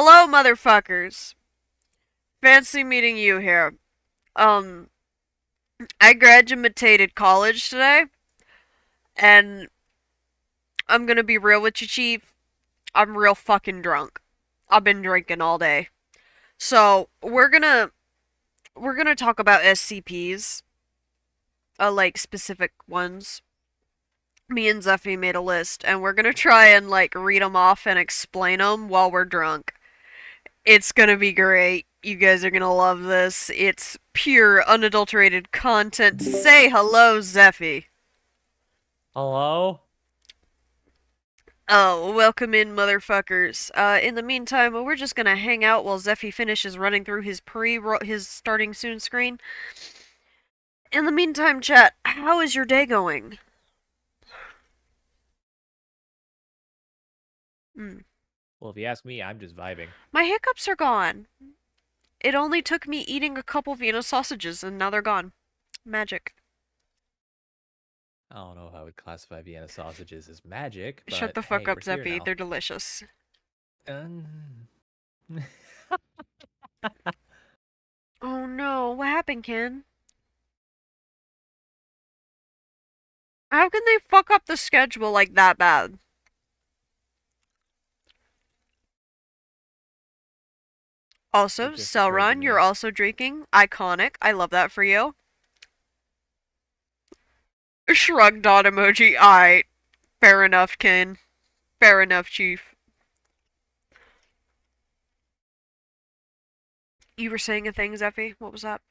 Hello, motherfuckers. Fancy meeting you here. Um, I graduated college today, and I'm gonna be real with you, Chief. I'm real fucking drunk. I've been drinking all day. So we're gonna talk about SCPs, like specific ones. Me and Zeffy made a list, and we're gonna try and like read them off and explain them while we're drunk. It's gonna be great. You guys are gonna love this. It's pure, unadulterated content. Say hello, Zeffy. Hello? Oh, welcome in, motherfuckers. In the meantime, we're just gonna hang out while Zeffy finishes running through his starting soon screen. In the meantime, chat, how is your day going? Hmm. Well, if you ask me, I'm just vibing. My hiccups are gone. It only took me eating a couple Vienna sausages, and now they're gone. Magic. I don't know if I would classify Vienna sausages as magic, Shut but the fuck hey, up, we're here Zeffy. now. They're delicious. Um, Oh no, what happened, Ken? How can they fuck up the schedule like that bad? Also, it just occurred to Cellron, you're me. also drinking. Iconic. I love that for you. Shrug dot emoji. Alright. Fair enough, Ken. Fair enough, Chief. You were saying a thing, Zeffy? What was that?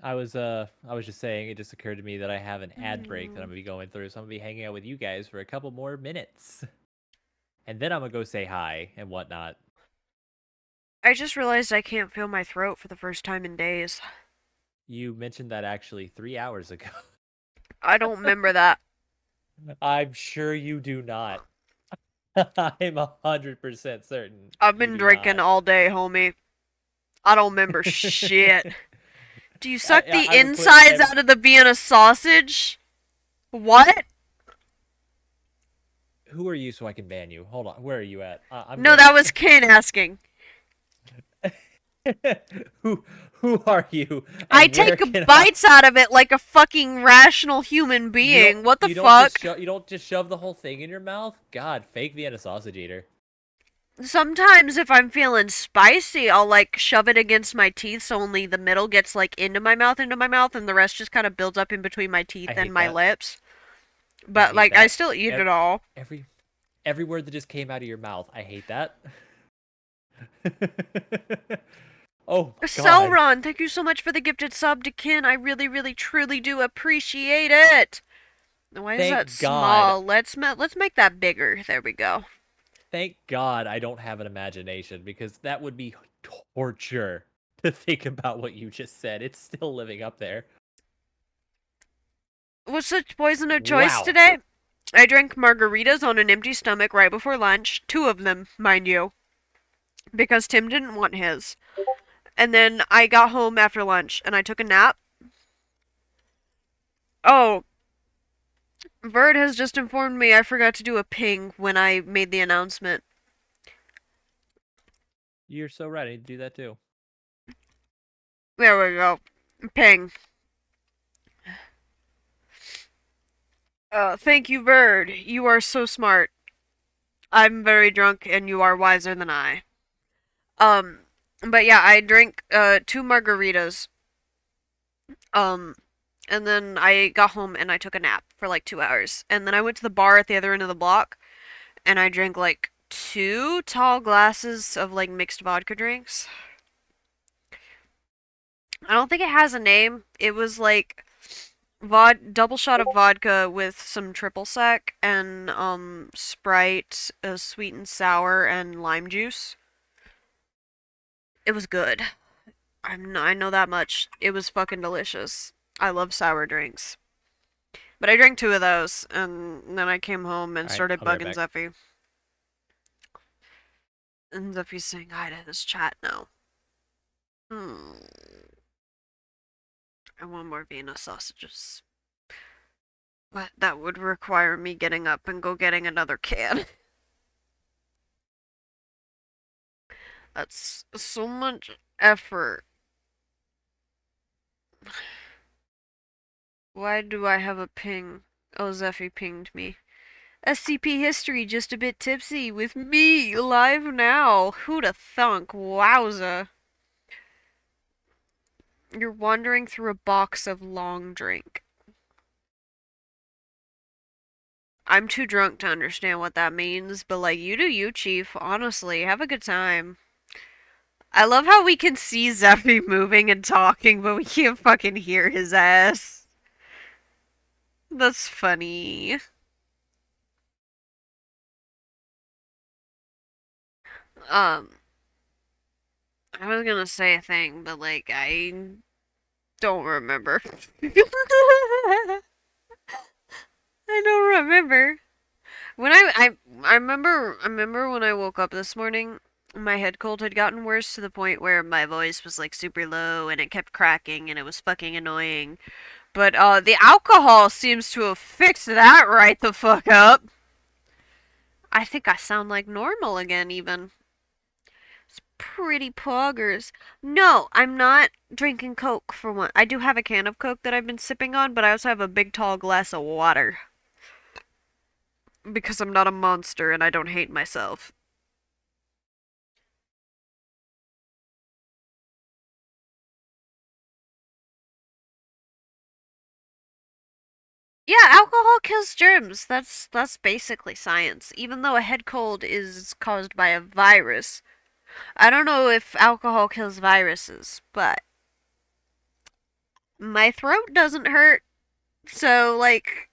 I was just saying, it just occurred to me that I have an ad break that I'm Mm. gonna be going through, so I'm gonna be hanging out with you guys for a couple more minutes. And then I'm gonna go say hi and whatnot. I just realized I can't feel my throat for the first time in days. You mentioned that actually 3 hours ago. I don't remember that. I'm sure you do not. I'm 100% certain I've you been do drinking not. all day, homie. I don't remember shit. Do you suck the I would put insides out of the Vienna sausage? What? Who are you so I can ban you? Hold on. Where are you at? I'm No, gonna. that was Ken asking. who who are you I and where take can I? bites out of it like a fucking rational human being. What the fuck? You don't just shove the whole thing in your mouth. God, fake Vienna sausage eater. Sometimes if I'm feeling spicy, I'll like shove it against my teeth so only the middle gets like into my mouth, and the rest just kind of builds up in between my teeth I and hate my that. lips. I But hate like I that. still eat it Every all. every every word that just came out of your mouth. I hate that. Oh my god. Cellron, thank you so much for the gifted sub to Ken. I really, really, truly do appreciate it. Why is that Thank God. small? Let's make that bigger. There we go. Thank God I don't have an imagination because that would be torture to think about what you just said. It's still living up there. What's the poison of choice Wow. today? I drank margaritas on an empty stomach right before lunch. Two of them, mind you, because Tim didn't want his. And then I got home after lunch and I took a nap. Oh, Verd has just informed me I forgot to do a ping when I made the announcement. You're so right. I need to do that too. There we go. Ping. Thank you, Verd. You are so smart. I'm very drunk and you are wiser than I. Um, but yeah, I drank two margaritas. Um, and then I got home and I took a nap for like 2 hours. And then I went to the bar at the other end of the block and I drank like two tall glasses of like mixed vodka drinks. I don't think it has a name. It was like double shot of vodka with some triple sec and Sprite, sweet and sour and lime juice. It was good. I know that much. It was fucking delicious. I love sour drinks. But I drank two of those, and then I came home and All right, started I'll be right bugging back. Zeffy. And Zeffy's saying hi to his chat now. Hmm. I want more Vienna sausages. But that would require me getting up and go getting another can. That's so much effort. Why do I have a ping? Oh, Zeffy pinged me. SCP history just a bit tipsy with me live now. Who'da thunk? Wowza. You're wandering through a box of long drink. I'm too drunk to understand what that means, but like, you do you, Chief. Honestly, have a good time. I love how we can see Zeffy moving and talking, but we can't fucking hear his ass. That's funny. Um, I was gonna say a thing, but like, I don't remember. I don't remember. When I remember when I woke up this morning, my head cold had gotten worse to the point where my voice was like super low and it kept cracking and it was fucking annoying. But the alcohol seems to have fixed that right the fuck up. I think I sound like normal again even. It's pretty poggers. No, I'm not drinking Coke for one. I do have a can of Coke that I've been sipping on, but I also have a big tall glass of water. Because I'm not a monster and I don't hate myself. Yeah, alcohol kills germs. That's basically science. Even though a head cold is caused by a virus. I don't know if alcohol kills viruses, but my throat doesn't hurt. So like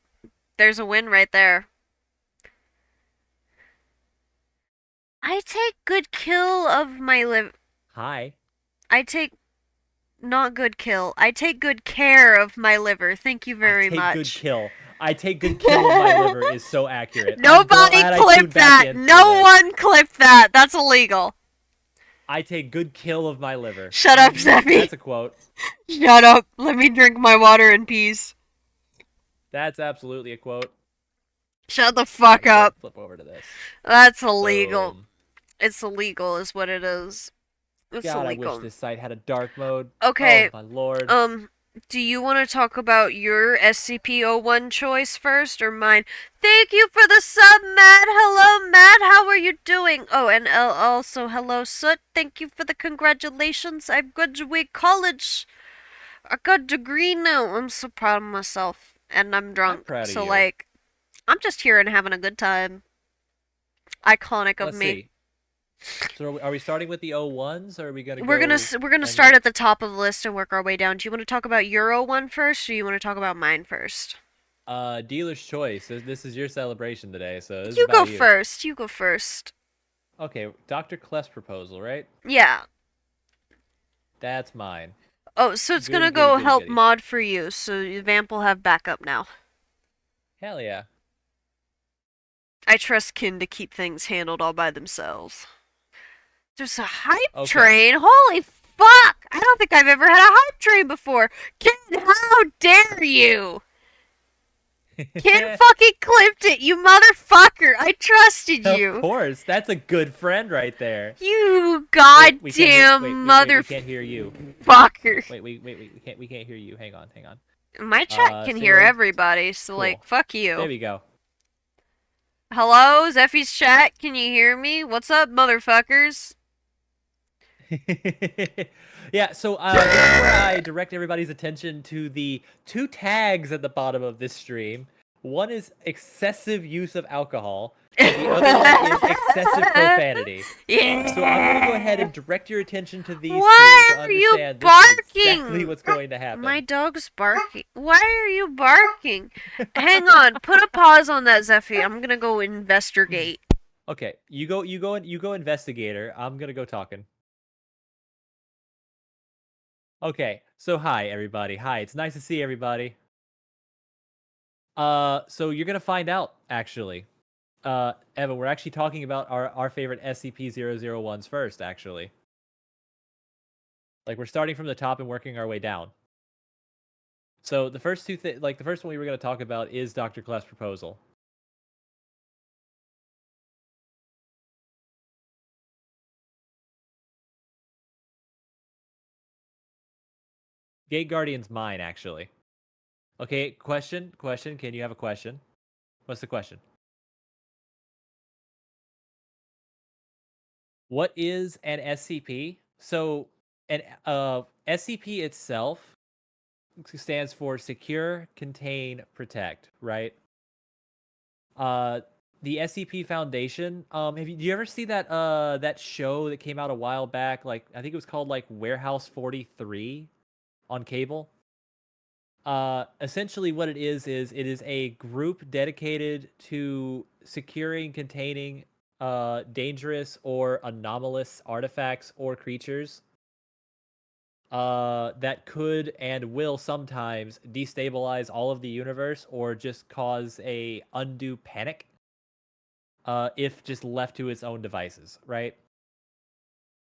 there's a win right there. I take good kill of my liver. Hi. I take not good kill. I take good care of my liver. Thank you I very take good much. kill. I take good kill of my liver is so accurate. I'm Nobody glad I clip tuned back that. in for No this. one clip that. That's illegal. I take good kill of my liver. Shut up, Zeffy. That's a quote. Shut up. Let me drink my water in peace. That's absolutely a quote. Shut the fuck up. Flip over to this. That's illegal. Boom. It's illegal, is what it is. It's God, I wish illegal. this site had a dark mode. Okay. Oh my lord. Do you want to talk about your SCP-01 choice first or mine? Thank you for the sub, Matt. Hello, Matt. How are you doing? Oh, and also hello, Soot. Thank you for the congratulations. I've graduated college. I got a degree now. I'm so proud of myself, and I'm drunk. I'm proud of So you. like, I'm just here and having a good time. Iconic of Let's me. see. So are we starting with the O1s or are we gonna We're go gonna start at the top of the list and work our way down. Do you want to talk about Euro one first, or do you want to talk about mine first? Dealer's choice. This is your celebration today, so this is You go about you. first. You go first. Okay, Dr. Clef's proposal, right? Yeah. That's mine. Oh, so it's Goody, gonna goody, go goody, help goody. mod for you, so Vamp will have backup now. Hell yeah. I trust Kin to keep things handled all by themselves. There's a hype Okay. train? Holy fuck! I don't think I've ever had a hype train before! Kin, how dare you! Kin fucking clipped it, you motherfucker! I trusted you! Of course, that's a good friend right there. You We goddamn can't hear you. fucker! Wait, we can't hear you. Hang on. My chat can hear Signal- everybody, so Cool. like, fuck you. There we go. Hello, Zeffy's chat, can you hear me? What's up, motherfuckers? Yeah, so this is where I direct everybody's attention to the two tags at the bottom of this stream. One is excessive use of alcohol, and the other one is excessive profanity. Yeah. So I'm gonna go ahead and direct your attention to these Why two to are you understand this is exactly barking? what's going to happen. My dog's barking. Why are you barking? Hang on, put a pause on that, Zeffy. I'm gonna go investigate. Okay, you go investigator. I'm gonna go talking. Okay, so hi everybody. Hi, it's nice to see everybody. So you're gonna find out actually. Evan, we're actually talking about our favorite SCP-001s first, actually. Like we're starting from the top and working our way down. So the first the first one we were gonna talk about is Dr. Clef's proposal. Gate Guardian's mine, actually. Okay, question. Can you have a question? What's the question? What is an SCP? So, an SCP itself stands for Secure, Contain, Protect, right? Uh, the SCP Foundation. Do you ever see that show that came out a while back? Like, I think it was called like Warehouse 43 on cable. Essentially what it is it is a group dedicated to securing, containing dangerous or anomalous artifacts or creatures that could and will sometimes destabilize all of the universe or just cause a undue panic if just left to its own devices, right?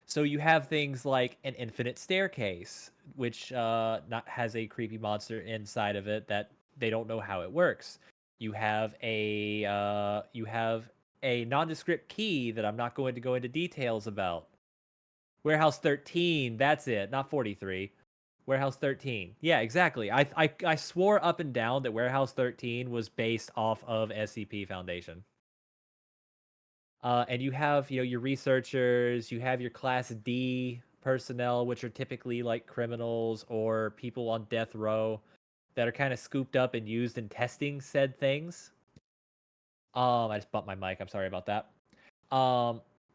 So you have things like an infinite staircase, which not has a creepy monster inside of it that they don't know how it works. You have a nondescript key that I'm not going to go into details about. Warehouse 13, that's it, not 43. Warehouse 13. Yeah, exactly. I swore up and down that Warehouse 13 was based off of SCP Foundation. And you have, your researchers, you have your Class D personnel, which are typically like criminals or people on death row that are kind of scooped up and used in testing said things. I just bumped my mic. I'm sorry about that.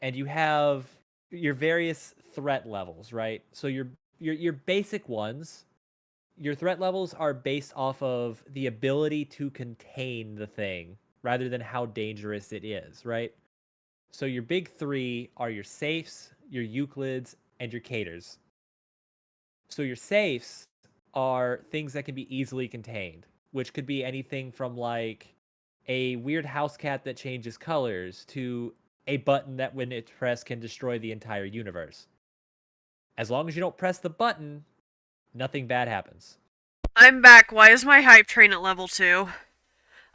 And you have your various threat levels, right? So your basic ones, your threat levels are based off of the ability to contain the thing rather than how dangerous it is, right? So your big three are your safes, your Euclids, and your caters. So your safes are things that can be easily contained, which could be anything from like a weird house cat that changes colors to a button that when it's pressed can destroy the entire universe. As long as you don't press the button, nothing bad happens. I'm back. Why is my hype train at level 2?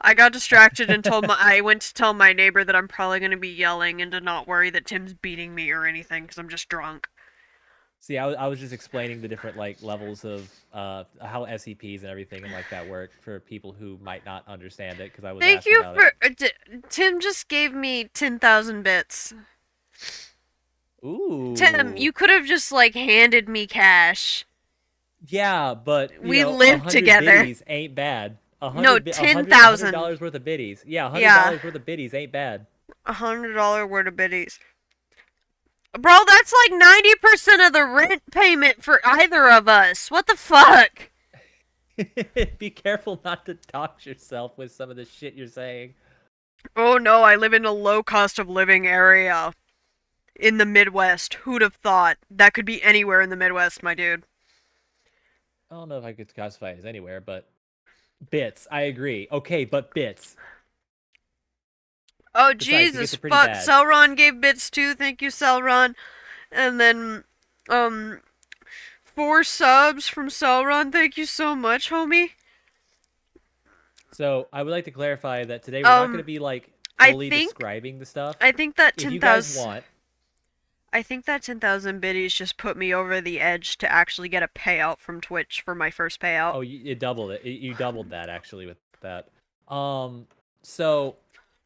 I got distracted and I went to tell my neighbor that I'm probably going to be yelling and to not worry that Tim's beating me or anything because I'm just drunk. See, I was just explaining the different like levels of how SCPs and everything and like that work for people who might not understand it because I was Thank asked you about for. it. Tim just gave me 10,000 bits. Ooh. Tim, you could have just like handed me cash. Yeah, but We live 100 together. biddies ain't bad. No, 10,000. $100 worth of biddies. Yeah, Yeah, $100 worth of biddies ain't bad. $100 worth of biddies. Bro, that's like 90% of the rent payment for either of us. What the fuck? Be careful not to dox yourself with some of the shit you're saying. Oh no, I live in a low cost of living area in the Midwest. Who'd have thought? That could be anywhere in the Midwest, my dude. I don't know if I could classify it as anywhere, but bits. I agree. Okay, but bits. Oh Besides, it gets Jesus it pretty fuck, bad. Cellron gave bits too. Thank you, Cellron. And then, um, 4 subs from Cellron. Thank you so much, homie. So I would like to clarify that today we're not going to be like I fully think describing the stuff. I think that If you guys 10,000. want, I think that 10,000 biddies just put me over the edge to actually get a payout from Twitch for my first payout. oh, you doubled it. You doubled that actually with that. So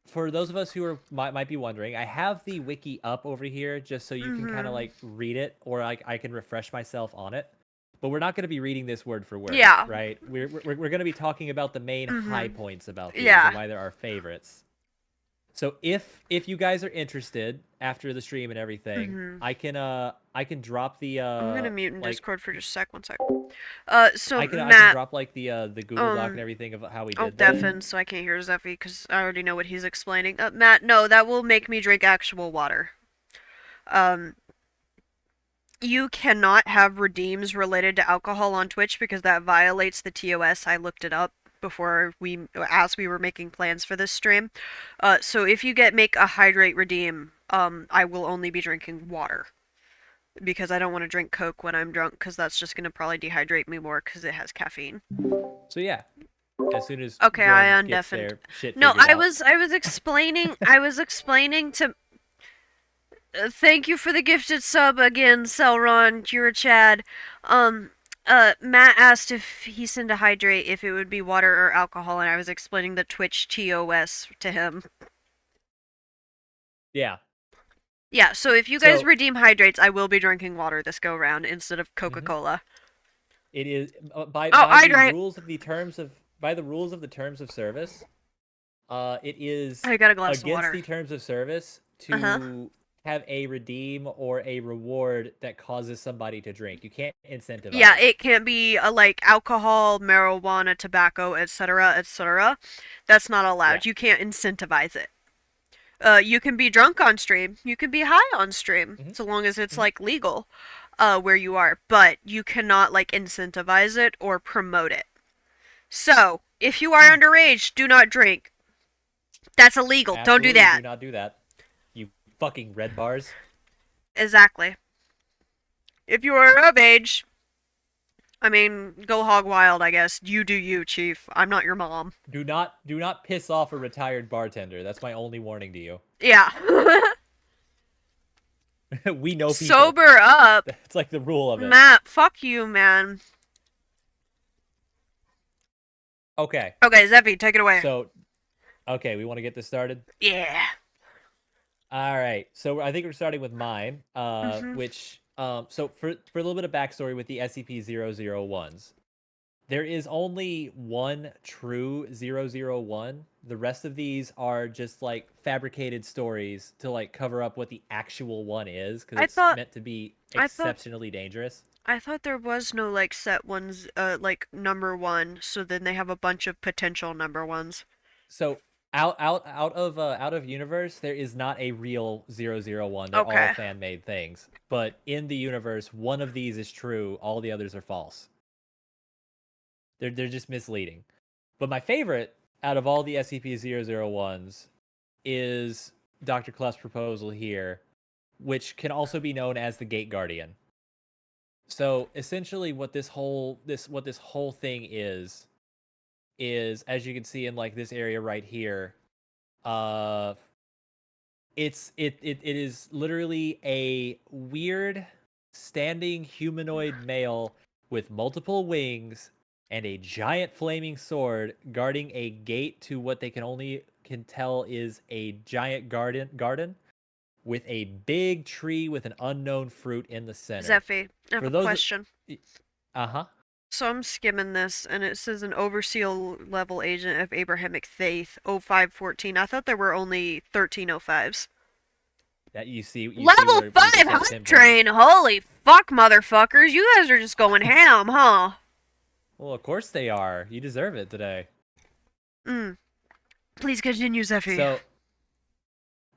for those of us who are might be wondering, I have the wiki up over here just so you can kind of like read it, or I can refresh myself on it. But we're not going to be reading this word for word, Yeah. right? We're going to be talking about the main high points about these Yeah. and why they're our favorites. So if you guys are interested after the stream and everything, I can drop the I'm gonna mute in like, Discord for just a sec. 1 sec. So I can Matt. drop like the Google Doc and everything of how we I'll did that. deafen so I can't hear Zeffy because I already know what he's explaining. Matt, no, that will make me drink actual water. You cannot have redeems related to alcohol on Twitch because that violates the TOS. I looked it up before as we were making plans for this stream. So if you make a hydrate redeem, I will only be drinking water because I don't want to drink Coke when I'm drunk because that's just gonna probably dehydrate me more because it has caffeine. So yeah, as soon as okay, Gordon I gets undeafened. their shit No, figured I out. was explaining. I was explaining to. Thank you for the gifted sub again, Cellron. You're a Chad. Matt asked if he's into hydrate, if it would be water or alcohol, and I was explaining the Twitch TOS to him. Yeah. Yeah, so if you guys So redeem hydrates, I will be drinking water this go round instead of mhm. Coca-Cola. It is by Oh, the hydrate! rules of the terms of by the rules of the terms of service. It is I got a glass of against water. the terms of service Uh-huh. to have a redeem or a reward that causes somebody to drink. You can't Yeah, incentivize. it can't be like alcohol, marijuana, tobacco, etc., etc. That's not Yeah. allowed. You can't incentivize it. You can be drunk on stream. You can be high on stream, Hmm. so long as it's Hmm. like legal, where you are. But you cannot like incentivize it or promote it. So if you are Hmm. underage, do not drink. That's illegal. Don't do Absolutely that. do not do that. You fucking red bars. Exactly. If you are of age, I mean, go hog wild. I guess you do you, Chief. I'm not your mom. Do not piss off a retired bartender. That's my only warning to you. Yeah. We know people. Sober up. That's like the rule of it. Matt, fuck you, man. Okay. Okay, Zeffy, take it away. So, okay, we want to get this started. Yeah. All right. So I think we're starting with mine, Mm-hmm. which so for a little bit of backstory with the SCP-001s, there is only one true 001. The rest of these are just like fabricated stories to like cover up what the actual one is because I it's thought meant to be I thought exceptionally dangerous. I thought there was no like set ones like number one, so then they have a bunch of potential number ones. So out of universe, there is not a real 001. They're all Okay. fan made things. But in the universe, one of these is true. All the others are false. They're just misleading. But my favorite out of all the SCP-001s is Dr. Clough's proposal here, which can also be known as the Gate Guardian. So essentially, what this whole thing is as you can see in like this area right here, uh, it is literally a weird standing humanoid male with multiple wings and a giant flaming sword guarding a gate to what they can tell is a giant garden with a big tree with an unknown fruit in the center. Zeffy, I have For a those question. uh-huh. So I'm skimming this, and it says an overseer level agent of Abrahamic faith, 0514. I thought there were only 1305s. That you see Level where 5 we just have hype pinpoint. train! Holy fuck, motherfuckers. You guys are just going ham, huh? Well, of course they are. You deserve it today. Mm. Please continue, Zeffy. So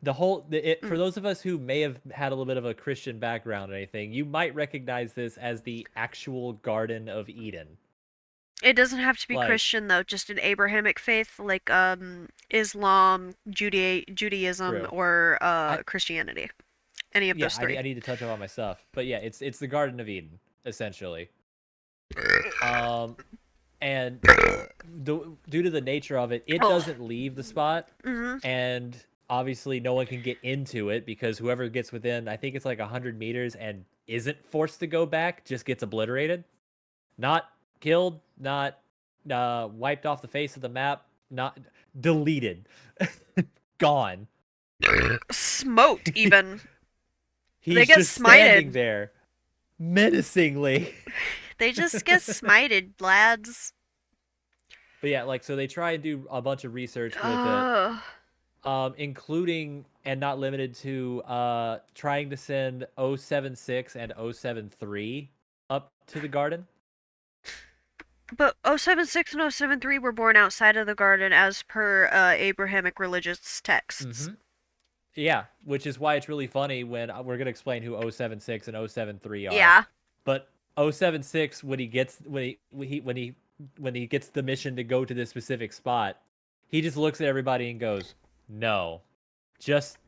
for Mm. those of us who may have had a little bit of a Christian background or anything, you might recognize this as the actual Garden of Eden. It doesn't have to be Like, Christian, though, just an Abrahamic faith, like Islam, Judaism, true. or I Christianity. Any of Yeah, those I three. need to touch up on my stuff, but yeah, it's the Garden of Eden essentially. Um, and due to the nature of it, it Oh. doesn't leave the spot, Mm-hmm. and obviously no one can get into it because whoever gets within, I think it's like 100 meters and isn't forced to go back just gets obliterated. Not killed, not wiped off the face of the map, not deleted, gone. Smoked, even. They He's get just standing smited. there menacingly. They just get smited, lads. But yeah, like so they try and do a bunch of research with it, Ugh. including and not limited to trying to send 076 and 073 up to the garden. But 076 and 073 were born outside of the garden as per Abrahamic religious texts. Mm-hmm. Yeah, which is why it's really funny when we're gonna explain who 076 and 073 are. Yeah. But 076, when he gets the mission to go to this specific spot, he just looks at everybody and goes, "No, just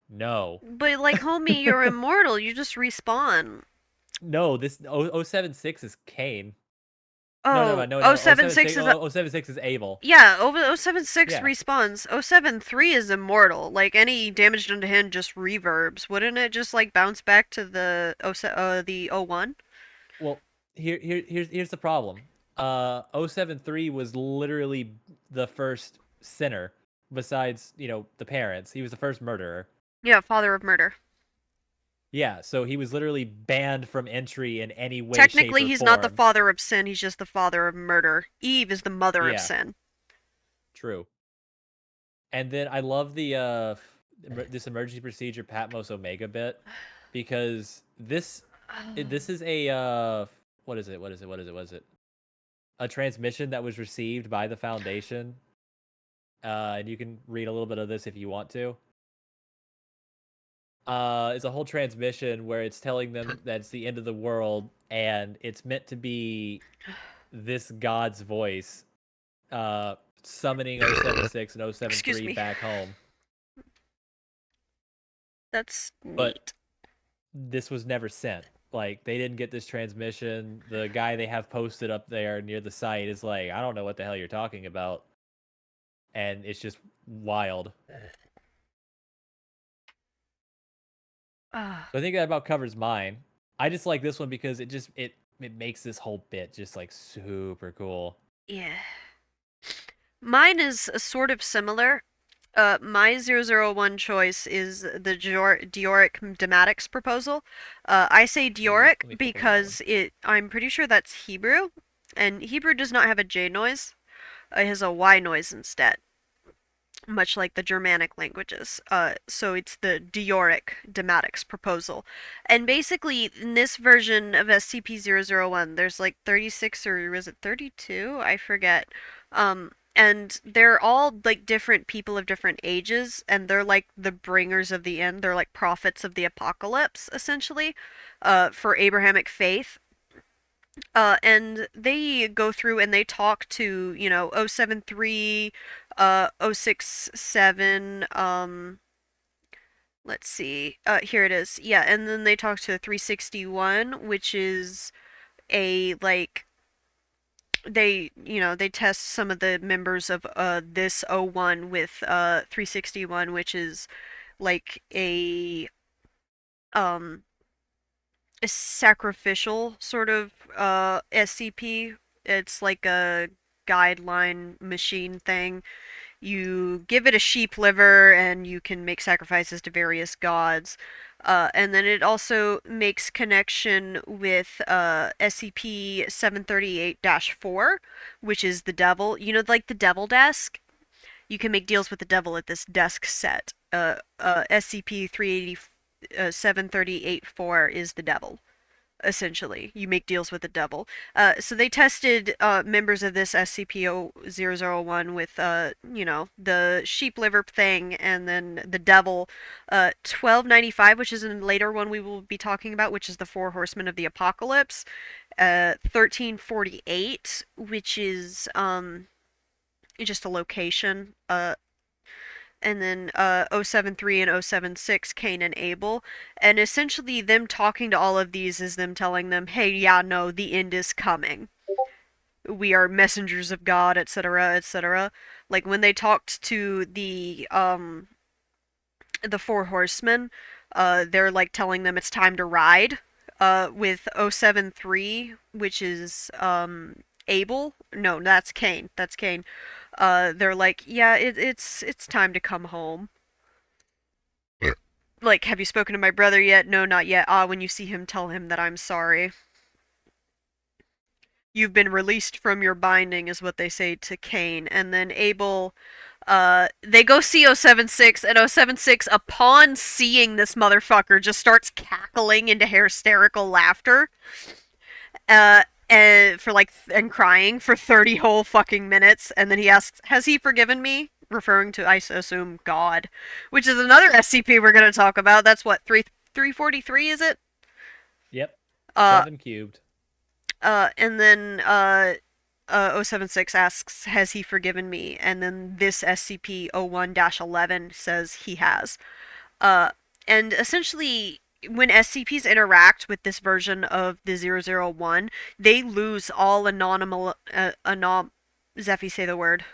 no, But, like, homie, you're immortal. You just respawn. no." This 076 is Kane. No, Oh, no. 076 is. 076 is Abel. Yeah, 076 Yeah. respawns. 073 is immortal. Like, any damage done to him just reverbs. Wouldn't it just, like, bounce back to the 01? Well, here's the problem. 073 was literally the first sinner, besides the parents. He was the first murderer. Yeah, father of murder. Yeah, so he was literally banned from entry in any way, shape, Technically, or he's not the form. father of sin, he's just the father of murder. Eve is the mother of Yeah, sin. true. And then I love the this emergency procedure Patmos Omega bit, because this is a what is it? What is it? What is it? What is it? A transmission that was received by the Foundation. And you can read a little bit of this if you want to. It's a whole transmission where it's telling them that it's the end of the world, and it's meant to be this God's voice summoning 076 and Excuse 073 me. back home. That's But neat. this was never sent. Like, they didn't get this transmission. The guy they have posted up there near the site is like, I don't know what the hell you're talking about. And it's just wild. Ah, So I think that about covers mine. I just like this one because it makes this whole bit just like super cool. yeah. Mine is sort of similar. My 001 choice is the Dioric Dematics proposal. I say Ooh, Dioric let me flip over that one. because I'm pretty sure that's Hebrew, and Hebrew does not have a J noise. It has a Y noise instead, much like the Germanic languages. So it's the Dioric Dematics proposal. And basically, in this version of SCP-001, there's like 36 or was it 32? I forget. And they're all like different people of different ages, and they're like the bringers of the end. They're like prophets of the apocalypse, essentially, for Abrahamic faith. And they go through and they talk to, 073, 067, let's see, here it is. Yeah, and then they talk to 361, which is a, like, they test some of the members of, this O1 with, 361, which is, like, um, a sacrificial sort of SCP. It's like a guideline machine thing. You give it a sheep liver and you can make sacrifices to various gods. And then it also makes connection with SCP 738 4, which is the devil. You know, like the devil desk? You can make deals with the devil at this desk set. SCP 380, 738 4 is the devil, essentially. You make deals with the devil. So they tested members of this SCP-001 with, the sheep liver thing, and then the devil. 1295, which is a later one we will be talking about, which is the Four Horsemen of the Apocalypse. 1348, which is just a location. And then 073 and 076, Cain and Abel. And essentially, them talking to all of these is them telling them, hey, yeah, no, the end is coming. We are messengers of God, etc., etc. Like when they talked to the Four Horsemen, they're like telling them it's time to ride. With 073, which is Abel. No, that's Cain. That's Cain. They're like, yeah, it's time to come home. Like, have you spoken to my brother yet? No, not yet. Ah, when you see him, tell him that I'm sorry. You've been released from your binding, is what they say to Cain. And then Abel, they go see 076, and 076, upon seeing this motherfucker, just starts cackling into hysterical laughter. And for like, and crying for 30 whole fucking minutes. And then he asks, has he forgiven me? Referring to, I assume, God, which is another SCP we're going to talk about. That's what, 343, is it? Yep. Uh, 7 cubed. and then 076 asks, has he forgiven me? And then this SCP 01 11 says he has. Uh, and essentially, when SCPs interact with this version of the 001, they lose all Zephy, say the word.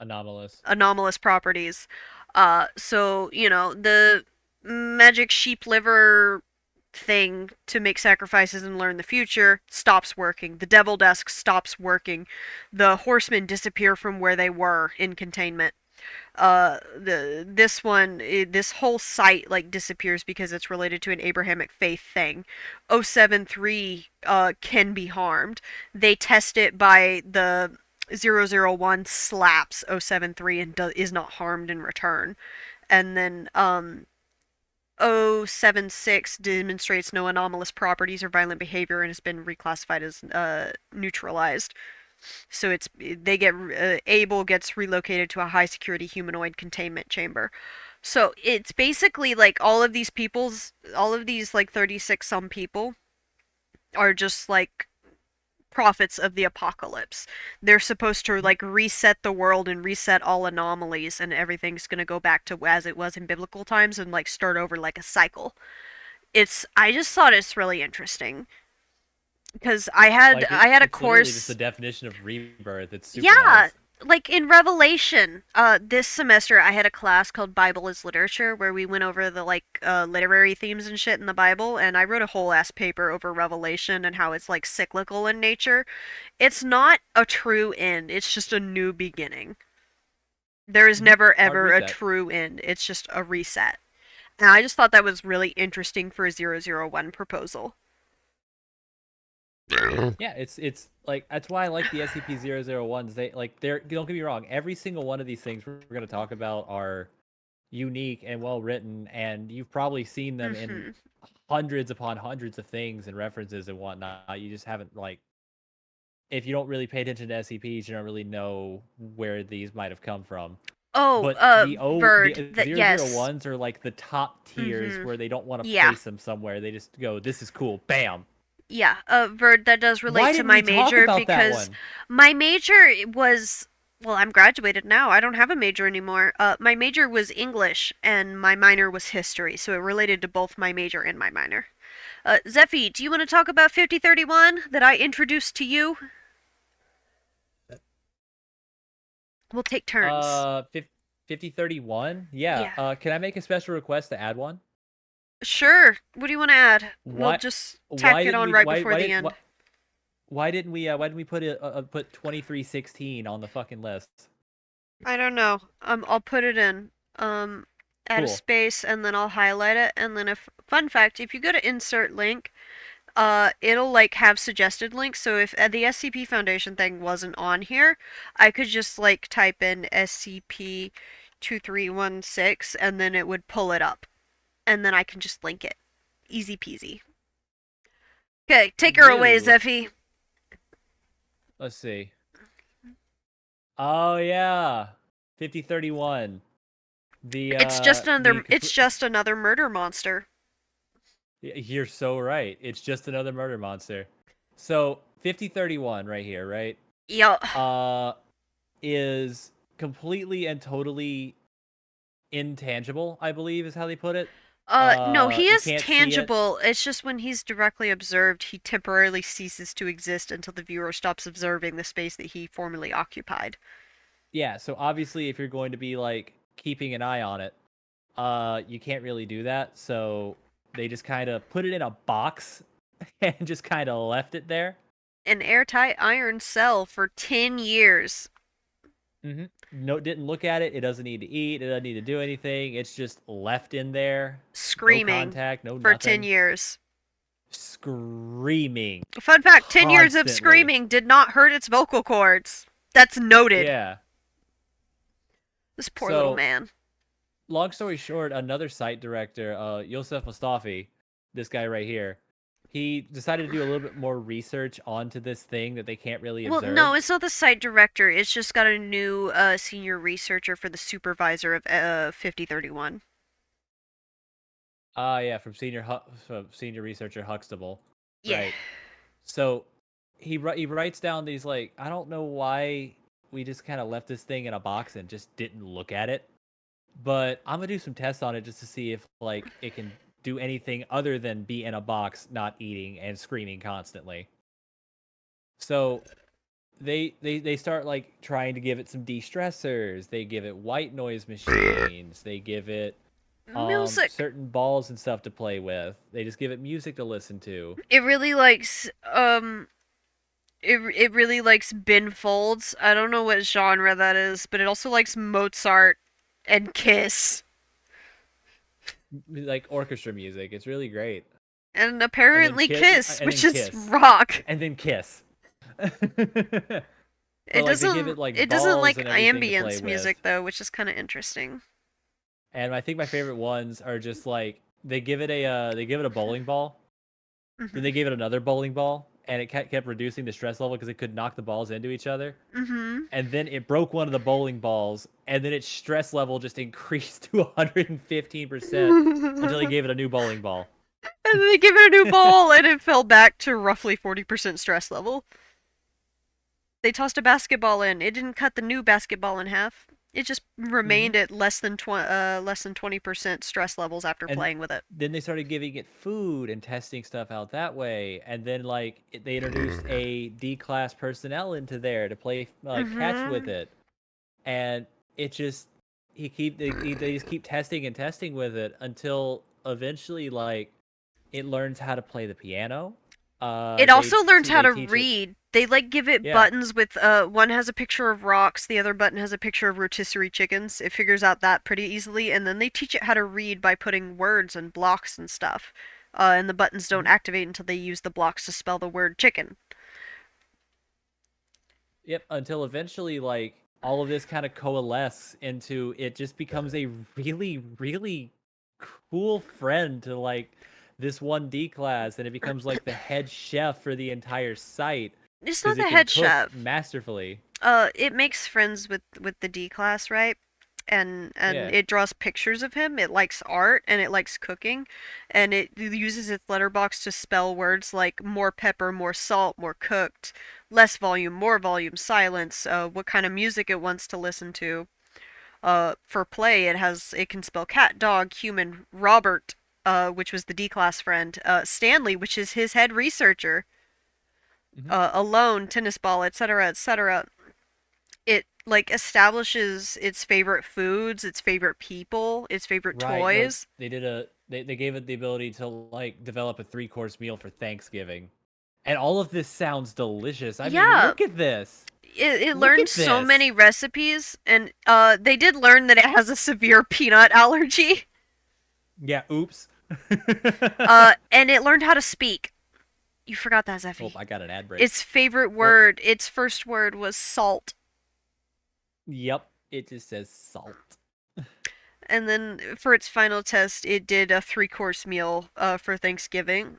Anomalous. Anomalous properties. So, the magic sheep liver thing to make sacrifices and learn the future stops working. The devil desk stops working. The horsemen disappear from where they were in containment. This whole site like disappears because it's related to an Abrahamic faith thing. 073 can be harmed. They test it by the 001 slaps 073 and is not harmed in return. And then 076 demonstrates no anomalous properties or violent behavior and has been reclassified as neutralized. So Abel gets relocated to a high security humanoid containment chamber. So it's basically like all of these like 36 some people are just like prophets of the apocalypse. They're supposed to like reset the world and reset all anomalies, and everything's going to go back to as it was in biblical times and like start over like a cycle. I just thought it's really interesting because Like I had a it's literally just the course. definition of rebirth. It's super Yeah, nice. like in Revelation, this semester I had a class called Bible as Literature where we went over the like literary themes and shit in the Bible, and I wrote a whole ass paper over Revelation and how it's like cyclical in nature. It's not a true end, it's just a new beginning. There is Hmm. never Hard ever a reset. true end. It's just a reset. And I just thought that was really interesting for a 001 proposal. Yeah, it's like that's why I like the SCP-001s. They're don't get me wrong, every single one of these things we're gonna talk about are unique and well written, and you've probably seen them in Mhm. hundreds upon hundreds of things and references and whatnot. You just haven't like if you don't really pay attention to SCPs, you don't really know where these might have come from. Oh, But Verd, the that zero zero yes. ones are like the top tiers Mhm. where they don't want to Yeah. place them somewhere. They just go, "This is cool." Bam. Yeah, Verd, that does relate Why to didn't my we talk major about that because one? my major was, well, I'm graduated now. I don't have a major anymore. My major was English and my minor was history, so it related to both my major and my minor. Zephy, do you want to talk about 5031 that I introduced to you? We'll take turns. 5031. Yeah. Yeah. Can I make a special request to add one? Sure. What do you want to add? We'll Why just tack why it didn't on we right before the end. why didn't we put 2316 on the fucking list? I don't know. I'll put it in. Add a Cool. space and then I'll highlight it. And then if fun fact, if you go to insert link, it'll like have suggested links. So if the SCP Foundation thing wasn't on here, I could just like type in SCP 2316 and then it would pull it up, and then I can just link it. Easy peasy. Okay, take her away, Woo. Zeffy. Let's see. Oh yeah. 5031. It's just another murder monster. You're so right. It's just another murder monster. So 5031 right here, right? Yup. Uh is completely and totally intangible, I believe is how they put it. No, he You is can't see it. tangible. It's just when he's directly observed, he temporarily ceases to exist until the viewer stops observing the space that he formerly occupied. Yeah, so obviously if you're going to be like keeping an eye on it, you can't really do that. So they just kind of put it in a box and just kind of left it there. An airtight iron cell for 10 years, Mm-hmm. No, didn't look at it. It doesn't need to eat. It doesn't need to do anything. It's just left in there. No screaming contact, no for 10 nothing. years. Screaming Fun fact, 10 years of constantly. screaming did not hurt its vocal cords. That's noted. Yeah. This poor little So, man. long story short, another site director, Yosef Mustafi, this guy right here, he decided to do a little bit more research onto this thing that they can't really Well, no, observe. it's not the site director. It's just got a new senior researcher for the supervisor of 5031. Yeah, from senior researcher Huxtable, Yeah. right? So he writes down these like I don't know why we just kind of left this thing in a box and just didn't look at it, but I'm gonna do some tests on it just to see if like it can do anything other than be in a box, not eating and screaming constantly. So they start like trying to give it some de-stressors. They give it white noise machines. They give it Music. certain balls and stuff to play with. They just give it music to listen to. It really likes it really likes Ben Folds. I don't know what genre that is, but it also likes Mozart and Kiss. Like orchestra music. It's really great. And And then apparently Kiss Kiss, and then which is Kiss. rock. And then Kiss. It But like they give it doesn't like it doesn't balls like and everything to play ambience music with. though, which is kind of interesting. And I think my favorite ones are just like they give it a bowling ball, then Mhm. they gave it another bowling ball, and it kept reducing the stress level because it could knock the balls into each other. Mhm. And then it broke one of the bowling balls, and then its stress level just increased to 115% until he And gave it a new bowling ball. then they give it a new ball and it fell back to roughly 40% stress level. They tossed a basketball in. It didn't cut the new basketball in half. It just Hmm. remained at less than 20% stress levels after And playing with it. then they started giving it food and testing stuff out that way. And then like they introduced a D class personnel into there to play like catch with Mhm. it, and it just they just keep testing and testing with it until eventually like it learns how to play the piano. It also learns how They to teach it. read. They like give it Yeah. buttons with one has a picture of rocks, the other button has a picture of rotisserie chickens. It figures out that pretty easily, and then they teach it how to read by putting words and blocks and stuff. And the buttons don't Mhm. activate until they use the blocks to spell the word chicken. Yep. Until eventually like all of this kind of coalesce into it just becomes a really cool friend to like this one D class, and it becomes like the head chef for the entire site It's because not it the can head cook chef. masterfully. It makes friends with the D class, right? And Yeah. it draws pictures of him. It likes art and it likes cooking, and it uses its letterbox to spell words like more pepper, more salt, more cooked, less volume, more volume, silence, what kind of music it wants to listen to. For play, it can spell cat, dog, human, Robert, which was the D class friend, Stanley, which is his head researcher, Hmm. alone, tennis ball, etc., etc. It like establishes its favorite foods, its favorite people, its favorite Right. No, toys. they gave it the ability to like develop a three-course meal for Thanksgiving. And all of this sounds delicious. I mean, Yeah, look at this. it Look learns at so many this. recipes, and they did learn that it has a severe peanut allergy. Yeah, oops. And it learned how to speak. You forgot that, Oh, Zeffy. I got an ad break. Its favorite Well, word, its first word was salt. yep, it just says salt. And then for its final test, it did a three-course meal for Thanksgiving.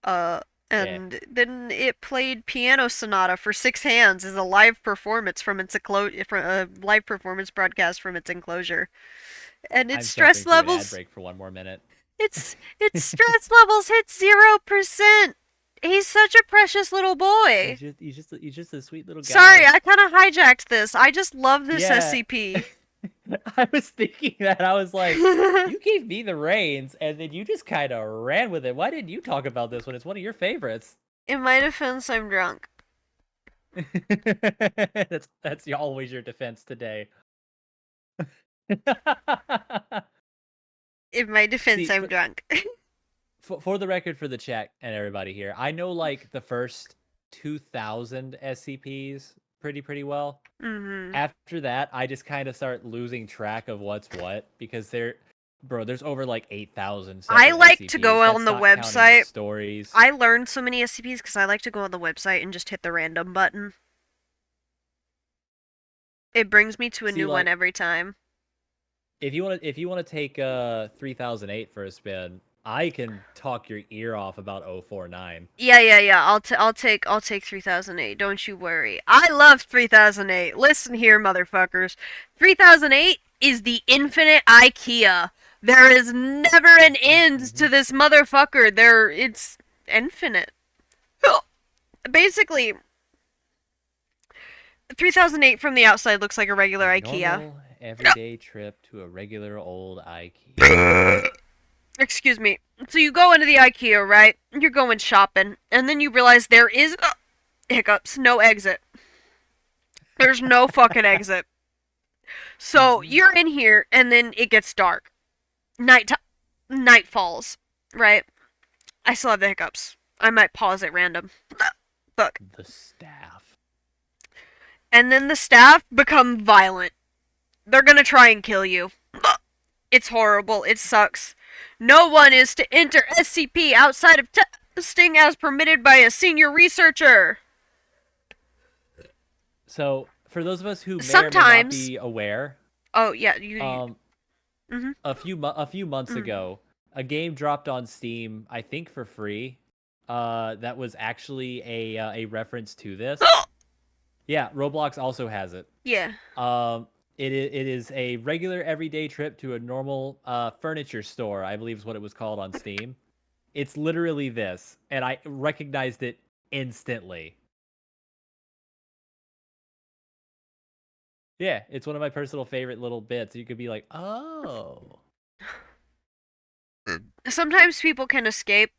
Uh, Yeah, and then it played Piano Sonata for six hands as a live performance from a live performance broadcast from its enclosure. And I'm jumping through an ad break for one more minute. its stress levels hit 0%. He's such a precious little boy. He's just a sweet little Sorry, guy. I kind of hijacked this. I just love this Yeah. SCP. I was thinking that. I was like, you gave me the reins and then you just kind of ran with it. Why didn't you talk about this when it's one of your favorites? In my defense, I'm drunk. That's always your defense today. In my defense, See, I'm drunk. for the record for the chat and everybody here, I know like the first 2,000 SCPs pretty well. Hmm. After that, I just kind of start losing track of what's what because there's over like 8,000 I separate like to SCPs. go on That's the not counting the website. stories. I learned so many SCPs because I like to go on the website and just hit the random button. It brings me to a See, new one like every time. if you want to take 3008 for a spin, I can talk your ear off about 049. Yeah. I'll take 3008. Don't you worry. I love 3008. Listen here, motherfuckers. 3008 is the infinite IKEA. There is never an end Mm-hmm. to this motherfucker. It's infinite. Basically, 3008 from the outside looks like a regular A IKEA. normal everyday trip to a regular old IKEA. Excuse me. So you go into the IKEA, right? You're going shopping, and then you realize there is hiccups, no exit. There's no fucking exit. So Mm-hmm. you're in here, and then it gets dark. night night falls, right? I still have the hiccups. I might pause at random. Fuck. The staff. And then the staff become violent. They're gonna try and kill you. It's horrible. It sucks. No one is to enter SCP outside of testing as permitted by a senior researcher. So, for those of us who may or may not Sometimes. be aware, Oh yeah, Mhm. a few months ago, a game dropped on Steam, I think for free. That was actually a reference to this. Yeah, Roblox also has it. Yeah. It is a regular everyday trip to a normal furniture store, I believe is what it was called on Steam. It's literally this, and I recognized it instantly. Yeah, it's one of my personal favorite little bits. You could be like, oh. Sometimes people can escape,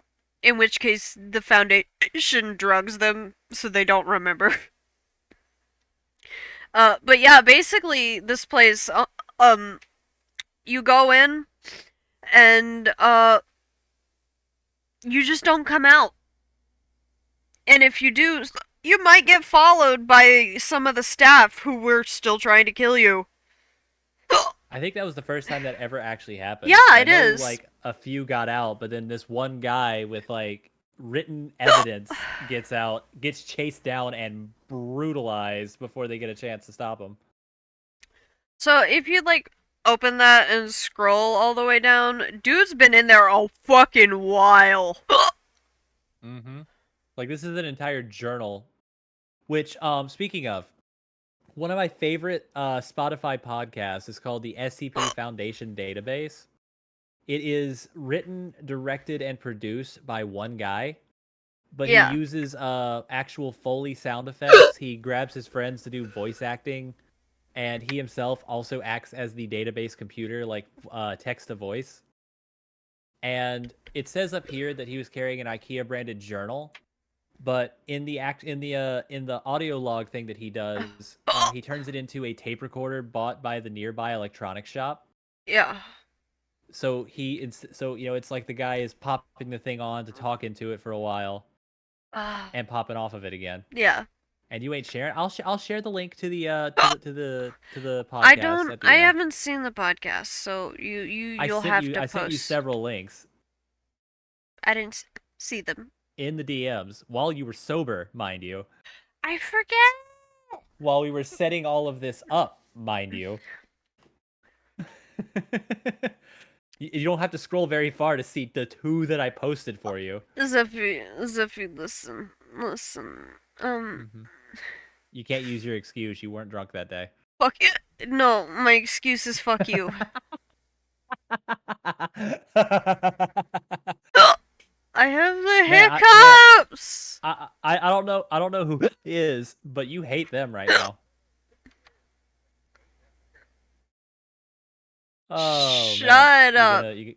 in which case the Foundation drugs them so they don't remember. But yeah, basically this place, you go in and you just don't come out. And if you do, you might get followed by some of the staff who were still trying to kill you. I think that was the first time that ever actually happened. Yeah, I it know, is. like, a few got out, but then this one guy with, like, written evidence gets out, gets chased down and brutalized before they get a chance to stop him. So if you like open that and scroll all the way down, dude's been in there a fucking while. Mm-hmm. Like, this is an entire journal. Which, speaking of, one of my favorite Spotify podcasts is called the SCP Foundation Database. It is written, directed, and produced by one guy, but he Yeah. uses actual Foley sound effects. He grabs his friends to do voice acting, and he himself also acts as the database computer, like text to voice. And it says up here that he was carrying an IKEA branded journal, but in the audio log thing that he does, he turns it into a tape recorder bought by the nearby electronics shop. Yeah. So it's like the guy is popping the thing on to talk into it for a while and popping off of it again. Yeah. And you ain't sharing. I'll share the link to the podcast I don't. at the I end. haven't seen the podcast, so you'll have to I post. sent you several links I didn't see them. in the DMs while you were sober, mind you. I forget. While we were setting all of this up, mind you. You don't have to scroll very far to see the two that I posted for you. Zeffy, listen. Mm-hmm. You can't use your excuse. You weren't drunk that day. Fuck it. No, my excuse is fuck you. I have the hiccups. I don't know who it is, but you hate them right now. Oh, Shut up. You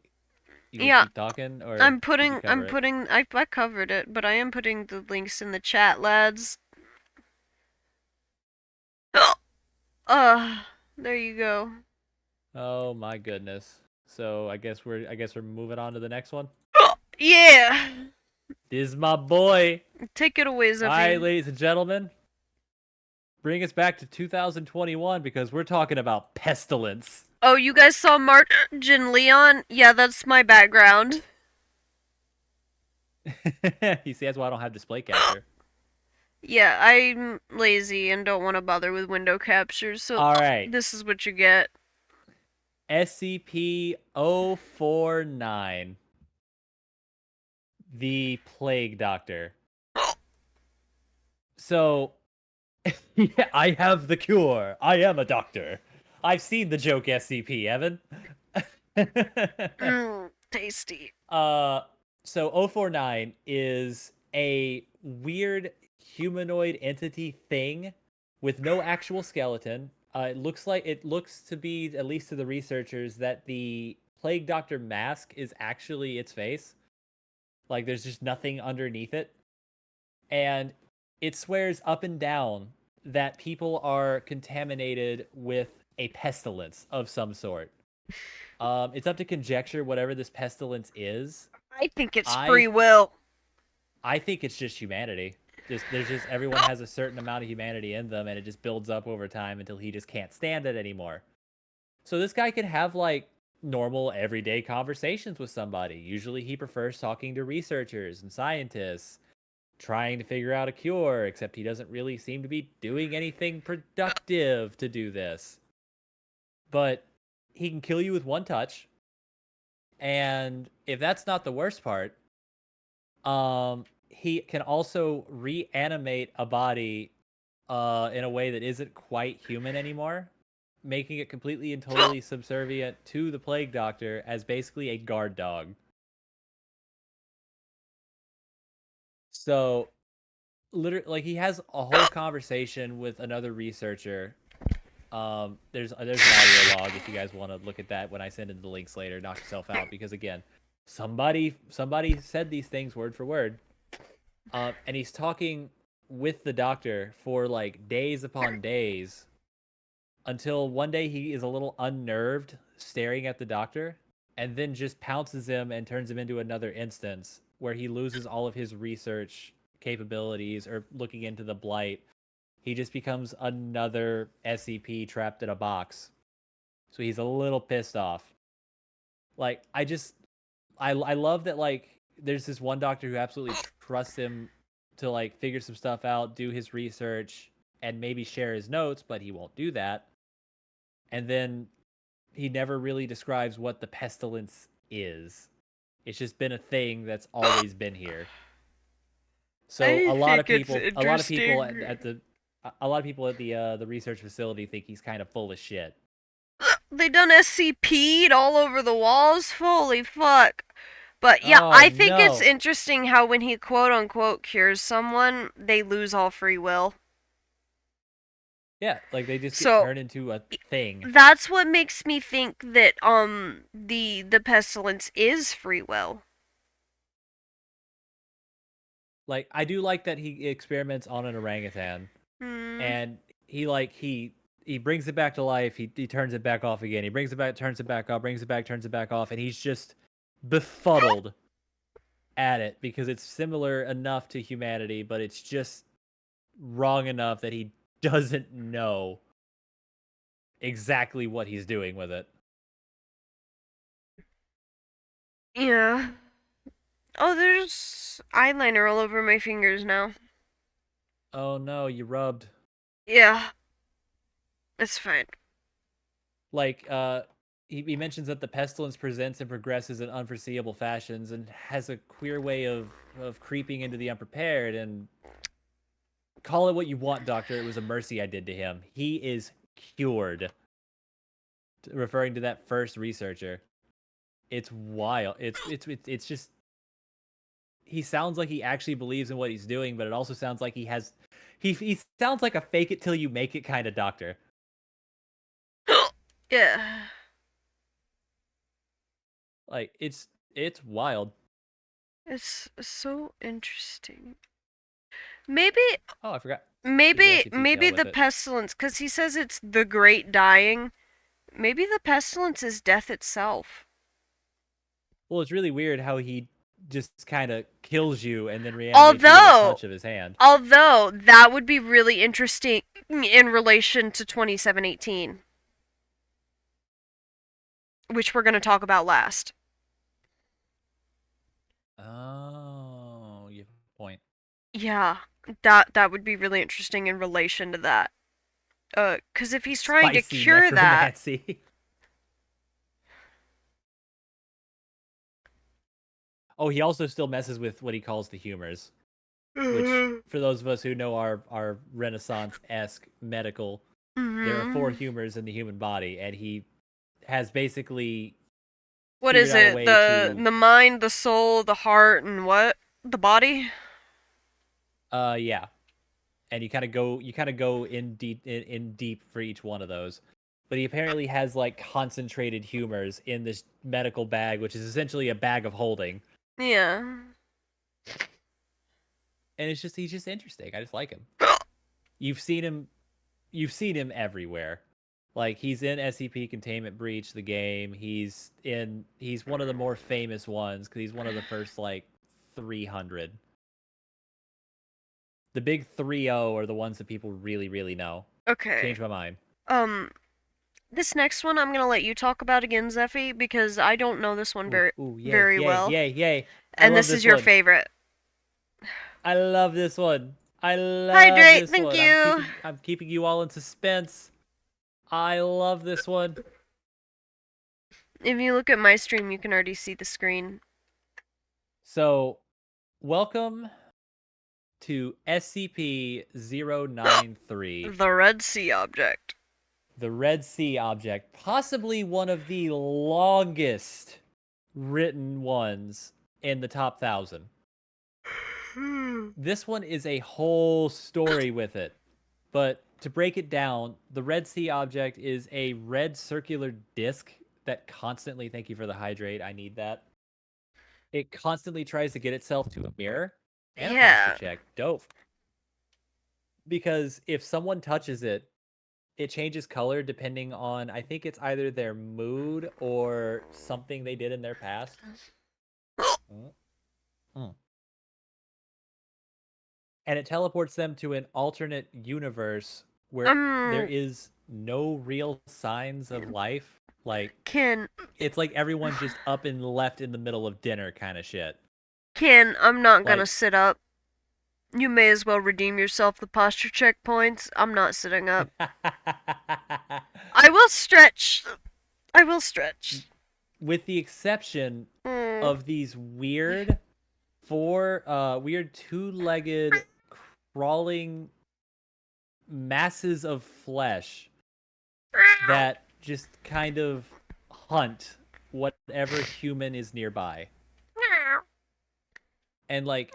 Yeah. keep talking, or I covered it, but I am putting the links in the chat, lads. There you go. Oh my goodness. So I guess we're moving on to the next one. Yeah. This is my boy. Take it away, Zeffy. All right, ladies and gentlemen. Bring us back to 2021 because we're talking about pestilence. Oh, you guys saw Margin Leon? Yeah, that's my background. You see, that's why I don't have display capture. Yeah, I'm lazy and don't want to bother with window capture, so all right, this is what you get. SCP-049. The Plague Doctor. So, yeah, I have the cure. I am a doctor. I've seen the joke SCP, Evan. Tasty. So 049 is a weird humanoid entity thing with no actual skeleton. It looks to be, at least to the researchers, that the Plague Doctor mask is actually its face. Like, there's just nothing underneath it. And it swears up and down that people are contaminated with a pestilence of some sort. It's up to conjecture whatever this pestilence is. I think it's I free will. I think it's just humanity. There's just everyone has a certain amount of humanity in them, and it just builds up over time until he just can't stand it anymore. So this guy can have like normal everyday conversations with somebody. Usually he prefers talking to researchers and scientists, trying to figure out a cure, except he doesn't really seem to be doing anything productive to do this. But he can kill you with one touch. And if that's not the worst part, he can also reanimate a body in a way that isn't quite human anymore, making it completely and totally subservient to the plague doctor as basically a guard dog. So literally, like, he has a whole conversation with another researcher. There's an audio log if you guys want to look at that when I send in the links later. Knock yourself out, because again, somebody said these things word for word. And he's talking with the doctor for like days upon days until one day he is a little unnerved staring at the doctor, and then just pounces him and turns him into another instance where he loses all of his research capabilities or looking into the blight. He just becomes another SCP trapped in a box. So he's a little pissed off. Like, I love that, like, there's this one doctor who absolutely trusts him to like figure some stuff out, do his research, and maybe share his notes, but he won't do that. And then he never really describes what the pestilence is. It's just been a thing that's always been here. So I a lot of think it's people, a lot of people interesting. at the, a lot of people at the research facility think he's kind of full of shit. They done SCP'd all over the walls. Holy fuck. But yeah, Oh I think it's no! interesting how when he quote unquote cures someone, they lose all free will. Yeah, like they just get So turned into a thing. that's what makes me think that the pestilence is free will. Like, I do like that he experiments on an orangutan, Hmm. and he brings it back to life. He turns it back off again. He brings it back, turns it back off, brings it back, turns it back off, and he's just befuddled at it because it's similar enough to humanity, but it's just wrong enough that he doesn't know exactly what he's doing with it. Yeah. Oh, there's eyeliner all over my fingers now. Oh no, you rubbed. Yeah, it's fine. Like, he mentions that the pestilence presents and progresses in unforeseeable fashions and has a queer way of creeping into the unprepared. And call it what you want, doctor, it was a mercy I did to him. He is cured, referring to that first researcher. It's wild. It's just, he sounds like he actually believes in what he's doing, but it also sounds like he sounds like a fake it till you make it kind of doctor. Yeah. Like, it's wild. It's so interesting. Maybe Oh, I forgot. There's an maybe SCP maybe with the it. pestilence cuz he says it's the great dying. Maybe the pestilence is death itself. Well, it's really weird how he just kind of kills you and then reanimates you with a Although touch of his hand. although that would be really interesting in relation to 2718, which we're going to talk about last. Oh, you have a point. Yeah, that would be really interesting in relation to that. Cuz if he's trying to Spicy cure that, necromancy. Oh, he also still messes with what he calls the humors, which, mhm. for those of us who know our Renaissance-esque medical, there are four humors in the human body, and he has basically What figured is out a it? way The to, the mind, the soul, the heart, and what? The body? yeah, and you kind of go in deep for each one of those. But he apparently has like concentrated humors in this medical bag, which is essentially a bag of holding. Yeah. And he's just interesting. I just like him. You've seen him you've seen him everywhere. Like he's in SCP Containment Breach, the game. He's one of the more famous ones because he's one of the first like 300. The big 3-0 are the ones that people really, really know. Okay. Change my mind. Um, this next one I'm gonna let you talk about again, Zeffy, because I don't know this one Ooh, very ooh, yay, very yay, well. yay, yay. I And love this is this your one. favorite. I love this one. I love Hydrate, this thank one. you. I'm keeping you all in suspense. I love this one. If you look at my stream, you can already see the screen. So, welcome to SCP-093. The Red Sea object. The Red Sea object, possibly one of the longest written ones in the top 1,000. This one is a whole story with it. But to break it down, the Red Sea object is a red circular disc that constantly, thank you for the hydrate, I need that. It constantly tries to get itself to a mirror and a posture Yeah. check. Dope. Because if someone touches it, it changes color depending on, I think it's either their mood or something they did in their past. Mm. And it teleports them to an alternate universe where there is no real signs of life. Like, it's like everyone just up and left in the middle of dinner kind of shit. I'm not gonna Like, sit up. You may as well redeem yourself the posture checkpoints. I'm not sitting up. I will stretch. I will stretch. With the exception Mm. of these weird weird two-legged crawling masses of flesh that just kind of hunt whatever human is nearby. And like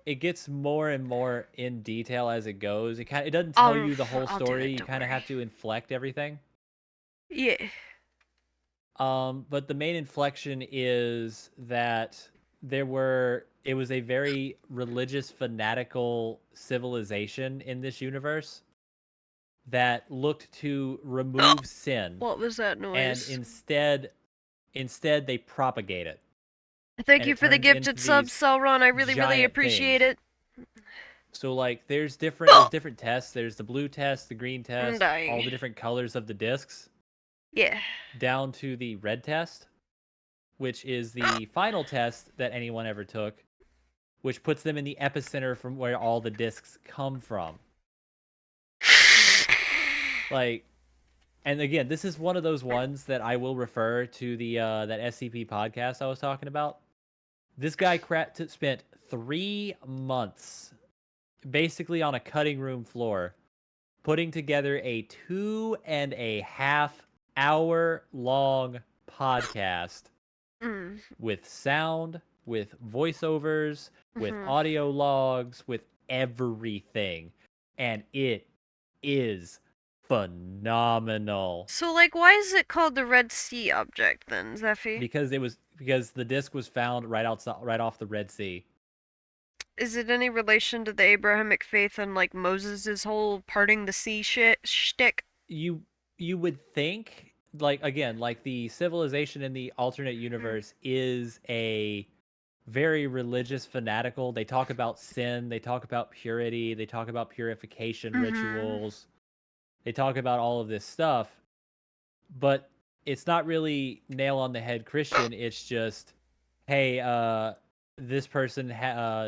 it gets more and more in detail as it goes. It doesn't tell you the whole story. You kind of have to inflect everything. Yeah. But the main inflection is that it was a very religious, fanatical civilization in this universe that looked to remove sin. What was that noise? And instead they propagate it. Thank you for the gifted sub, Cellron. I really appreciate it. So like there's different tests. There's the blue test, the green test, all the different colors of the discs. Yeah. Down to the red test, which is the final test that anyone ever took, which puts them in the epicenter from where all the discs come from. Like, and again, this is one of those ones that I will refer to the that SCP podcast I was talking about. This guy spent 3 months basically on a cutting room floor putting together a 2.5 hour long podcast with sound, with voiceovers, with audio logs, with everything. And it is phenomenal. So like why is it called the Red Sea object then, Zeffy? Because the disc was found right off the Red Sea. Is it any relation to the Abrahamic faith and like Moses' whole parting the sea shtick? You would think, like, again, like the civilization in the alternate universe is a very religious, fanatical. They talk about sin, they talk about purity, they talk about purification rituals, they talk about all of this stuff, but it's not really nail on the head Christian. It's just, hey, this person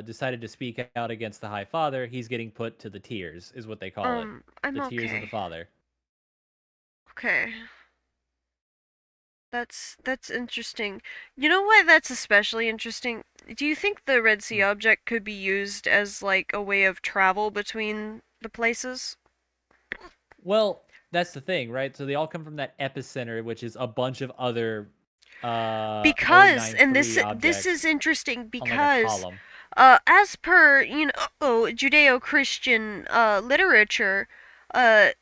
decided to speak out against the High Father. He's getting put to the tears, is what they call it. The tears of the Father. Okay. That's interesting. You know why that's especially interesting? Do you think the Red Sea object could be used as like a way of travel between the places? Well, that's the thing, right? So they all come from that epicenter, which is a bunch of other because and this is interesting because as per Judeo-Christian literature, the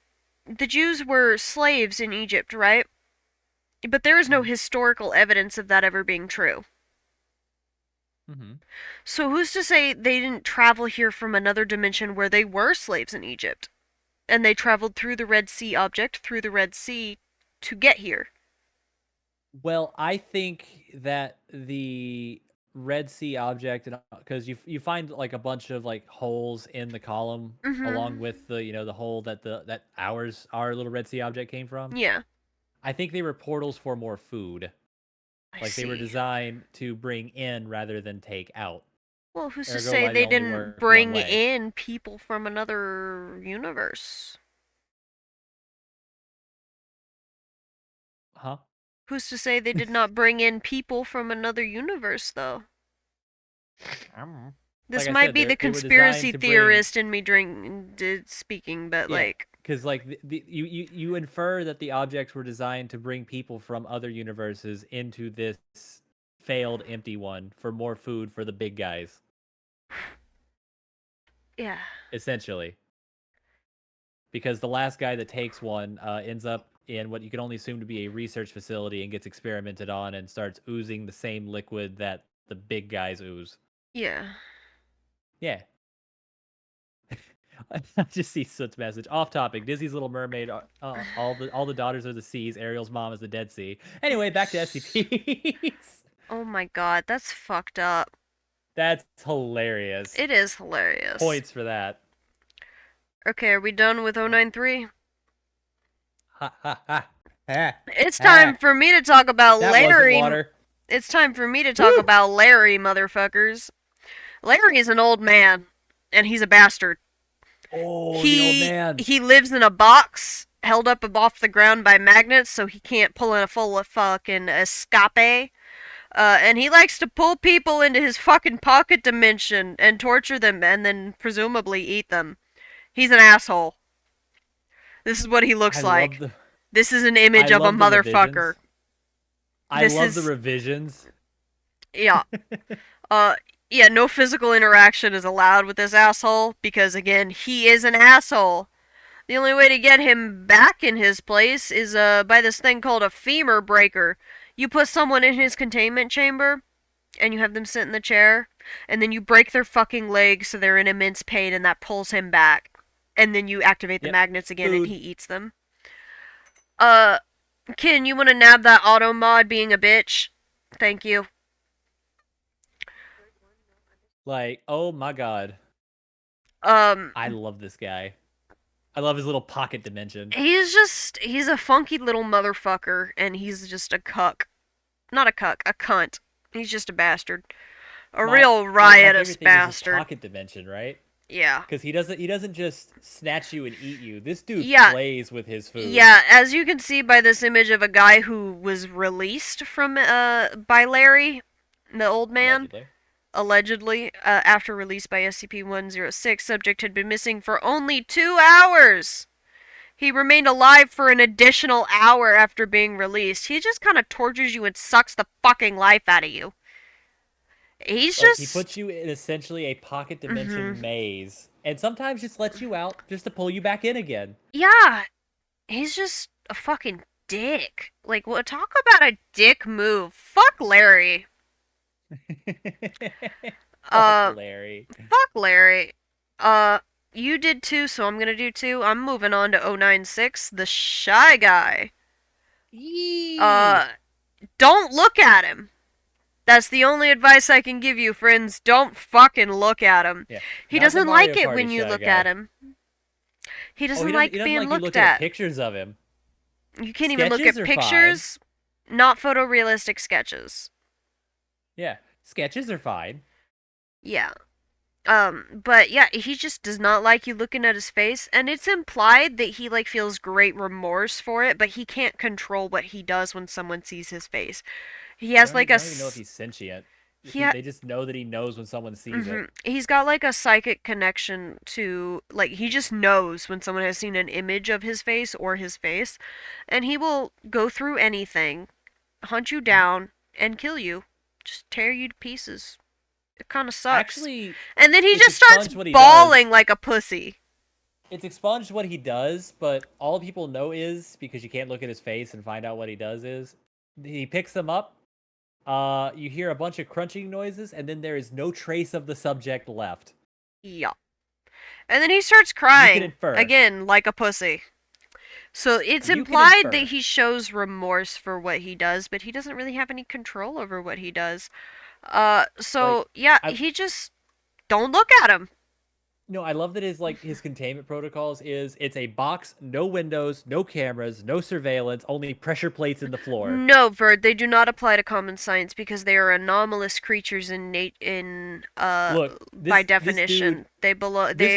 Jews were slaves in Egypt, right? But there is no historical evidence of that ever being true. So who's to say they didn't travel here from another dimension where they were slaves in Egypt? and they traveled through the Red Sea object, through the Red Sea, to get here. Well, I think that the Red Sea object, and because you find like a bunch of like holes in the column along Mm-hmm. with the the hole that our little Red Sea object came from. Yeah, I think they were portals for more food. I Like they were see. designed to bring in rather than take out. Well, who's to Ergo, say why they they only didn't work one bring way. in people from another universe? Huh? Who's to say they did not bring in people from another universe, though? This Like I might said, be the they were designed conspiracy to bring. theorist in me speaking, but Yeah, like, because like you infer that the objects were designed to bring people from other universes into this failed empty one for more food for the big guys, yeah, essentially. Because the last guy that takes one ends up in what you can only assume to be a research facility and gets experimented on and starts oozing the same liquid that the big guys ooze. yeah. Yeah. I just see Soot's message. Off topic. Disney's Little Mermaid. All the daughters are the seas. Ariel's mom is the Dead Sea. Anyway, back to SCPs. Oh my god, that's fucked up. That's hilarious. It is hilarious. Points for that. Okay, are we done with 093? Ha ha ha. Ha, It's ha. time for me to talk about That wasn't Larry. water. It's time for me to talk about Larry, motherfuckers. Larry is an old man, and he's a bastard. Oh, the old He man. he lives in a box held up off the ground by magnets, so he can't pull in a full fucking escape. And he likes to pull people into his fucking pocket dimension and torture them, and then presumably eat them. He's an asshole. This is what he I looks love like. the This is an I image of a love the motherfucker. revisions. I This love the is revisions. yeah. Uh, yeah, no physical interaction is allowed with this asshole because, again, he is an asshole. The only way to get him back in his place is by this thing called a femur breaker. You put someone in his containment chamber and you have them sit in the chair, and then you break their fucking legs so they're in immense pain, and that pulls him back. And then you activate the Yep. magnets again, and Food. he eats them. Uh, Ken, you want to nab that auto mod being a bitch? Thank you. Like, oh my god. Um, I love this guy. I love his little pocket dimension. he's a funky little motherfucker, and he's just a cuck. Not a cuck, a cunt. He's just a bastard. A real My riotous favorite thing is his bastard. pocket dimension, right? Yeah. Because he doesn't just snatch you and eat you. This dude Yeah. plays with his food. Yeah, as you can see by this image of a guy who was released from by Larry, the old man, allegedly, after release by SCP-106, subject had been missing for only 2 hours. He remained alive for an additional hour after being released. He just kind of tortures you and sucks the fucking life out of you. He's Like, just he puts you in essentially a pocket dimension Mhm. maze, and sometimes just lets you out just to pull you back in again. Yeah, he's just a fucking dick. Like, what? Talk about a dick move. Fuck Larry. Uh, Fuck Larry. fuck Larry. Uh, you did too, so I'm gonna do too. I'm moving on to 096, the shy guy. Yee. Don't look at him. That's the only advice I can give you, friends. Don't fucking look at him. Yeah. He Not the doesn't Mario like it Party when you Shy look Guy. at him. He Oh, doesn't he like doesn't being like you looked looking at. pictures of him. You can't even look Sketches at are fine. pictures. Not photorealistic sketches. Yeah, sketches are fine. Yeah. But yeah, he just does not like you looking at his face, and it's implied that he like feels great remorse for it, but he can't control what he does when someone sees his face. He has like I a don't even know if he's sentient. he ha- They just know that he knows when someone sees it. He's got like a psychic connection to like he just knows when someone has seen an image of his face or his face, and he will go through anything, hunt you down, and kill you, just tear you to pieces. It kind of sucks. Actually, And then he it's just starts expunged what he bawling like a pussy. it's expunged what he does, but all people know is because you can't look at his face and find out what he does is he picks them up. You hear a bunch of crunching noises, and then there is no trace of the subject left. Yeah. And then he starts You can crying infer. again like a pussy. So it's You can implied that infer. he shows remorse for what he does, but he doesn't really have any control over what he does. Like So yeah, I he just don't look at him. no, I love that his containment protocols is it's a box, no windows, no cameras, no surveillance, only pressure plates in the floor. No, Verd, they do not apply to common science because they are anomalous creatures Look, by this dude definition. this They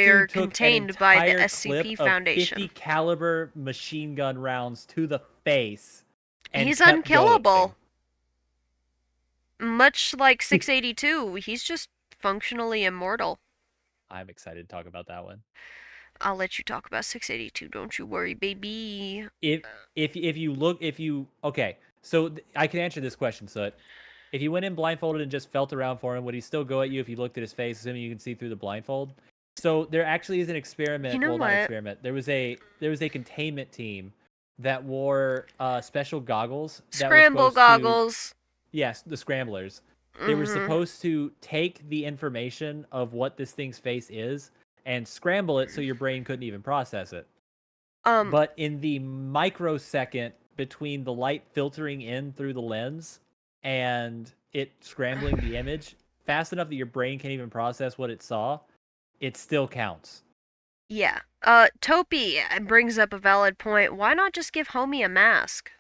are dude took an contained by the entire clip SCP of 50 Foundation. caliber machine gun rounds to the face and He's kept going. unkillable. Much like 682, he's just functionally immortal. I'm excited to talk about that one. I'll let you talk about 682, don't you worry, baby. If if you look if you okay, so I can answer this question. So if you went in blindfolded and just felt around for him, would he still go at you if you looked at his face, assuming you can see through the blindfold? So there actually is an You experiment. know Well, not an what? experiment. There was a containment team that wore special goggles that were Scramble supposed to, goggles. yes, the scramblers. They were Mm-hmm. supposed to take the information of what this thing's face is and scramble it so your brain couldn't even process it. Um, But in the microsecond between the light filtering in through the lens and it scrambling the image fast enough that your brain can't even process what it saw, it still counts. yeah. Topi brings up a valid point. Why not just give Homie a mask?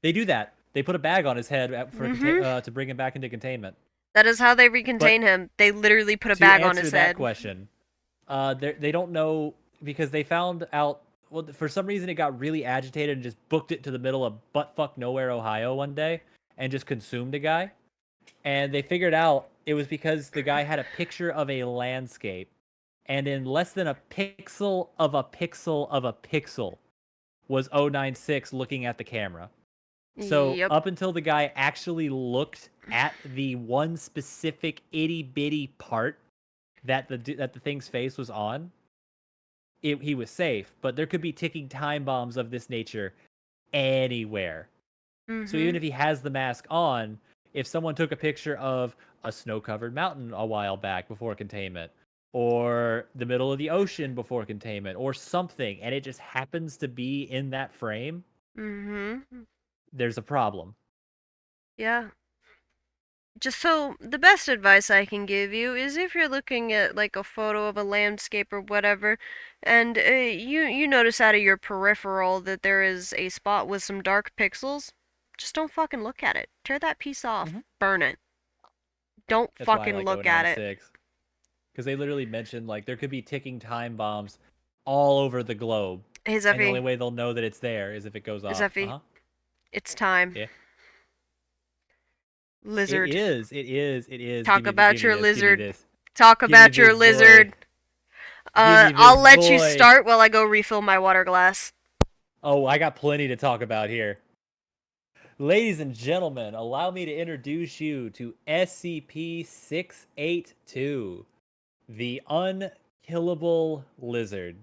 They do that. They put a bag on his head Mm-hmm. to bring him back into containment. That is how they But recontain him. They literally put a to bag on answer his that head. question, they don't know because they found out. Well, for some reason, it got really agitated and just booked it to the middle of buttfuck nowhere, Ohio, one day, and just consumed a guy. And they figured out it was because the guy had a picture of a landscape, and in less than a pixel of a pixel of a pixel was 096 looking at the camera. So Yep. up until the guy actually looked at the one specific itty bitty part that the thing's face was on, he was safe. But there could be ticking time bombs of this nature anywhere. So even Mm-hmm. if he has the mask on, if someone took a picture of a snow-covered mountain a while back before containment, or the middle of the ocean before containment, or something, and it just happens to be in that frame, Mm-hmm. there's a problem. Yeah. Just so the best advice I can give you is if you're looking at like a photo of a landscape or whatever, and you notice out of your peripheral that there is a spot with some dark pixels, just don't fucking look at it. Tear that piece off. Mm-hmm. Burn it. Don't That's why I fucking like look at it. 096. Because they literally mentioned like there could be ticking time bombs all over the globe, Hey and the only Zeffy, way they'll know that it's there is if it goes off. Uh Zeffy, huh. it's time. Yeah. It Lizard. is. It is. It is. Talk Give about me your this. Give me lizard. this. Talk Give me about your this boy. lizard. Give me I'll this let you boy. start while I go refill my water glass. Oh, I got plenty to talk about here. Ladies and gentlemen, allow me to introduce you to SCP 682, the Unkillable Lizard.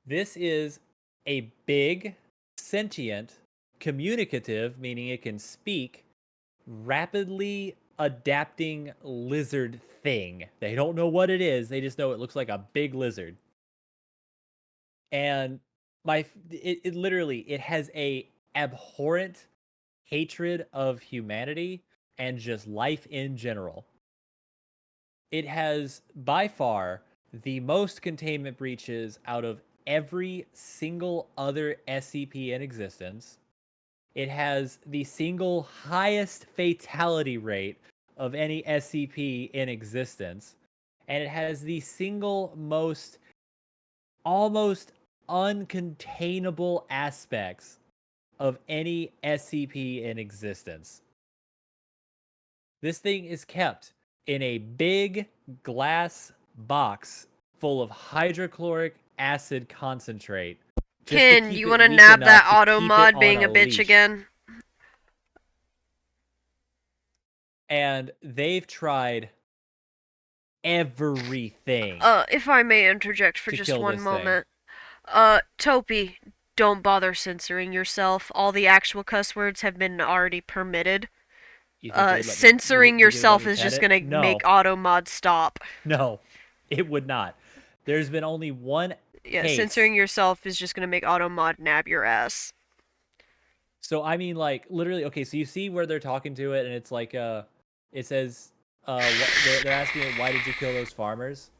This is a big, sentient, communicative, meaning it can speak, rapidly adapting lizard thing. They don't know what it is, they just know it looks like a big lizard. And it literally it has a abhorrent hatred of humanity and just life in general. It has by far the most containment breaches out of every single other SCP in existence. It has the single highest fatality rate of any SCP in existence. And it has the single most almost uncontainable aspects of any SCP in existence. This thing is kept in a big glass box full of hydrochloric acid concentrate just to Ken, keep you it wanna weak nab that enough to auto keep it mod on being a a bitch leash. again? And they've tried everything If I may interject for to just kill one this thing. moment. Topi, don't bother censoring yourself. All the actual cuss words have been already permitted. You think they would let me? Censoring You think they would let yourself me is pet just it? gonna make No, auto mod stop. no. It would not. There's been only one Yeah, case. censoring yourself is just gonna make Automod nab your ass. So I mean, like literally. Okay, so you see where they're talking to it, and it's like it says they're asking it, why did you kill those farmers?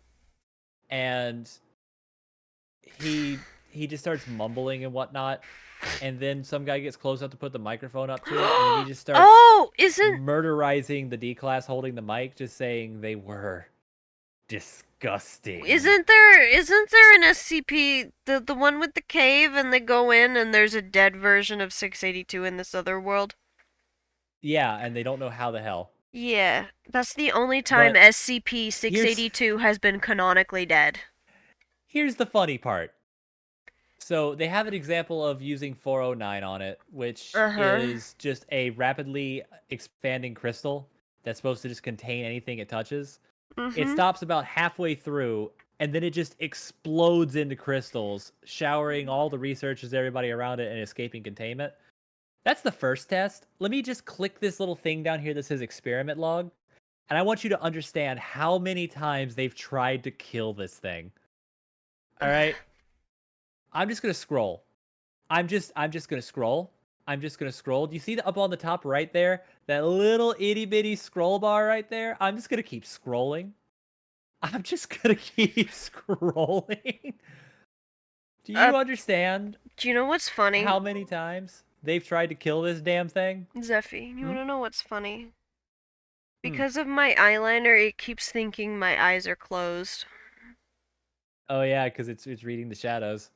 And he just starts mumbling and whatnot, and then some guy gets close up to put the microphone up to it, and then he just starts Oh, isn't murderizing the D class holding the mic, just saying they were disgusting. isn't there an SCP, the one with the cave, and they go in and there's a dead version of 682 in this other world? Yeah, and they don't know how the hell. Yeah, that's the only time But SCP here's 682 has been canonically dead. here's the funny part. So they have an example of using 409 on it, which Uh-huh. is just a rapidly expanding crystal that's supposed to just contain anything it touches. It Mm-hmm. stops about halfway through, and then it just explodes into crystals, showering all the researchers, everybody around it, and escaping containment. That's the first test. Let me just click this little thing down here that says experiment log, and I want you to understand how many times they've tried to kill this thing. All right? I'm just gonna scroll. I'm just gonna scroll. I'm just gonna scroll. Do you see up on the top right there? That little itty bitty scroll bar right there? I'm just gonna keep scrolling. I'm just gonna keep scrolling. Do Uh, you understand do you know what's funny? how many times they've tried to kill this damn thing? Zeffy, you Hmm? wanna know what's funny? Hmm. Because of my eyeliner, it keeps thinking my eyes are closed. Oh yeah, because it's reading the shadows.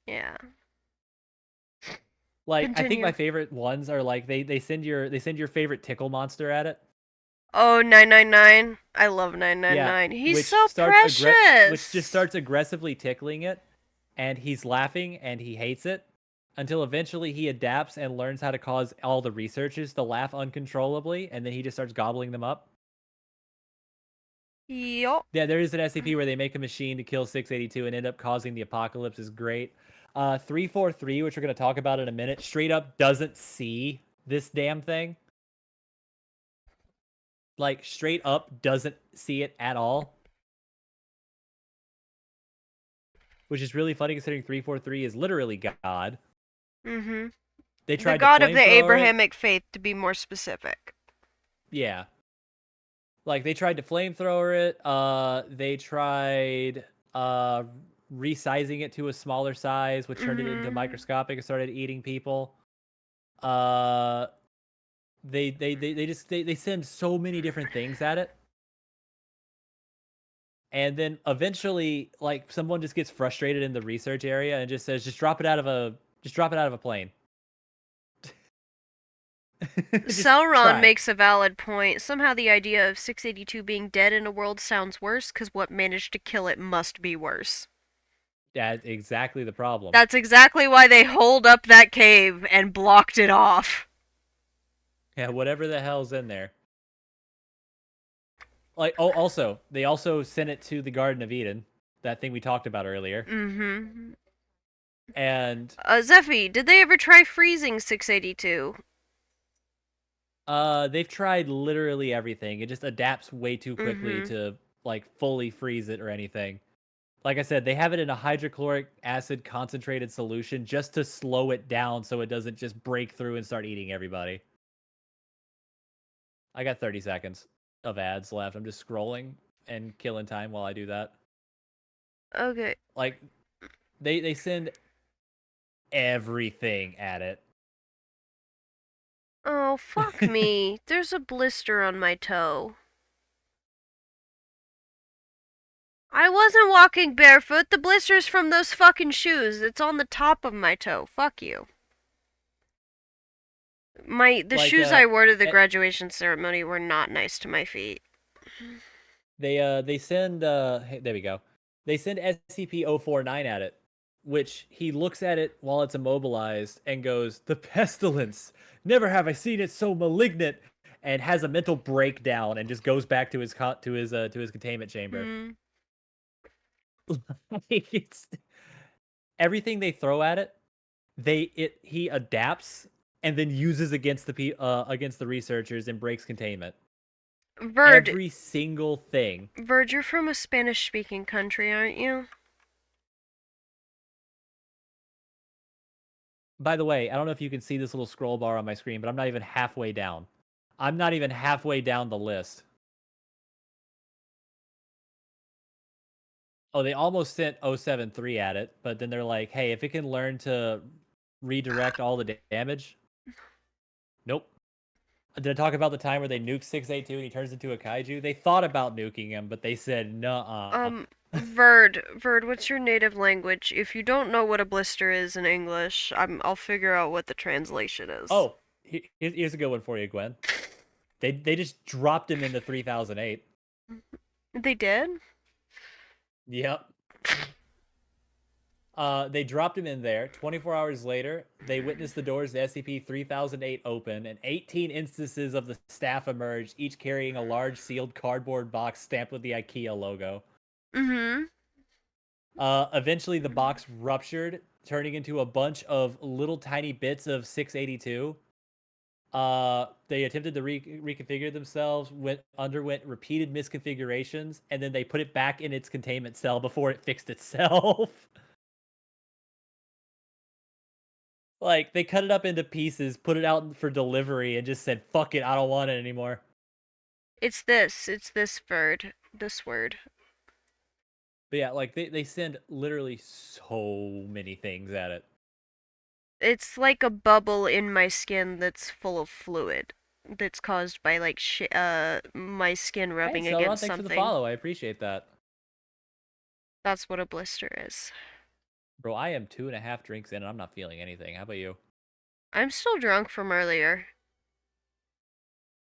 Yeah. Like I think my Continue. favorite ones are like they send your favorite tickle monster at it. Oh, 999. I love Yeah, 999. He's which so starts which just precious. starts aggressively tickling it, and he's laughing and he hates it until eventually he adapts and learns how to cause all the researchers to laugh uncontrollably, and then he just starts gobbling them up. Yup. Yeah, there is an SCP where they make a machine to kill 682 and end up causing the apocalypse is great. 343, which we're going to talk about in a minute, straight up doesn't see this damn thing. Like, straight up doesn't see it at all. Which is really funny considering 343 is literally God. Mm-hmm. They The tried to god of the flamethrower it. Abrahamic faith, to be more specific. Yeah. Like, they tried to flamethrower it. They tried resizing it to a smaller size, which turned it into Mm-hmm. microscopic and started eating people. Uh, they send so many different things at it, and then eventually, like someone just gets frustrated in the research area and just says, just drop it out of a plane. Just Sauron try it. makes a valid point. Somehow the idea of 682 being dead in a world sounds worse, because what managed to kill it must be worse. That's exactly the problem. That's exactly why they holed up that cave and blocked it off. Yeah, whatever the hell's in there. Like, oh, also, they also sent it to the Garden of Eden, that thing we talked about earlier. Mm-hmm. And Zeffy, did they ever try freezing 682? they've tried literally everything. It just adapts way too quickly Mm-hmm. to like fully freeze it or anything. Like I said, they have it in a hydrochloric acid concentrated solution just to slow it down so it doesn't just break through and start eating everybody. I got 30 seconds of ads left. I'm just scrolling and killing time while I do that. Okay. Like they send everything at it. Oh, fuck me. There's a blister on my toe. I wasn't walking barefoot. The blister's from those fucking shoes. It's on the top of my toe. Fuck you. The Like shoes I wore to the eh, graduation ceremony were not nice to my feet. they send hey, there we go. They send SCP-049 at it, which he looks at it while it's immobilized and goes, "The pestilence! Never have I seen it so malignant!" and has a mental breakdown and just goes back to his to his containment chamber. Hmm. Like, it's everything they throw at it, he adapts and then uses against against the researchers and breaks containment. Verd, Every single thing. Verd, you're from a Spanish-speaking country, aren't you? By the way, I don't know if you can see this little scroll bar on my screen, but I'm not even halfway down. I'm not even halfway down the list. Oh, they almost sent 073 at it, but then they're like, hey, if it can learn to redirect all the damage. Nope. Did I talk about the time where they nuke 682 and he turns into a kaiju? They thought about nuking him, but they said, nuh-uh. Verd, what's your native language? If you don't know what a blister is in English, I'll figure out what the translation is. Oh, here's a good one for you, Gwen. They just dropped him into 3008. They did? Yep. They dropped him in there. 24 hours later, they witnessed the doors to SCP-3008 open, and 18 instances of the staff emerged, each carrying a large sealed cardboard box stamped with the IKEA logo. Mm-hmm. Eventually, the box ruptured, turning into a bunch of little tiny bits of 682. They attempted to reconfigure themselves, underwent repeated misconfigurations, and then they put it back in its containment cell before it fixed itself. Like, they cut it up into pieces, put it out for delivery, and just said, fuck it, I don't want it anymore. It's this Verd. This word. But yeah, like, they send literally so many things at it. It's like a bubble in my skin that's full of fluid. That's caused by like my skin Hey, rubbing Celeron, against thanks for the something. follow. I appreciate that. That's what a blister is. Bro, I am 2.5 drinks in, and I'm not feeling anything. How about you? I'm still drunk from earlier.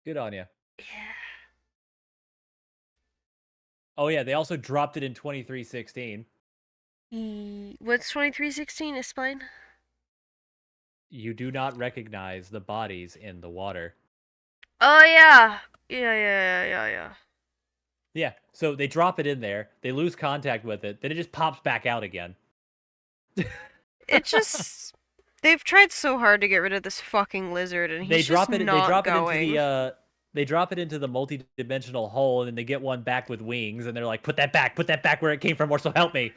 Good on you. Yeah. Oh, yeah, they also dropped it in 2316. What's 2316? Explain. You do not recognize the bodies in the water. Oh yeah. Yeah. Yeah, so they drop it in there, they lose contact with it, then it just pops back out again. It just they've tried so hard to get rid of this fucking lizard and They he's just drop it. They not drop it into going. the. They drop it into the multi-dimensional hole, and then they get one back with wings, and they're like, "Put that back where it came from, or so help me."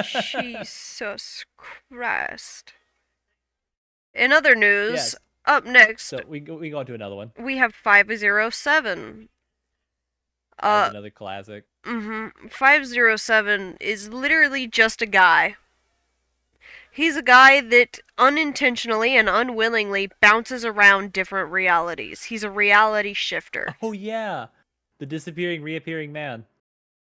Jesus Christ. In other news, Yes. up next, So we go on to another one. we have 507. That's another classic. 507 is literally just a guy. He's a guy that unintentionally and unwillingly bounces around different realities. He's a reality shifter. Oh yeah, the disappearing, reappearing man.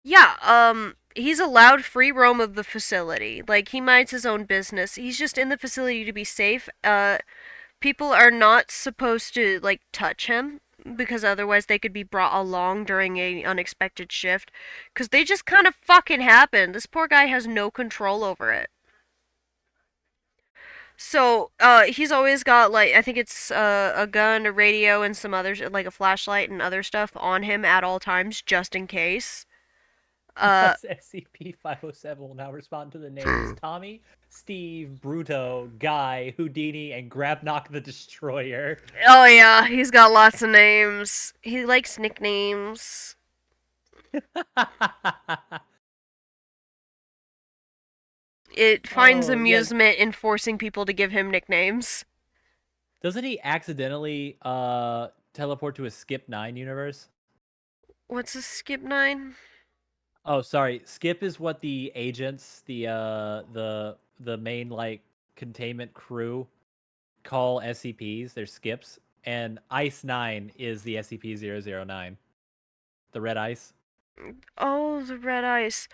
Yeah, he's allowed free roam of the facility. Like, he minds his own business. He's just in the facility to be safe. People are not supposed to, like, touch him because otherwise they could be brought along during a unexpected shift. Because they just kind of fucking happen. This poor guy has no control over it. So, he's always got, like, I think it's a gun, a radio, and some others, like a flashlight and other stuff on him at all times, just in case. Uh, Yes, SCP-507 will now respond to the names Tommy, Steve, Bruto, Guy, Houdini, and Grabnock the Destroyer. oh yeah, he's got lots of names. He likes nicknames. It finds Oh yes. amusement in forcing people to give him nicknames. Doesn't he accidentally teleport to a Skip 9 universe? What's a skip 9? Oh, sorry. Skip is what the agents, the main like containment crew call SCPs. They're skips. And Ice 9 is the SCP-009. The red ice. Oh, the red ice.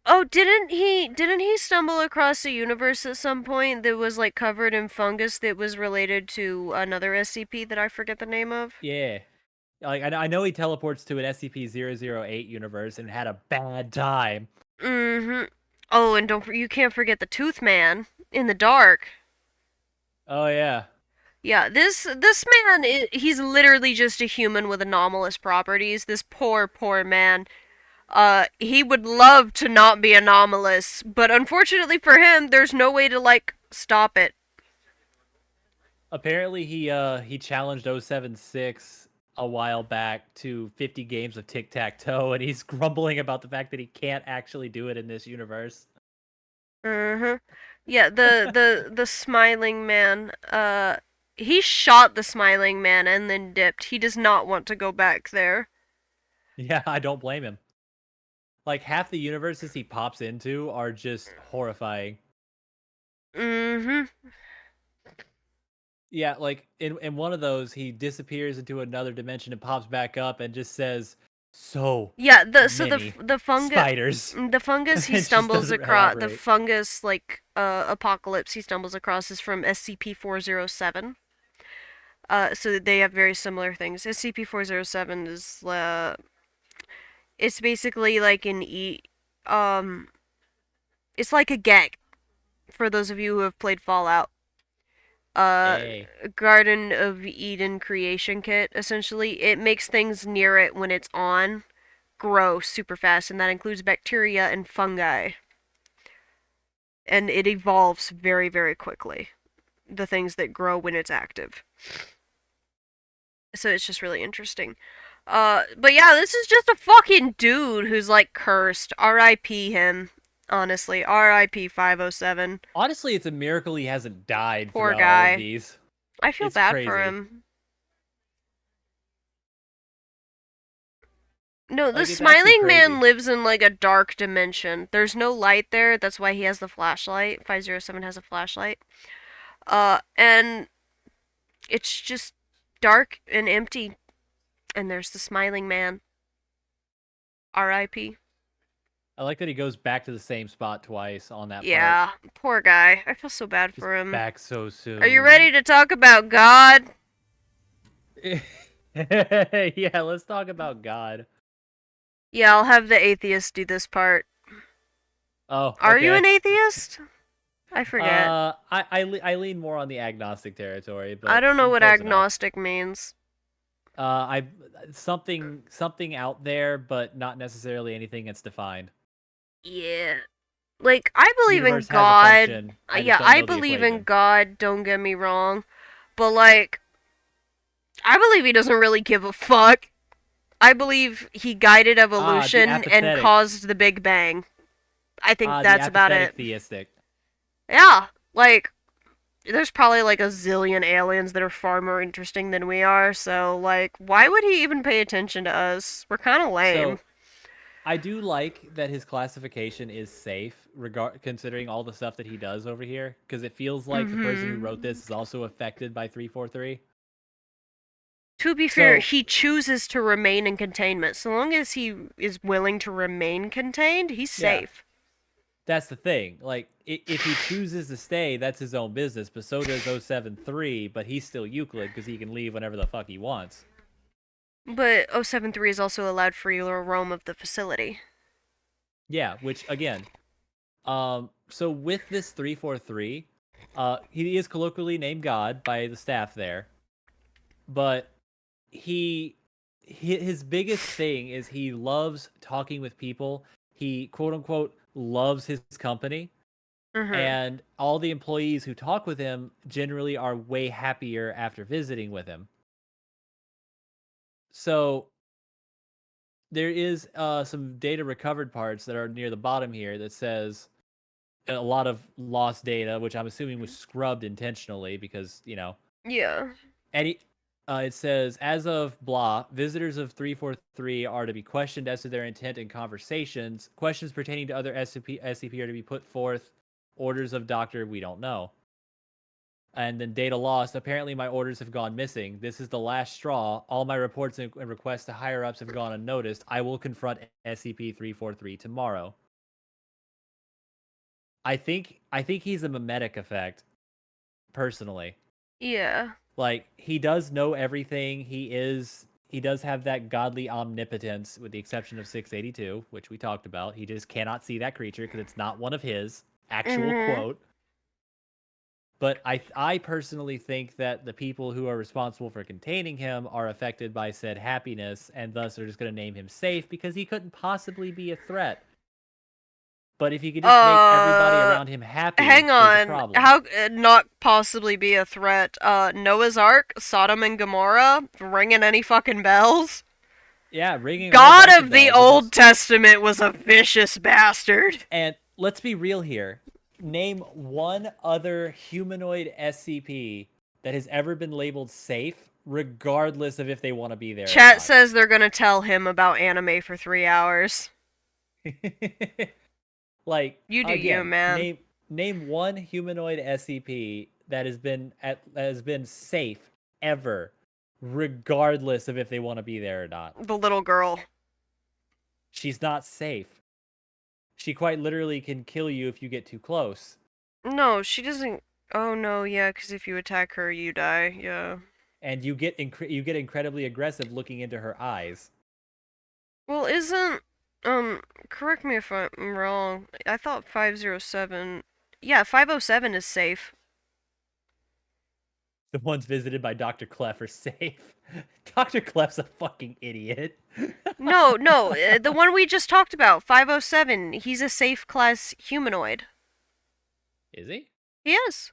Oh, didn't he stumble across a universe at some point that was like covered in fungus that was related to another SCP that I forget the name of? Yeah. Like I know he teleports to an SCP-008 universe and had a bad time. Mm-hmm. Oh, and you can't forget the Tooth Man in the dark. Oh yeah. Yeah, this man, he's literally just a human with anomalous properties. This poor man. He would love to not be anomalous, but unfortunately for him, there's no way to like stop it. Apparently he challenged 076 a while back to 50 games of tic-tac-toe, and he's grumbling about the fact that he can't actually do it in this universe. Mhm. Yeah, the smiling man. He shot the smiling man and then dipped. He does not want to go back there. Yeah, I don't blame him. Like half the universes he pops into are just horrifying. Mhm. Yeah, like in one of those, he disappears into another dimension and pops back up and just says, "So Yeah, many the fungus spiders," the fungus he and just stumbles doesn't across the elaborate. fungus like apocalypse he stumbles across is from SCP-407. So they have very similar things. SCP-407 is it's basically like um it's like a gang for those of you who have played Fallout. Uh Hey, Garden of Eden creation kit essentially. It makes things near it when it's on grow super fast and that includes bacteria and fungi. And it evolves very very quickly. The things that grow when it's active. So it's just really interesting. But yeah, this is just a fucking dude who's like cursed. R.I.P. him. Honestly, R.I.P. 507. honestly, it's a miracle he hasn't died Poor throughout all of guy. these. I feel It's bad for crazy. him. No, the Like it's actually smiling man crazy. lives in like a dark dimension. There's no light there. That's why he has the flashlight. 507 has a flashlight. And it's just dark and empty. And there's the smiling man. R.I.P. I like that he goes back to the same spot twice on that part. Yeah, poor guy. I feel so bad Just for him. back so Are you ready soon. to talk about God? Yeah, let's talk about God. Yeah, I'll have the atheist do this part. Oh, Are you okay. an atheist? I forget. I lean more on the agnostic territory, I but don't know what close enough. agnostic means. I something out there, but not necessarily anything that's defined. Yeah. Like, I believe in Universe has a God. function. I just Yeah, don't I know the believe in equation. God, don't get me wrong. But, like, I believe he doesn't really give a fuck. I believe he guided The evolution and apathetic. caused the Big Bang. I think The that's about apathetic it. theistic. Yeah, like, there's probably like a zillion aliens that are far more interesting than we are, so, like, why would he even pay attention to us? We're kind of lame. So I do like that his classification is safe, considering all the stuff that he does over here, because it feels like the person who wrote Mm-hmm. this is also affected by 343. To be fair, So he chooses to remain in containment. So long as he is willing to remain contained, he's yeah, safe. that's the thing. Like, if he chooses to stay, that's his own business. But so does 073. But he's still Euclid because he can leave whenever the fuck he wants. But 073 is also allowed free roam of the facility. Yeah, which again, so with this 343, he is colloquially named God by the staff there, but he his biggest thing is he loves talking with people. He quote unquote loves his company, Mm-hmm. and all the employees who talk with him generally are way happier after visiting with him. So there is some data recovered parts that are near the bottom here that says a lot of lost data, which I'm assuming was scrubbed intentionally because Yeah. any. It says, as of blah, visitors of 343 are to be questioned as to their intent in conversations. Questions pertaining to other SCP are to be put forth. Orders of doctor, we don't know. And then data lost. Apparently, my orders have gone missing. This is the last straw. All my reports and requests to higher ups have gone unnoticed. I will confront SCP 343 tomorrow. I think he's a mimetic effect, personally. Yeah. Like, he does know everything. He does have that godly omnipotence, with the exception of 682, which we talked about. He just cannot see that creature because it's not one of his. Actual Mm-hmm. quote. But I personally think that the people who are responsible for containing him are affected by said happiness, and thus are just going to name him safe because he couldn't possibly be a threat. But if he could just make everybody Uh, around him happy, hang there's a on. problem. How not possibly be a threat? Noah's Ark, Sodom and Gomorrah, ringing any fucking bells? Yeah, ringing a whole God bunch of of the bells. It Old just Testament was a vicious bastard. and let's be real here. Name one other humanoid SCP that has ever been labeled safe, regardless of if they want to be there or Chat not. says they're gonna tell him about anime for 3 hours. Like You do you, again, man. name one humanoid SCP that has been safe ever, regardless of if they want to be there or not. The little girl. She's not safe. She quite literally can kill you if you get too close. No, she doesn't. Oh no, yeah, because if you attack her, you die. Yeah. And you get incredibly aggressive looking into her eyes. Well, isn't correct me if I'm wrong. I thought 507. Yeah, 507 is safe. The ones visited by Dr. Clef are safe. Dr. Clef's a fucking idiot. No, no, the one we just talked about, 507. He's a safe class humanoid. Is he? He is.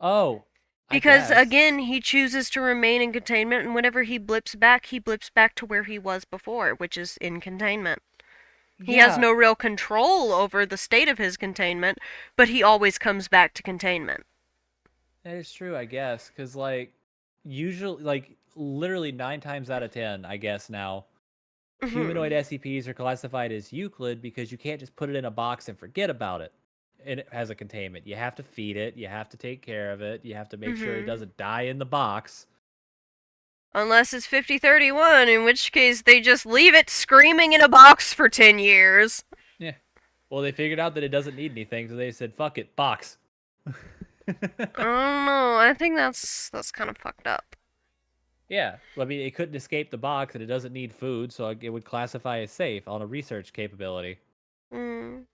Oh, I Because guess. again, he chooses to remain in containment, and whenever he blips back to where he was before, which is in containment. He has Yeah, no real control over the state of his containment, but he always comes back to containment. that is true, I guess. Because, like, usually, like, literally 9 times out of 10, I guess now, humanoid Mhm. SCPs are classified as Euclid because you can't just put it in a box and forget about it. And it has a containment. You have to feed it, you have to take care of it, you have to make sure it Mhm. doesn't die in the box. Unless it's 5031, in which case they just leave it screaming in a box for 10 years. Yeah. Well, they figured out that it doesn't need anything, so they said, fuck it, box. I don't know. I think that's kind of fucked up. Yeah, well, I mean, it couldn't escape the box, and it doesn't need food, so it would classify as safe on a research capability. Mm.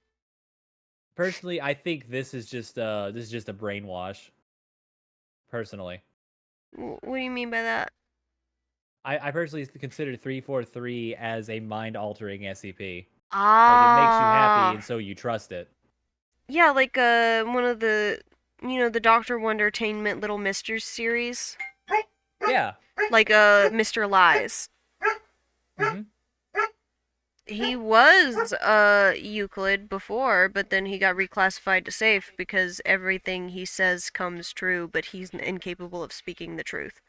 Personally, I think this is just a brainwash. Personally, What do you mean by that? I personally consider 343 as a mind-altering SCP. Like it makes you happy, and Ah. so you trust it. Yeah, like one of the the Doctor Wondertainment Little Misters series, Yeah. like Mr. Lies. Hmm. He was Euclid before, but then he got reclassified to safe because everything he says comes true, but he's incapable of speaking the truth.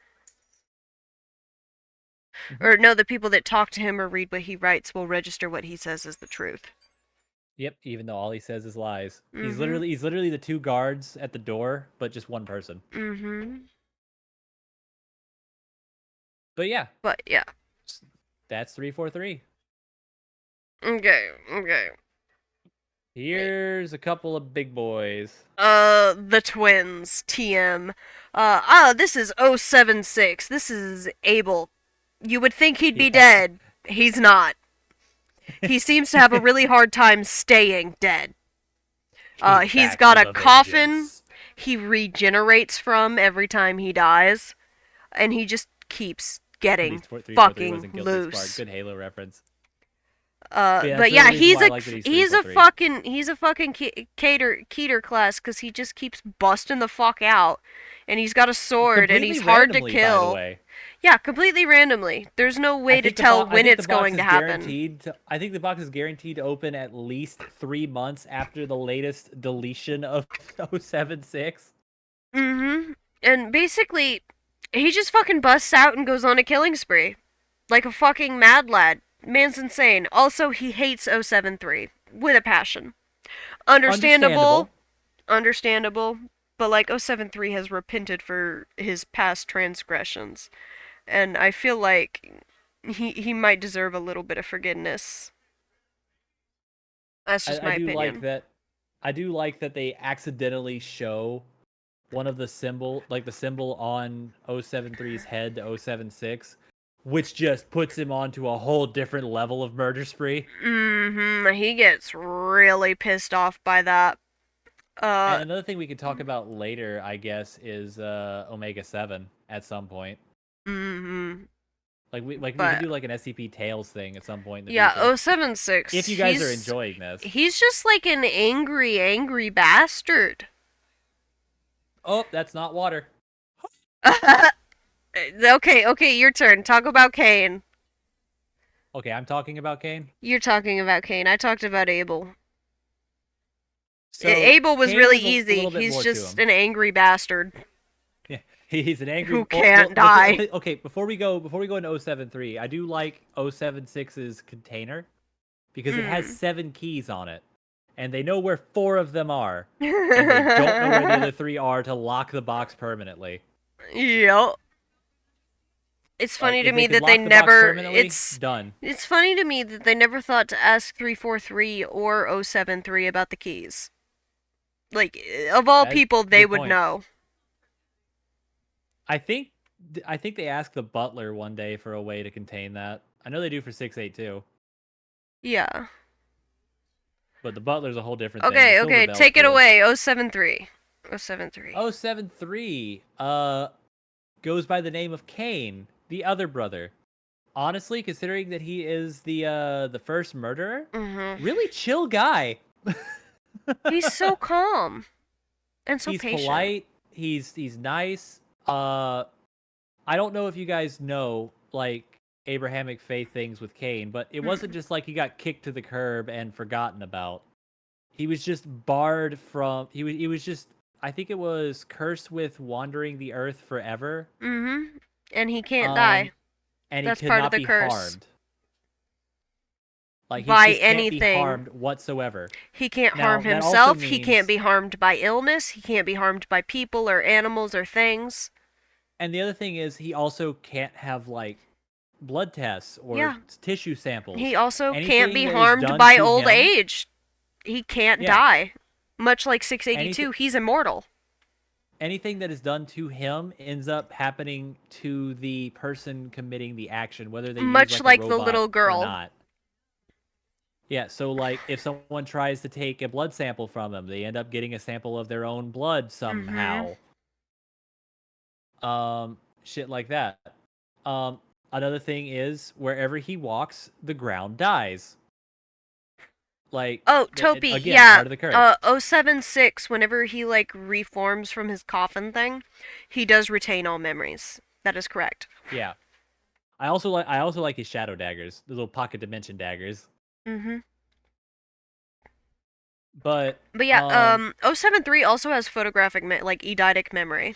Hmm. Or no, the people that talk to him or read what he writes will register what he says as the truth. Yep. Even though all he says is lies, Mhm. he's literally the two guards at the door, but just one person. Mhm. But yeah, But yeah. that's 343. Okay. Okay. Here's a couple of big boys. The twins, TM. This is 076. This is Abel. You would think he'd be Yeah. dead. He's not. He seems to have a really hard time staying dead. He's He's back got with a a coffin vengeance. he regenerates from every time he dies, and he just keeps At getting least 343 fucking wasn't Guilty Spark. loose. Good Halo reference. But yeah, that's But the only yeah, reason why I like that he's he's a 343. fucking Keter class because he just keeps busting the fuck out, and he's got a sword and Completely he's hard to randomly, by the kill. way. Yeah, completely randomly. There's no way to tell I when think the it's box going to is happen. guaranteed to I think the box is guaranteed to open at least 3 months after the latest deletion of 076. Mm-hmm. And basically, he just fucking busts out and goes on a killing spree. Like a fucking mad lad. Man's insane. Also, he hates 073 with a passion. Understandable, Understandable. understandable, but like 073 has repented for his past transgressions, and I feel like he might deserve a little bit of forgiveness. That's just I my do like opinion. that. I do like that they accidentally show one of the symbol, like the symbol on 073's head to 076, which just puts him onto a whole different level of murder spree. Mm-hmm. He gets really pissed off by that. And Uh, another thing we could talk about later, I guess, is Omega 7 at some point. mm-hmm. Like we can But do like an SCP Tales thing at some point in the yeah, future. If 076, you guys are enjoying this. he's just like an angry bastard. Oh, that's not water. Okay, your turn. Talk about Kane. Okay, I'm talking about Kane. You're talking about Kane. I talked about Abel. So Abel was Kane really has a easy. little bit He's more to just him. an angry bastard Yeah, he's an who angry. Well, can't before die. okay, before we go into 073, I do like 076's container because it has Mm. 7 keys on it, and they know where 4 of them are, and they don't know where the other 3 are to lock the box permanently. Yep. It's Like funny to if they me could that they lock the box never permanently, done. it's funny to me that they never thought to ask 343 or 073 about the keys. Like of all That's people a they good would point. know. I think they asked the butler one day for a way to contain that. I know they do for 682, Yeah. but the butler's a whole different thing. The Silver Okay, Bell's take it cool. away. 073. 073. 073 goes by the name of Kane, the other brother. Honestly, considering that he is the first murderer, Mhm. really chill guy. He's so calm and so He's patient. polite, he's nice. I don't know if you guys know like Abrahamic faith things with Cain, but it wasn't just like he got kicked to the curb and forgotten about. He was just barred from he was just I think it was cursed with wandering the earth forever. Mhm. And he can't Um die. and he That's could part of not the be curse. harmed. Like he By just can't be anything. harmed whatsoever. He can't Now, harm that also himself. He can't means be harmed by illness. He can't be harmed by people or animals or things. and the other thing is he also can't have like blood tests or Yeah. tissue He samples. also can't Anything be that is harmed done by to old him, age. He can't yeah, die. Much like 682, anything he's immortal. anything that is done to him ends up happening to the person committing the action, whether they use Much like a like the robot little or girl. not. Yeah, so like if someone tries to take a blood sample from them, they end up getting a sample of their own blood Mm-hmm. somehow. Shit like that. Another thing is wherever he walks, the ground dies. Like Oh, Topi, again, yeah. part of the curse. 076, whenever he like reforms from his coffin thing, he does retain all memories. That is correct. Yeah. I also like his shadow daggers, the little pocket dimension daggers. Mm-hmm. But But yeah, 073 also has photographic like eidetic memory.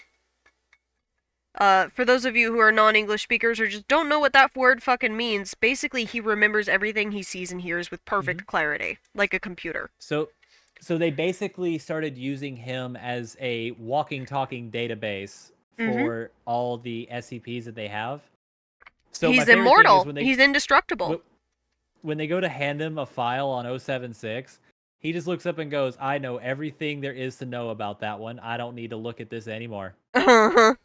For those of you who are non-English speakers or just don't know what that word fucking means, basically he remembers everything he sees and hears with mhm. perfect clarity, like a computer. So they basically started using him as a walking talking database Mm-hmm. for all the SCPs that they have. So my He's favorite thing is immortal. He's indestructible. when they go to hand him a file on 076, he just looks up and goes, "I know everything there is to know about that one. I don't need to look at this anymore." And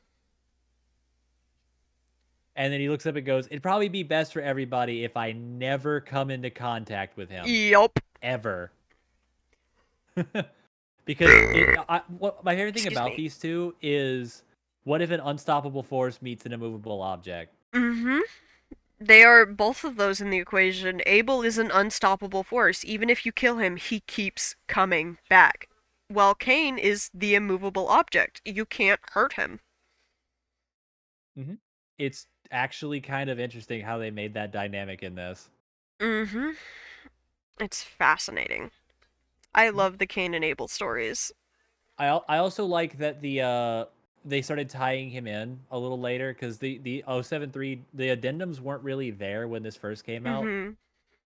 then he looks up and goes, "It'd probably be best for everybody if I never come into contact with him Yup. ever." Because what my favorite thing Excuse about me. these two is what if an unstoppable force meets an immovable object? Mm-hmm. They are both of those in the equation. Abel is an unstoppable force. Even if you kill him, he keeps coming back. While Cain is the immovable object. You can't hurt him. Mm-hmm. It's actually kind of interesting how they made that dynamic in this. Mm-hmm. It's fascinating. I Mhm. love the Cain and Abel stories. I also like that they started tying him in a little later because the 073 the addendums weren't really there when this first came out. Mm-hmm.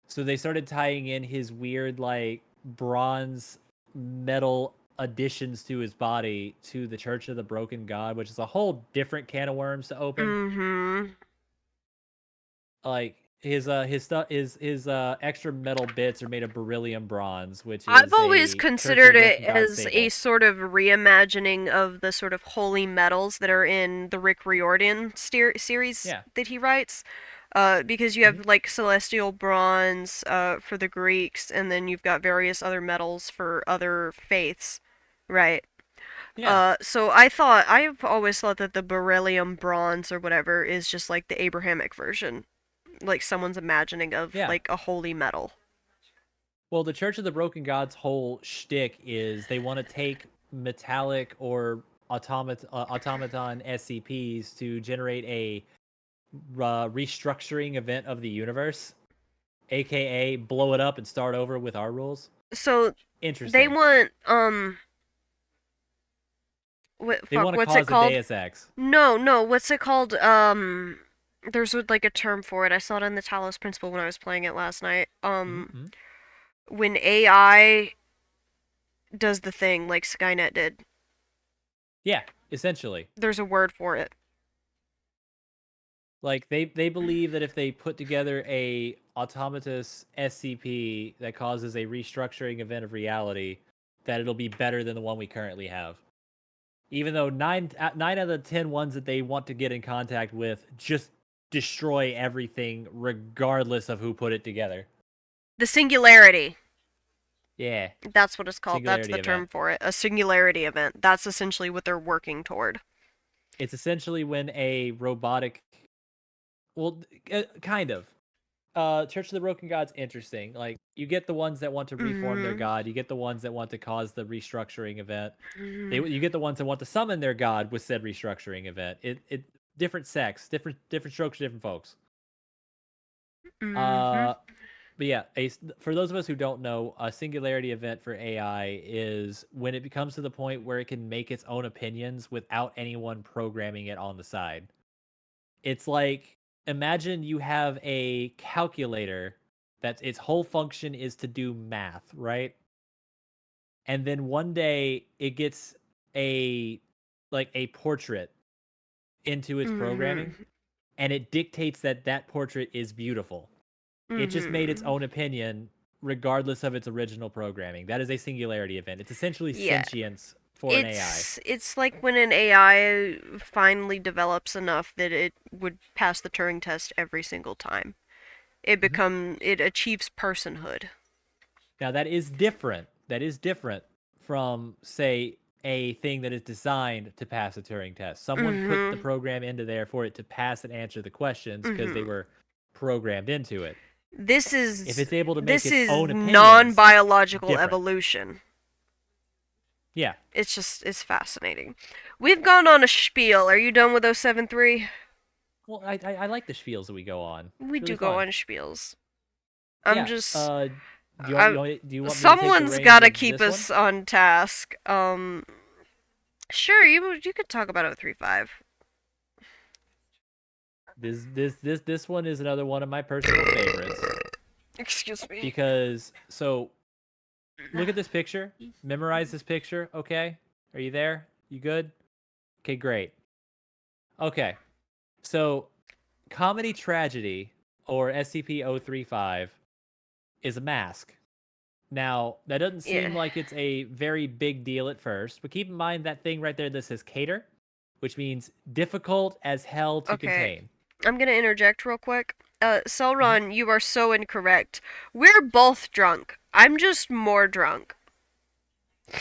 So they started tying in his weird like bronze metal additions to his body to the Church of the Broken God, which is a whole different can of worms to open. Mm-hmm. Like his stuff his extra metal bits are made of beryllium bronze, which I've is always a Church of the considered it Broken God as a staple. sort of reimagining of the sort of holy metals that are in the Rick Riordan series Yeah. that he writes. Because you Hmm. have like celestial bronze for the Greeks, and then you've got various other metals for other faiths, right? Yeah, So I've always thought that the beryllium bronze or whatever is just like the Abrahamic version, like someone's imagining of yeah. like a holy metal. Well, the Church of the Broken God's whole shtick is they want to take metallic or automaton SCPs to generate a restructuring event of the universe, aka blow it up and start over with our rules. So they Interesting. want They want to what's it cause a called? Deus Ex. No, what's it called? There's like a term for it. I saw it in the Talos Principle when I was playing it last night. Mm-hmm. When AI does the thing like Skynet did, Yeah, essentially. there's a word for it. Like they believe that if they put together a automatus SCP that causes a restructuring event of reality, that it'll be better than the one we currently have. Even though nine out of the 10 ones that they want to get in contact with just destroy everything regardless of who put it together. The singularity. Yeah, That's what it's called. That's singularity the term event. for it. A singularity event. That's essentially what they're working toward. It's essentially when a robotic, well, kind of. Church of the Broken God's interesting. Like you get the ones that want to reform their Mm-hmm. god, you get the ones that want to cause the restructuring event. Mm-hmm. You get the ones that want to summon their god with said restructuring event. It different sects, different strokes, for different folks. Mm-hmm. Uh, but yeah, for those of us who don't know, a singularity event for AI is when it becomes to the point where it can make its own opinions without anyone programming it on the side. It's like imagine you have a calculator that its whole function is to do math, right? And then one day it gets a a portrait into its programming Mm-hmm. and it dictates that that portrait is beautiful. It just made its Mm-hmm. own opinion regardless of its original programming. That is a singularity event. It's essentially Yeah. sentience for an AI. It's like when an AI finally develops enough that it would pass the Turing test every single time. Mhm. It achieves personhood. Now that is different. That is different from say a thing that is designed to pass a Turing test. Someone put the Mm-hmm. program into there for it to pass and answer the questions because they Mm-hmm. were programmed into it. This If is it's able to make this its is own opinions, non-biological different. evolution. Yeah. It's fascinating. We've gone on a spiel. Are you done with 073? Well, I like the spiels that we go on. We It's do really go fun. on spiels. I'm Yeah. just Do I you want me to take the someone's reins got to of keep this one? us on task. Sure, you could talk about 035. This one is another one of my personal favorites Excuse me. because so look at this picture, memorize this picture, okay? Are you there? You good? Okay, great. Okay. So comedy tragedy or SCP-035 is a mask. Now, that doesn't Yeah. seem like it's a very big deal at first, but keep in mind that thing right there that says cater, which means difficult as hell to Okay. contain. I'm gonna interject real quick. Mhm. Cellron, you are so incorrect. We're both drunk. I'm just more drunk.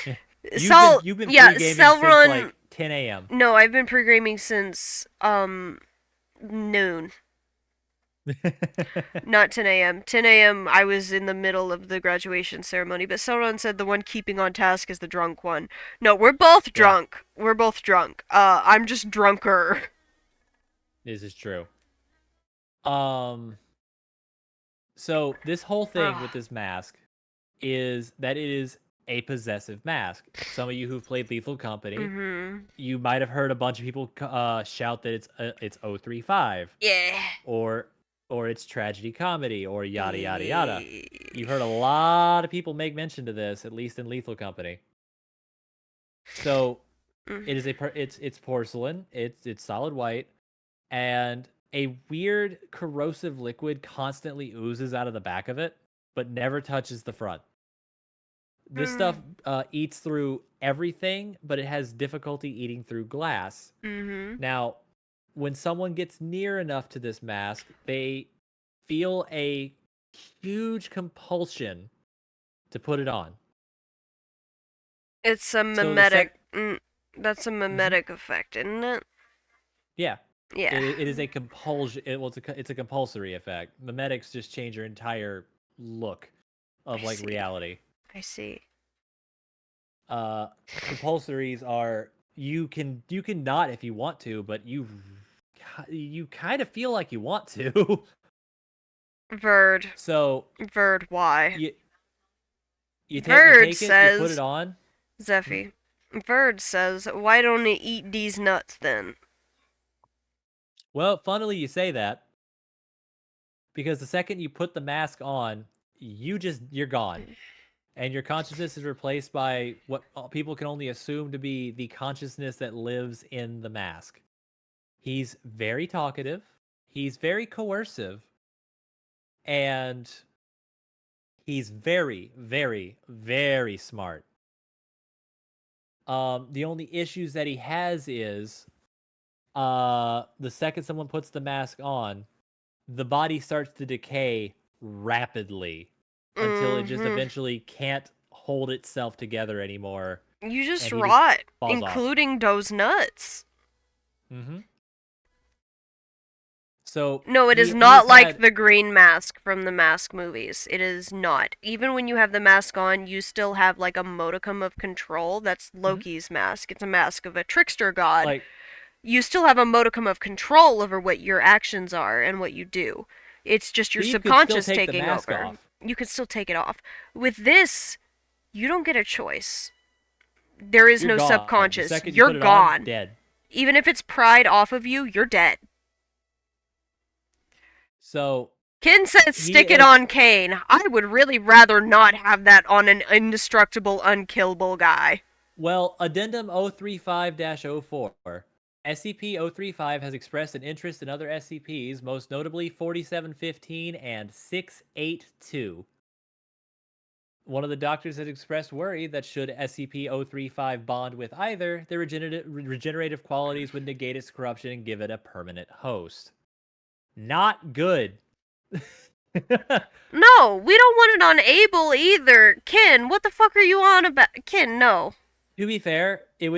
You've been Yeah, pre-gaming since Cellron. like 10 a.m. No, I've been pre-gaming since noon. Not 10 a.m. 10 a.m. I was in the middle of the graduation ceremony, but Cellron said the one keeping on task is the drunk one. No, we're both Yeah, drunk. We're both drunk. I'm just drunker. this is true. Um, so this whole thing with Ugh. this mask is that it is a possessive mask. Some of you who've played Lethal Company, Mm-hmm. you might have heard a bunch of people shout that it's 035 Yeah. or it's tragedy comedy or yada yada yada. You've heard a lot of people make mention to this, at least in Lethal Company. So Mm. it is it's porcelain. It's solid white, and a weird corrosive liquid constantly oozes out of the back of it, but never touches the front. This Mm. stuff eats through everything, but it has difficulty eating through glass. Mm-hmm. Now, when someone gets near enough to this mask, they feel a huge compulsion to put it on. It's a So the mimetic. sec Mm. That's a mimetic effect, isn't it? Yeah. Yeah. It is a compulsion. It's a compulsory effect. Mimetics just change your entire look of I like see. reality. I see. Uh, Compulsories are you can not if you want to, but you kind of feel like you want to. Verd. So Verd, why? you you Verd take it, you put it says, on. Hmm? Zeffy. Verd says, why don't you eat these nuts then? Well, funnily you say that because the second you put the mask on, you're gone. And your consciousness is replaced by what people can only assume to be the consciousness that lives in the mask. He's very talkative, he's very coercive, and he's very, very, very smart. The only issues that he has is the second someone puts the mask on, the body starts to decay rapidly until it just Mm-hmm. eventually can't hold itself together anymore You just and he just rot, falls off. including those nuts. Hmm. So No, it is he has not like had the green mask from the Mask movies. It is not. Even when you have the mask on, you still have like a modicum of control. That's mhm, Loki's mask. It's a mask of a trickster god. like You still have a modicum of control over what your actions are and what you do. It's just your Steve could still subconscious take the taking mask over. off. You can still take it off. With this, you don't get a choice. There is You're no gone. The subconscious. second you You're put it on, gone. dead. Even if it's pried off of you, you're dead. So Ken says he stick it on Kane. I would really rather not have that on an indestructible, unkillable guy. well, Addendum 035-04. SCP-035 has expressed an interest in other SCPs, most notably 4715 and 682. One of the doctors has expressed worry that should SCP-035 bond with either, their regenerative qualities would negate its corruption and give it a permanent host. Not good. No, we don't want it on Abel either. Ken, what the fuck are you on about? Ken, no. To be fair, it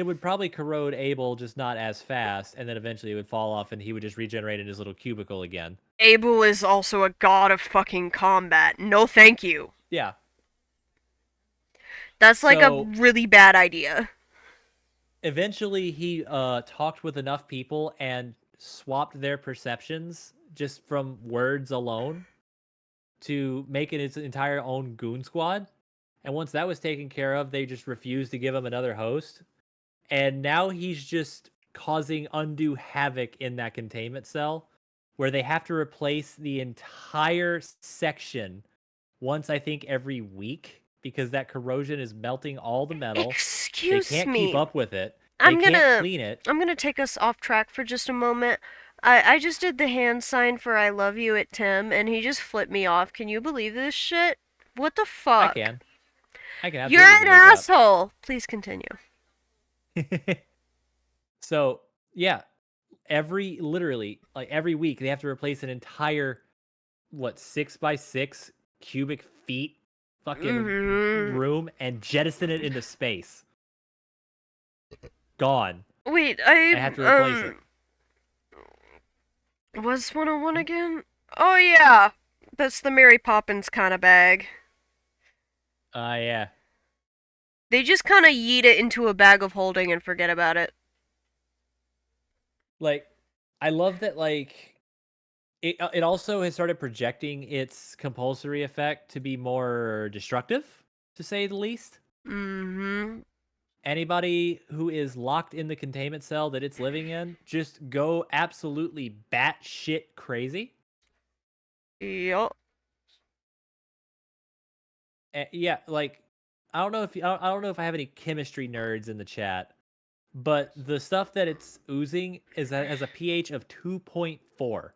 would probably corrode Abel, just not as fast, and then eventually it would fall off, and he would just regenerate in his little cubicle again. Abel is also a god of fucking combat. No thank you. Yeah. That's like a So really bad idea. eventually, he talked with enough people and swapped their perceptions just from words alone to make it its entire own goon squad. And once that was taken care of, they just refused to give him another host. And now he's just causing undue havoc in that containment cell where they have to replace the entire section once, I think, every week because that corrosion is melting all the metal. They Excuse can't keep me. up with it. They I'm can't gonna clean it. I'm gonna take us off track for just a moment. I just did the hand sign for I love you at Tim and he just flipped me off. Can you believe this shit? What the I fuck? can. I can You're absolutely an believe asshole. Please continue. that. So, yeah, literally, like every week, they have to replace an entire, what, 6x6 cubic feet fucking Mm-hmm. room and jettison it into space. Gone. Wait, I have to replace it. What's 101 again? Oh yeah. That's the Mary Poppins kind of bag. Yeah. They just kind of yeet it into a bag of holding and forget about it. Like, I love that, like, it also has started projecting its compulsory effect to be more destructive, to say the least. Mm-hmm. Anybody who is locked in the containment cell that it's living in, just go absolutely batshit crazy. Yup. Yeah, like I don't know if I have any chemistry nerds in the chat, but the stuff that it's oozing has a pH of 2.4,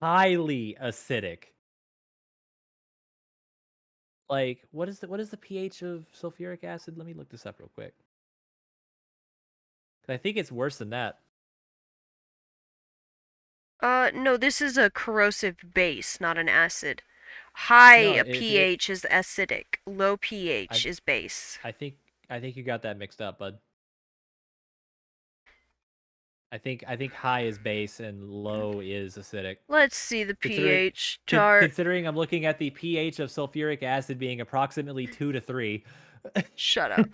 highly acidic. Like, what is the pH of sulfuric acid? Let me look this up real quick. I think it's worse than that. No, this is a corrosive base, not an acid. No, High it's it. pH is acidic. Low I pH is base. I think you got that mixed up, bud. I think high is base and low is acidic. Let's see the Considering pH chart. considering I'm looking at the pH of sulfuric acid being approximately 2 to 3. Shut up.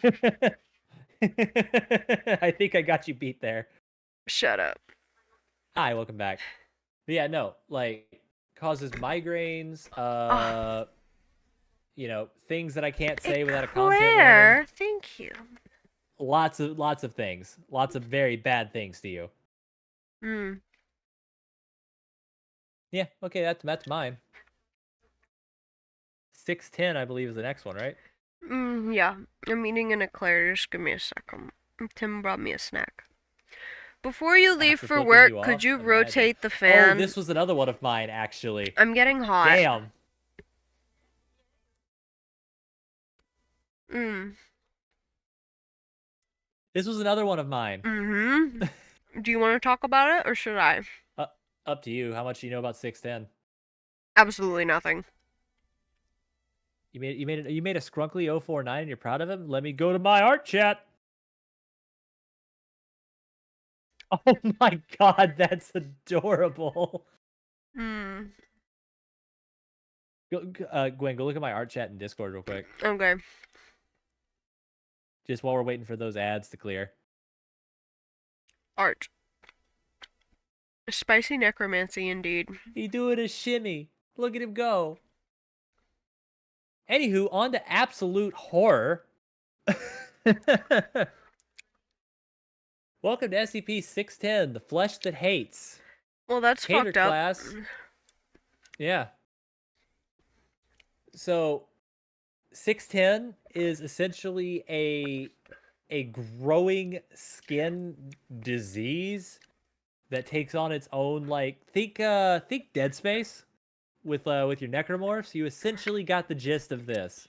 I think I got you beat there. Shut up. Hi, welcome back. But yeah, no, like causes migraines, Oh, things that I can't say without a content warning. Claire, thank you. Lots of things. Lots of very bad things to you. Hmm. Yeah, okay, that's mine. 610, I believe, is the next one, right? Yeah. I'm eating an eclair. Just give me a second. Tim brought me a snack. Before you leave After for flipping work, you could off, you imagine. rotate the Oh, fan? this was another one of mine, actually. I'm getting hot. Damn. Mm. This was another one of mine. Do you want to talk about it or should I? uh, Up to you. How much do you know about 610? Absolutely nothing. You made a Scrunkly 049 and you're proud of him? Let me go to my art chat. Oh my god, that's adorable. Hmm. Gwen, go look at my art chat in Discord real quick. Okay. Just while we're waiting for those ads to clear. Art. Spicy necromancy indeed. He doing a shimmy. Look at him go. Anywho, on to absolute horror. Welcome to SCP-610, the flesh that hates. Well, that's Cater fucked up. class. Yeah. So 610 is essentially a growing skin disease that takes on its own, like, think Dead Space with your necromorphs. You essentially got the gist of this,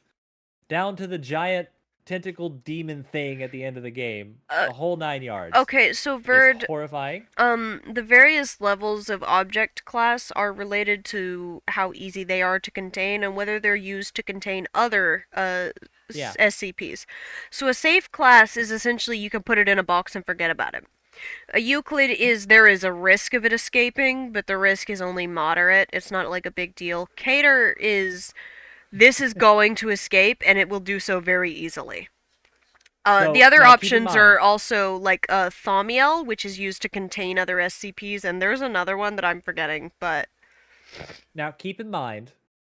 down to the giant tentacled demon thing at the end of the game. The whole 9 yards. Okay, so It's Verd, horrifying. the various levels of object class are related to how easy they are to contain and whether they're used to contain other Yeah. SCPs. So a safe class is essentially you can put it in a box and forget about it. A Euclid is there is a risk of it escaping, but the risk is only moderate. It's not like a big deal. Cater is this is going to escape and it will do so very easily. So The other now keep in options mind, are also like Thaumiel, which is used to contain other SCPs, and there's another one that I'm forgetting, but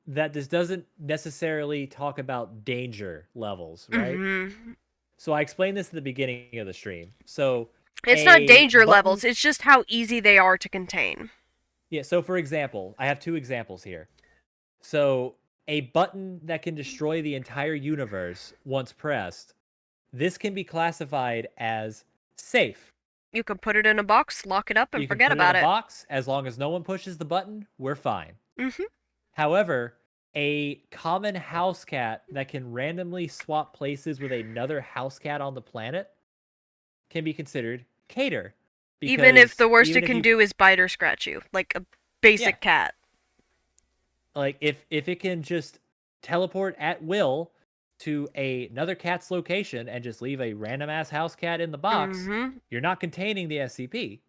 that this doesn't necessarily talk about danger levels, right? mm-hmm. So I explained this at the beginning of the stream. So It's not a danger button, levels, it's just how easy they are to contain. yeah, so for example, I have two examples here. So a button that can destroy the entire universe once pressed, this can be classified as safe. You can put it in a box, lock it up, and You can forget put it in a about it. box. As long as no one pushes the button, we're fine. Mm-hmm. However, a common house cat that can randomly swap places with another house cat on the planet can be considered cater. Even if the worst even it if can you, do is bite or scratch you, like a basic cat. like if it can just teleport at will to another cat's location and just leave a random ass house cat in the box, Mm-hmm. you're not containing the SCP.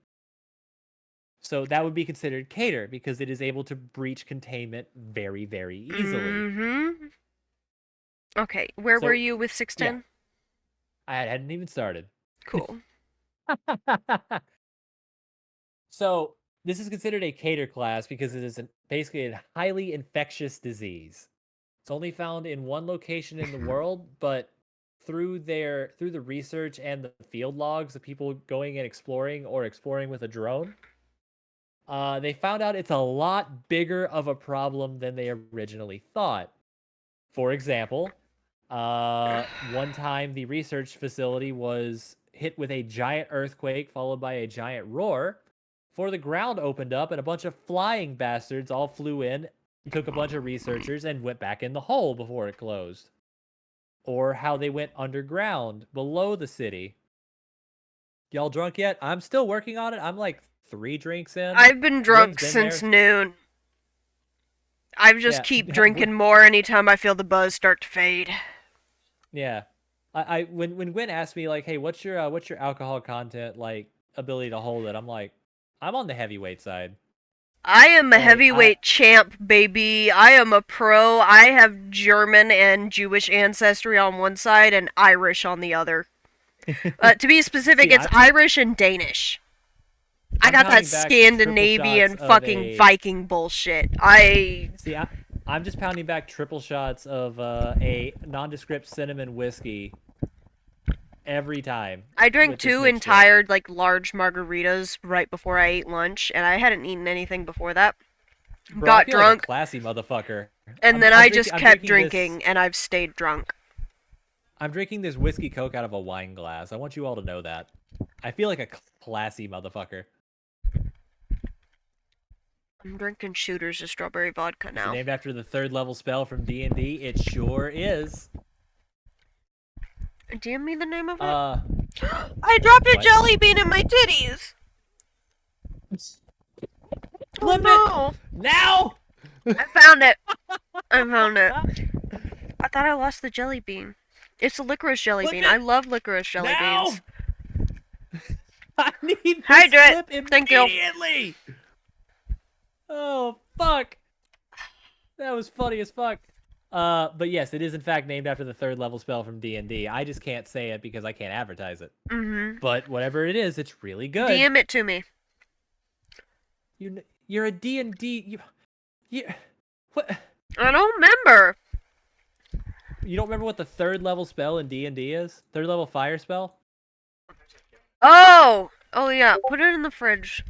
So that would be considered cater because it is able to breach containment very, very easily. Mm-hmm. Okay, where were you with 610? I hadn't even started. Cool. So this is considered a cater class because it is basically a highly infectious disease. It's only found in one location in the world, but through the research and the field logs of people going and exploring or exploring with a drone, they found out it's a lot bigger of a problem than they originally thought. For example, one time the research facility was hit with a giant earthquake followed by a giant roar. For the ground opened up and a bunch of flying bastards all flew in, took a bunch of researchers, and went back in the hole before it closed. Or how they went underground below the city. Y'all drunk yet? I'm still working on it. I'm like 3 drinks in. I've been drunk Gwen's been since there. noon. I just Yeah. keep drinking more anytime I feel the buzz start to fade. Yeah. When Gwen asked me like, "Hey, what's your alcohol content like ability to hold it. I'm like, I'm on the heavyweight side. I am a Like, heavyweight champ, baby. I am a pro. I have German and Jewish ancestry on one side and Irish on the other. To be specific, See, it's Irish and Danish. I I'm got that counting back triple Scandinavian shots of fucking a. Viking bullshit. See, I'm just pounding back triple shots of a nondescript cinnamon whiskey every time. I drank with this two mixture. entire like large margaritas right before I ate lunch, and I hadn't eaten anything before that. Bro, I Got feel drunk, like a classy motherfucker. and then I just kept drinking, and I've stayed drunk. I'm drinking this whiskey coke out of a wine glass. I want you all to know that. I feel like a classy motherfucker. I'm drinking Shooters of strawberry vodka Is now. it named after the third level spell from D&D? It sure is. DM me the name of it. I dropped a what? jelly bean in my titties. Flip no. it now. I found it. I found it. I thought I lost the jelly bean. It's a licorice jelly Flip bean. it I love licorice jelly now. beans. I need this Hydrate. flip Thank you. immediately. Oh fuck. That was funny as fuck. But yes, it is in fact named after the third level spell from D&D. I just can't say it because I can't advertise it. Mm-hmm. But whatever it is, it's really good. DM it to me. You're a D&D. What? I don't remember. You don't remember what the third level spell in D&D is? Third level fire spell? Oh! Oh yeah, put it in the fridge.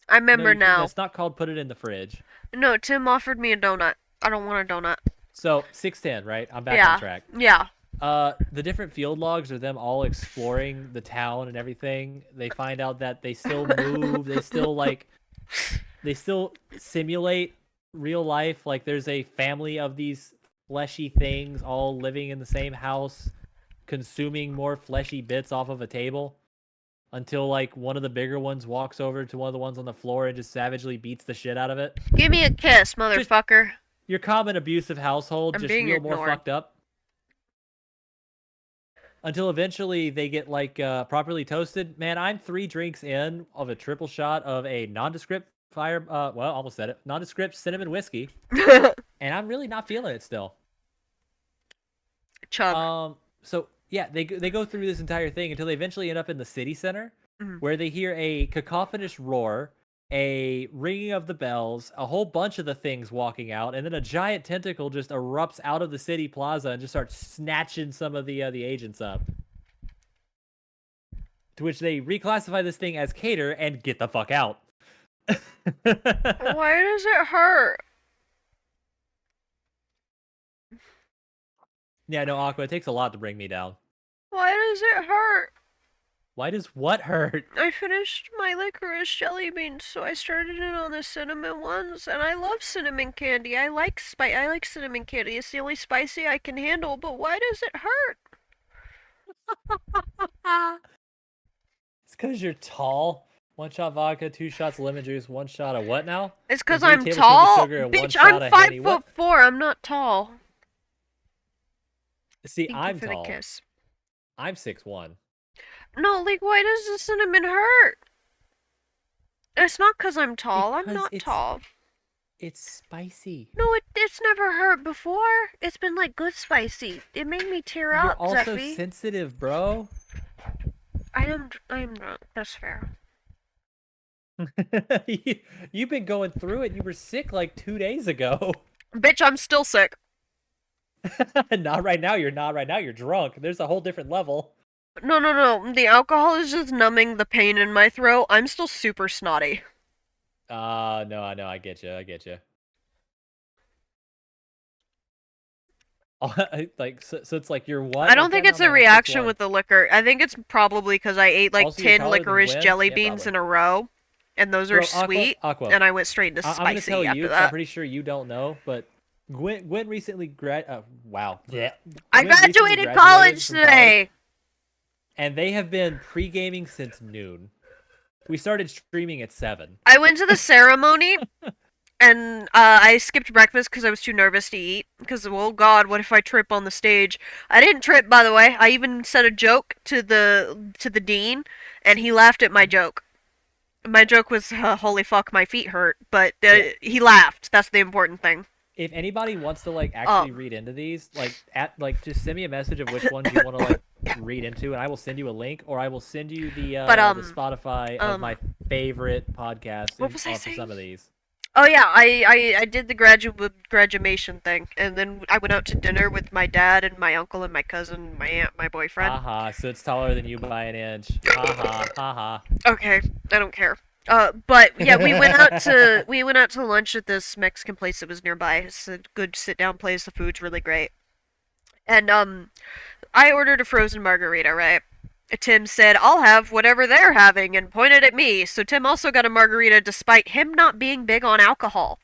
I remember now. It's not called put it in the fridge. No, Tim offered me a donut. I don't want a donut. So, 610, right? I'm back on track. Yeah. The different field logs are them all exploring the town and everything. They find out that they still move. They still simulate real life. Like there's a family of these fleshy things all living in the same house, consuming more fleshy bits off of a table until like one of the bigger ones walks over to one of the ones on the floor and just savagely beats the shit out of it. Give me a kiss, motherfucker. Your common abusive household I'm just being real more ignored. fucked up. Until eventually they get like properly toasted. Man, I'm 3 drinks in of a triple shot of a nondescript almost said it. Nondescript cinnamon whiskey. And I'm really not feeling it still. Chug. So yeah, they go through this entire thing until they eventually end up in the city center, where they hear a cacophonous roar, a ringing of the bells, a whole bunch of the things walking out, and then a giant tentacle just erupts out of the city plaza and just starts snatching some of the agents up. To which they reclassify this thing as cater and get the fuck out. Why does it hurt? Yeah, no, Aqua, it takes a lot to bring me down. Why does it hurt? Why does what hurt? I finished my licorice jelly beans, so I started in on the cinnamon ones, and I love cinnamon candy. I like cinnamon candy. It's the only spicy I can handle, but why does it hurt? It's because you're tall. 1 shot vodka, 2 shots lemon juice, 1 shot of what now? It's because 3 I'm tablespoons of tall. sugar and 1 Bitch, shot I'm of 5 Henny. What? foot 4. I'm not tall. See, Thank I'm you for tall. the kiss. I'm 6'1". No, like, why does the cinnamon hurt? It's not because I'm tall. I'm Because not tall. It's spicy. No, it's never hurt before. It's been, like, good spicy. It made me tear You're up, also Zeffy. sensitive, bro. I am not. That's fair. You've been going through it. You were sick like 2 days ago. Bitch, I'm still sick. Not right now. You're not right now. You're drunk. There's a whole different level. No. The alcohol is just numbing the pain in my throat. I'm still super snotty. No, I know. I get you. Like, so it's like you're what? I don't think again? it's I'm a at reaction 6'1". with the liquor. I think it's probably because I ate like Also, you're 10 taller than licorice Gwen? jelly Yeah, beans probably. in a row, and those are Bro, sweet, Aqua. and I went straight into I'm gonna spicy tell after you, 'cause that. I'm pretty sure you don't know, but Gwen recently wow. Yeah. I Gwen recently graduated college from today! and they have been pre-gaming since noon. We started streaming at 7. I went to the ceremony, and I skipped breakfast because I was too nervous to eat. Because, oh god, what if I trip on the stage? I didn't trip, by the way. I even said a joke to the dean, and he laughed at my joke. My joke was, "Holy fuck, my feet hurt," but Yeah. he laughed. That's the important thing. If anybody wants to like actually Um, read into these, just send me a message of which ones you want to like read into, and I will send you a link, or I will send you but the Spotify of my favorite podcasts what was I for some of saying? these. Oh yeah, I did the graduation thing, and then I went out to dinner with my dad and my uncle and my cousin, my aunt, my boyfriend. Haha, so it's taller than you by an inch. Haha, haha. Okay, I don't care. But yeah, we went out to lunch at this Mexican place that was nearby. It's a good sit down place. The food's really great. And I ordered a frozen margarita, right? Tim said, "I'll have whatever they're having," and pointed at me. So Tim also got a margarita despite him not being big on alcohol.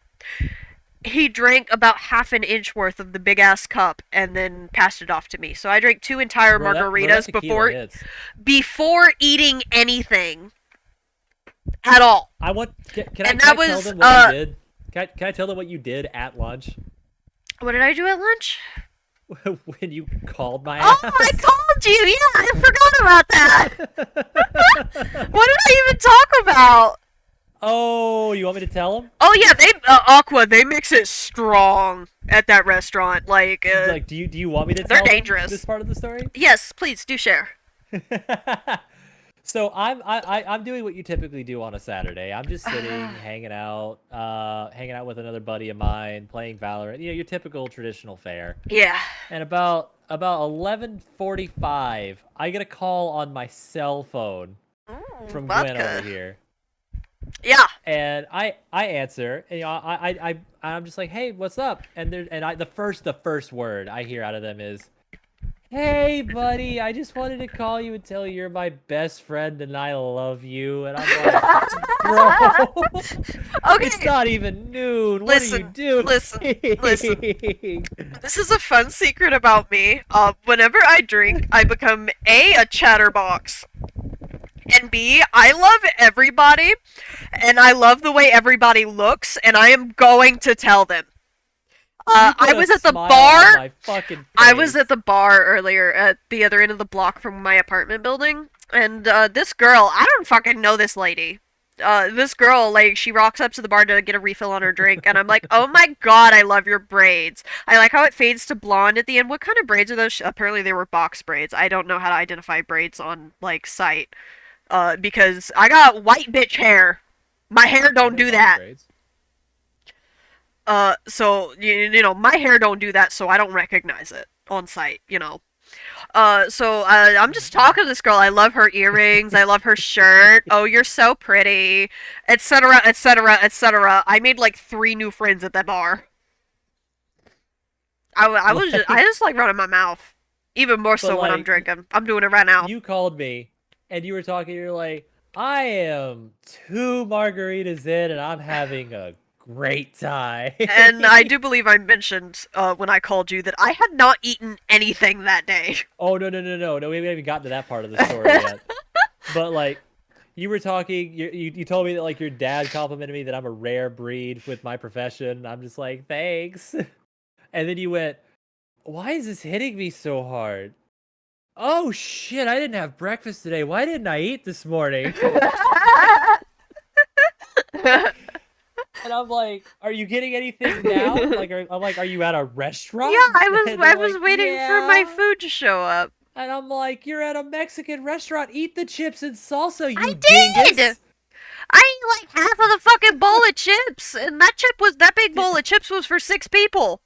He drank about half an inch worth of the big ass cup and then passed it off to me. So I drank two entire Bro, that margaritas tequila hits. before eating anything at all. I want. Can And I that tell was, them what you did? Can I tell them what you did at lunch What did I do at lunch? when you called my Oh, ass? I called you. Yeah, I forgot about that. What did I even talk about? Oh, you want me to tell them? Oh yeah, they Aqua. They mix it strong at that restaurant. Like, Like, do you want me to they're tell them dangerous. this part of the story? Yes, please do share. So I'm doing what you typically do on a Saturday. I'm just sitting, hanging out with another buddy of mine, playing Valorant. You know, your typical traditional fare. Yeah. And about 11:45, I get a call on my cell phone from Gwen Vodka. over here. Yeah. And I answer, and I'm just like, "Hey, what's up?" And the first word I hear out of them is, "Hey, buddy, I just wanted to call you and tell you you're my best friend and I love you." And I'm like, "Bro, Okay. it's not even noon. Listen, what are you doing?" listen. This is a fun secret about me. Whenever I drink, I become a chatterbox. And B, I love everybody, and I love the way everybody looks, and I am going to tell them. I was at the bar. I was at the bar earlier at the other end of the block from my apartment building, and this girl, I don't fucking know this lady. This girl, like, she rocks up to the bar to get a refill on her drink, and I'm like, "Oh my god, I love your braids. I like how it fades to blonde at the end. What kind of braids are those?" Apparently, they were box braids. I don't know how to identify braids on, like, sight. Because I got white bitch hair. My hair don't do that. So you know, my hair don't do that, so I don't recognize it on sight. You know. I'm just talking to this girl. I love her earrings. I love her shirt. Oh, you're so pretty, etc., etc., etc. I made like 3 new friends at that bar. I just like running my mouth, even more so when I'm drinking. I'm doing it right now. You called me, and you were talking. You're like, "I am 2 margaritas in, and I'm having a great time." And I do believe I mentioned when I called you that I had not eaten anything that day. Oh no! We haven't even gotten to that part of the story yet. But like, you were talking. You told me that like your dad complimented me that I'm a rare breed with my profession. I'm just like, thanks. And then you went, "Why is this hitting me so hard? Oh shit! I didn't have breakfast today. Why didn't I eat this morning?" And I'm like, "Are you getting anything now?" I'm like, "Are you at a restaurant?" Yeah, I was like, waiting for my food to show up. And I'm like, "You're at a Mexican restaurant. Eat the chips and salsa, you I dingus." did. I ate like half of the fucking bowl of chips, and that big bowl of chips was for 6 people.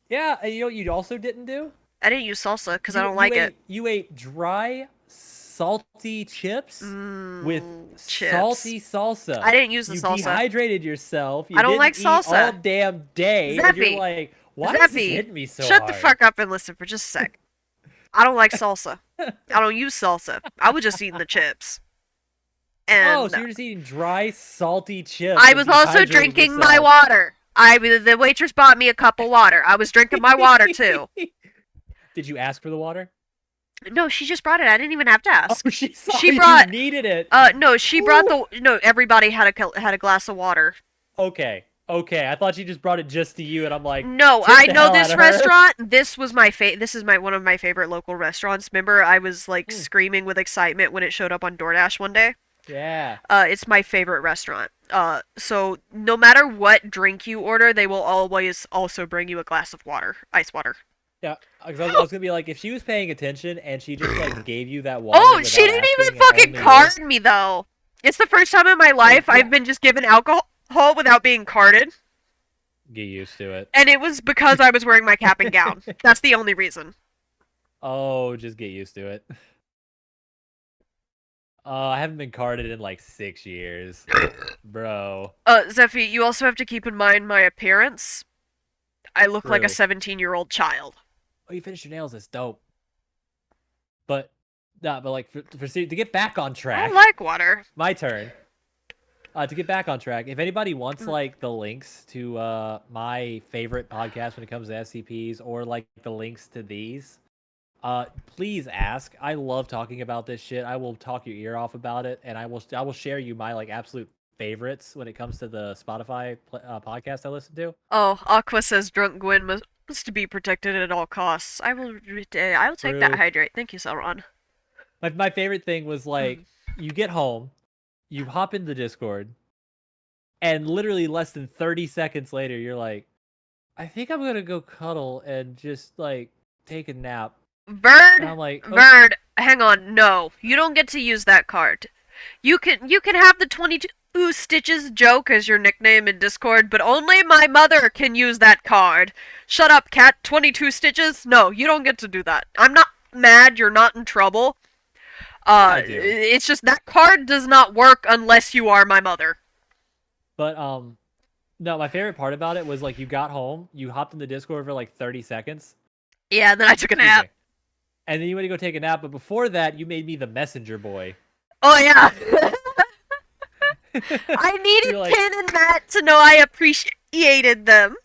Yeah, and you know what you also didn't do? I didn't use salsa because I don't like it. You ate dry, salty chips with chips. salty salsa. I didn't use the salsa. You dehydrated yourself. You I don't didn't like salsa. Eat all damn day. And you're like, "Why is this hitting me so hard?" Shut the fuck up and listen for just a sec. I don't like salsa. I don't use salsa. I was just eating the chips. And so you're just eating dry, salty chips. I was also drinking my water. The waitress bought me a cup of water. I was drinking my water too. Did you ask for the water? No, she just brought it. I didn't even have to ask. Oh, she brought. You needed it. No, she brought everybody had a glass of water. Okay. Okay, I thought she just brought it just to you, and I'm like, No, tip I the know hell out this of her. restaurant. This was my This is my one of my favorite local restaurants. Remember, I was like Hmm, screaming with excitement when it showed up on DoorDash one day. yeah. It's my favorite restaurant. So no matter what drink you order, they will always also bring you a glass of water, ice water. Yeah, 'cause I was gonna be like, if she was paying attention and she just like gave you that water Oh, she without didn't even asking, and fucking only you, card me though. It's the first time in my like, life yeah, I've been just given alcohol without being carded, get used to it. and it was because I was wearing my cap and gown. That's the only reason. Oh, just get used to it. I haven't been carded in like 6 years, bro. Zephy, you also have to keep in mind my appearance. I look like a True. 17-year-old child. Oh, you finished your nails. That's dope. But, nah, but like to get back on I don't track, like water. my turn. To get back on track, if anybody wants Mm. like the links to my favorite podcast when it comes to SCPs, or like the links to these, please ask. I love talking about this shit. I will talk your ear off about it, and I will share you my like absolute favorites when it comes to the Spotify podcast I listen to. Oh, Aqua says drunk Gwen must be protected at all costs. I will take that True. hydrate. Thank you, Sauron. My favorite thing was Mm. like you get home, you hop into the Discord, and literally less than 30 seconds later, you're like, I think I'm gonna go cuddle and just like take a nap. And Bird, I'm like, oh, Bird, hang on. No, you don't get to use that card. You can have the 22 stitches joke as your nickname in Discord, but only my mother can use that card. Shut up, cat. 22 stitches? No, you don't get to do that. I'm not mad. You're not in trouble. yeah, I do. It's just that card does not work unless you are my mother. But no, my favorite part about it was like you got home, you hopped in the Discord for like 30 seconds. Yeah, and then I took a Excuse nap. me. And then you went to go take a nap, but before that, you made me the messenger boy. Oh yeah. I You're needed like, Ken and Matt to know I appreciated them.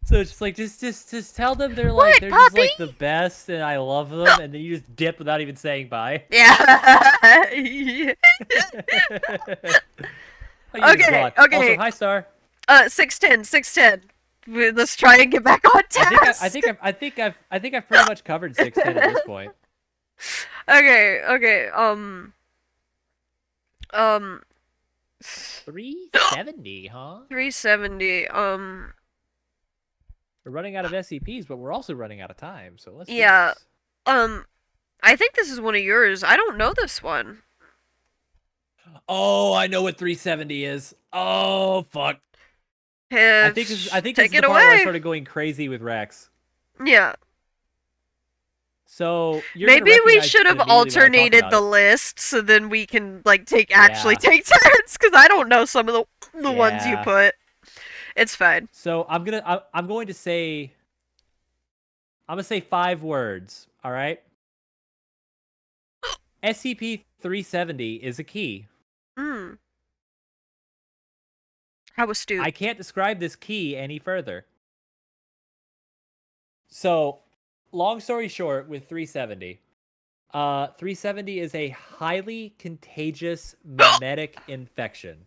so it's just like just tell them What, they're just puppy? like the best and I love them, and then you just dip without even saying bye. Yeah. Oh, you just Okay, gone. Also, okay. hi Star. 610. Let's try and get back on task. I think I've pretty much covered 610 at this point. Okay. Um, 370, huh? 370. We're running out of SCPs, but we're also running out of time, so let's do Yeah. this. I think this is one of yours. I don't know this one. Oh, I know what 370 is. Oh, fuck. I think this Take is the it part where I away. started going crazy with Rex. Yeah. So you're gonna Maybe we recognize should it have immediately when I talk alternated about the it. list so then we can like actually Yeah. take turns because I don't know some of the ones you Yeah. put. It's fine. So I'm going to say 5 words. All right. SCP-370 is a key. Mm. How astute. I can't describe this key any further. So, long story short, with 370, 370 is a highly contagious memetic infection,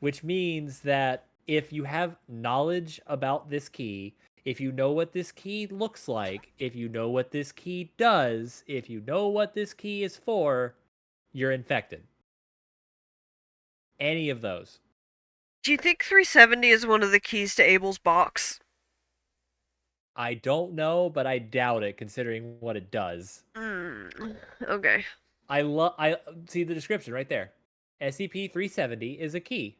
which means that if you have knowledge about this key, if you know what this key looks like, if you know what this key does, if you know what this key is for, you're infected. Any of those. Do you think 370 is one of the keys to Abel's box? I don't know, but I doubt it considering what it does. Okay. I see the description right there. SCP-370 is a key.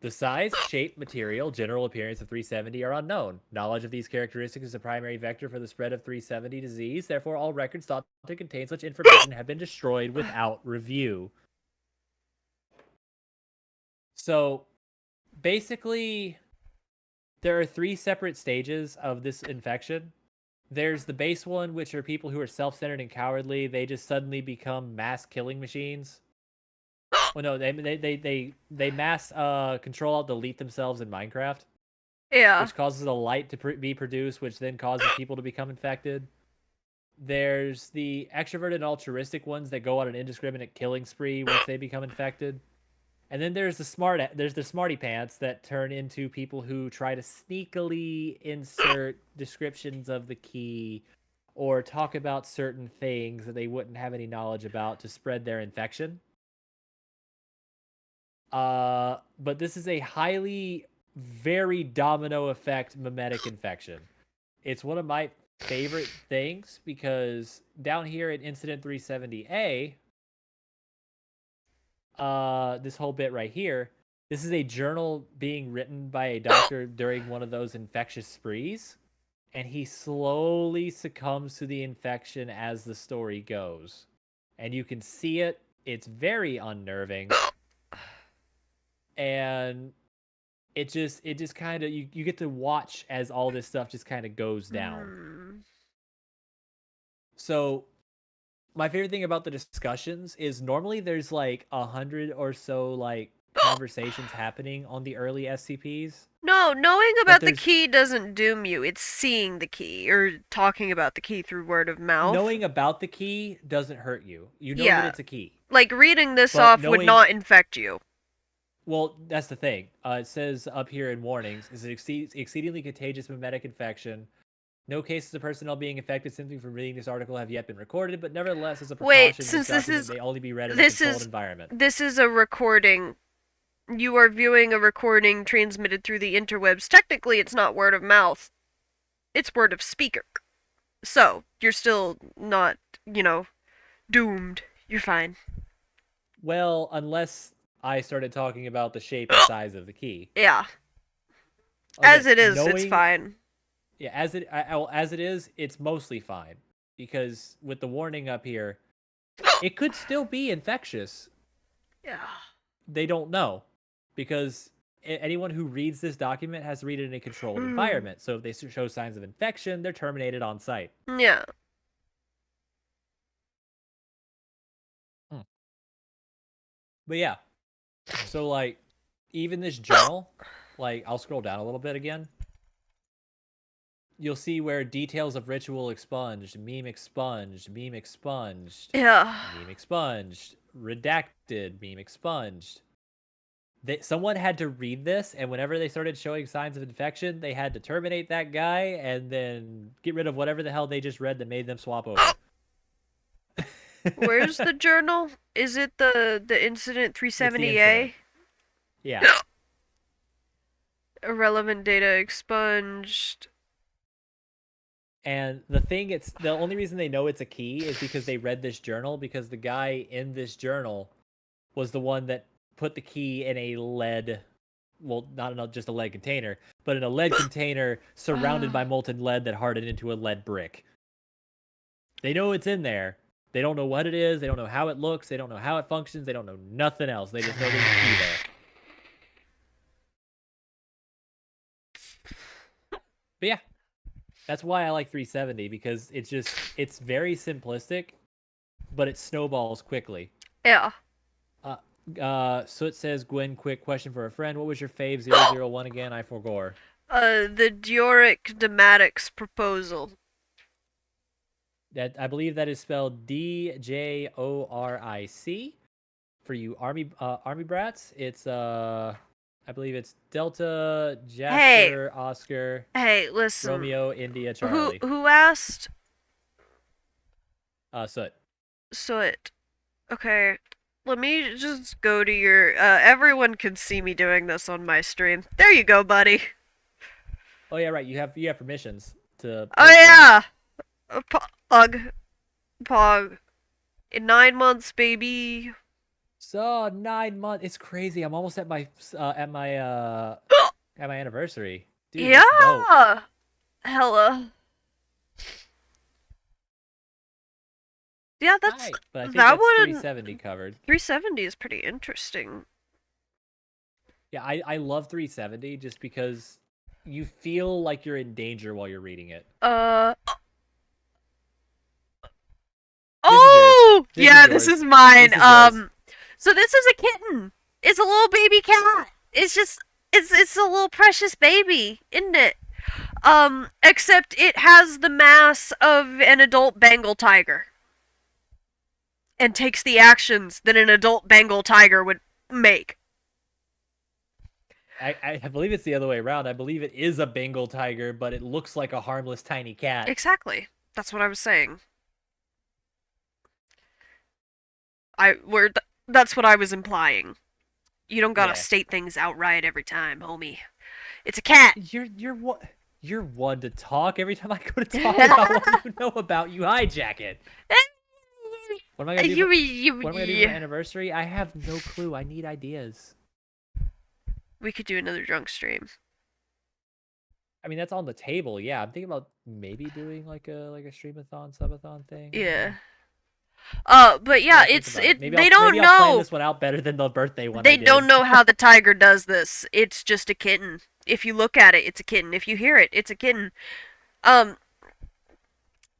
The size, shape, material, general appearance of 370 are unknown. Knowledge of these characteristics is a primary vector for the spread of 370 disease. Therefore, all records thought to contain such information have been destroyed without review. So, basically, there are 3 separate stages of this infection. There's the base one, which are people who are self-centered and cowardly. They just suddenly become mass killing machines. Well, no, they mass control out delete themselves in Minecraft, Yeah. which causes a light to be produced, which then causes people to become infected. There's the extroverted and altruistic ones that go on an indiscriminate killing spree once they become infected. And then there's the smarty pants that turn into people who try to sneakily insert descriptions of the key or talk about certain things that they wouldn't have any knowledge about to spread their infection. But this is a highly, very domino effect memetic infection. It's one of my favorite things because down here in Incident 370A, this whole bit right here, this is a journal being written by a doctor during one of those infectious sprees, and he slowly succumbs to the infection as the story goes. And you can see it. It's very unnerving. And it just kind of you get to watch as all this stuff just kind of goes down. So my favorite thing about the discussions is normally there's like 100 or so like conversations happening on the early SCPs. No, knowing about the key doesn't doom you. It's seeing the key or talking about the key through word of mouth. Knowing about the key doesn't hurt you. You know that it's a key. Like reading this off would not infect you. Well, that's the thing. It says up here in warnings, is an exceedingly contagious memetic infection. No cases of personnel being infected simply from reading this article have yet been recorded, but nevertheless, as a precaution, since this is may only be read in a controlled environment. This is a recording. You are viewing a recording transmitted through the interwebs. Technically, it's not word of mouth. It's word of speaker. So, you're still not, doomed. You're fine. Well, unless I started talking about the shape and size of the key. Yeah. Okay, as it is, it's fine. Yeah, as it is, it's mostly fine. Because with the warning up here, it could still be infectious. Yeah. They don't know. Because anyone who reads this document has to read it in a controlled environment. So if they show signs of infection, they're terminated on site. Yeah. But yeah. So, like, even this journal, like, I'll scroll down a little bit again. You'll see where details of ritual expunged, meme expunged, meme expunged. Yeah. Meme expunged, redacted, meme expunged. Someone had to read this, and whenever they started showing signs of infection, they had to terminate that guy and then get rid of whatever the hell they just read that made them swap over. Where's the journal? Is it the Incident 370A? Yeah. Irrelevant data expunged. And the only reason they know it's a key is because they read this journal, because the guy in this journal was the one that put the key in a lead, well, not just a lead container, but in a lead container surrounded by molten lead that hardened into a lead brick. They know it's in there. They don't know what it is. They don't know how it looks. They don't know how it functions. They don't know nothing else. They just know there's a key there. But yeah, that's why I like 370, because it's very simplistic, but it snowballs quickly. Yeah. So it says, Gwen, quick question for a friend. What was your fave 001 again? I forgot. The Djoric Dematics proposal. That I believe that is spelled DJORIC. For you army brats, it's I believe it's Delta Jasper Oscar. Hey, listen. Romeo India Charlie. Who asked? Soot. Soot. Okay. Let me just go to your everyone can see me doing this on my stream. There you go, buddy. Oh yeah, right. You have permissions to Oh yeah. Pog. In 9 months, baby. So 9 months. It's crazy. I'm almost at my at my anniversary. Dude, yeah. Hella. Yeah, that's right. But I think that's 370 covered. 370 is pretty interesting. Yeah, I love 370 just because you feel like you're in danger while you're reading it. Oh, yeah, this is mine. So this is a kitten. It's a little baby cat. It's just it's a little precious baby, isn't it? Except it has the mass of an adult Bengal tiger. And takes the actions that an adult Bengal tiger would make. I believe it's the other way around. I believe it is a Bengal tiger, but it looks like a harmless tiny cat. Exactly. That's what I was saying. That's what I was implying. You don't gotta Yeah. state things outright every time, homie. It's a cat. You're what? You're one to talk. Every time I go to talk about what you know about, you hijack it. What am I gonna do? What am I gonna do for my anniversary? I have no clue. I need ideas. We could do another drunk stream. I mean, that's on the table. Yeah, I'm thinking about maybe doing like a streamathon, subathon thing. Yeah. But yeah, It's maybe they don't maybe I'll plan know. this one out better than the birthday one They I don't did. know how the tiger does this. It's just a kitten. If you look at it, it's a kitten. If you hear it, it's a kitten. Um,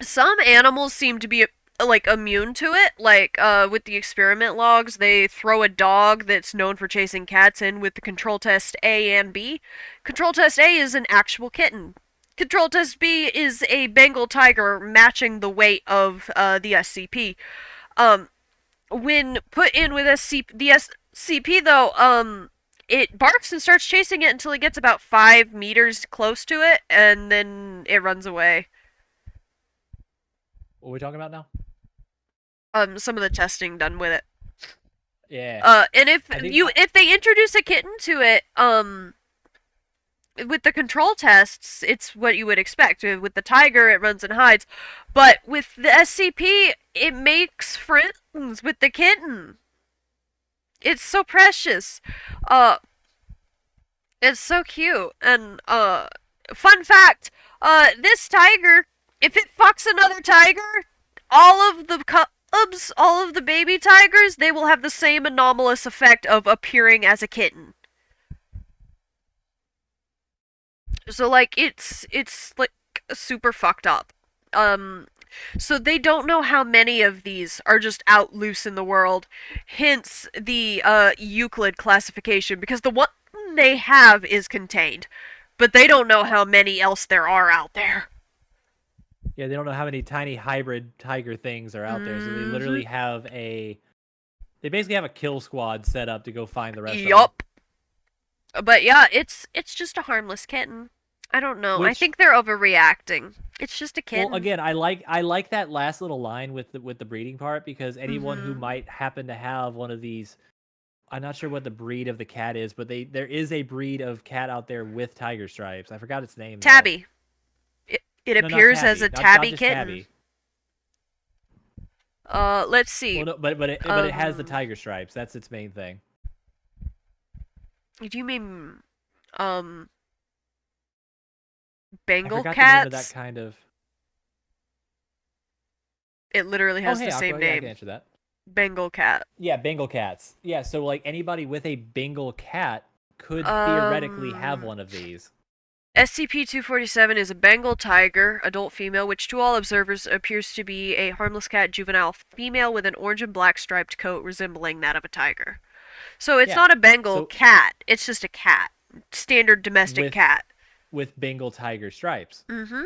some animals seem to be like immune to it. Like with the experiment logs, they throw a dog that's known for chasing cats in with the control test A and B. Control test A is an actual kitten. Control test B is a Bengal tiger matching the weight of the SCP. Um, when put in with the SCP though, it barks and starts chasing it until it gets about 5 meters close to it, and then it runs away. What are we talking about now? Some of the testing done with it. Yeah. And if they introduce a kitten to it, with the control tests, it's what you would expect. With the tiger, it runs and hides, but with the SCP, it makes friends with the kitten. It's so precious. It's so cute. And fun fact, this tiger, if it fucks another tiger, all of the cubs, all of the baby tigers, they will have the same anomalous effect of appearing as a kitten. So like it's like super fucked up. So they don't know how many of these are just out loose in the world. Hence the Euclid classification, because the one they have is contained, but they don't know how many else there are out there. Yeah, they don't know how many tiny hybrid tiger things are out there, so they literally have they basically have a kill squad set up to go find the rest of them. Yup. But yeah, it's just a harmless kitten. I don't know. I think they're overreacting. It's just a kitten. Well, again, I like that last little line with the breeding part, because anyone who might happen to have one of these, I'm not sure what the breed of the cat is, but there is a breed of cat out there with tiger stripes. I forgot its name. Tabby. It No, appears tabby. as a not tabby just kitten. Tabby. Let's see. Well, no, but it has the tiger stripes. That's its main thing. Do you mean Bengal I forgot cats? the name of that kind of. It literally has the Aqua, same yeah, I name. can answer that. Bengal cat. Yeah, Bengal cats. Yeah, so like anybody with a Bengal cat could theoretically have one of these. SCP-247 is a Bengal tiger, adult female, which to all observers appears to be a harmless cat juvenile female with an orange and black striped coat resembling that of a tiger. So it's not a Bengal cat, it's just a cat. Standard domestic cat. With Bengal tiger stripes. Mm-hmm.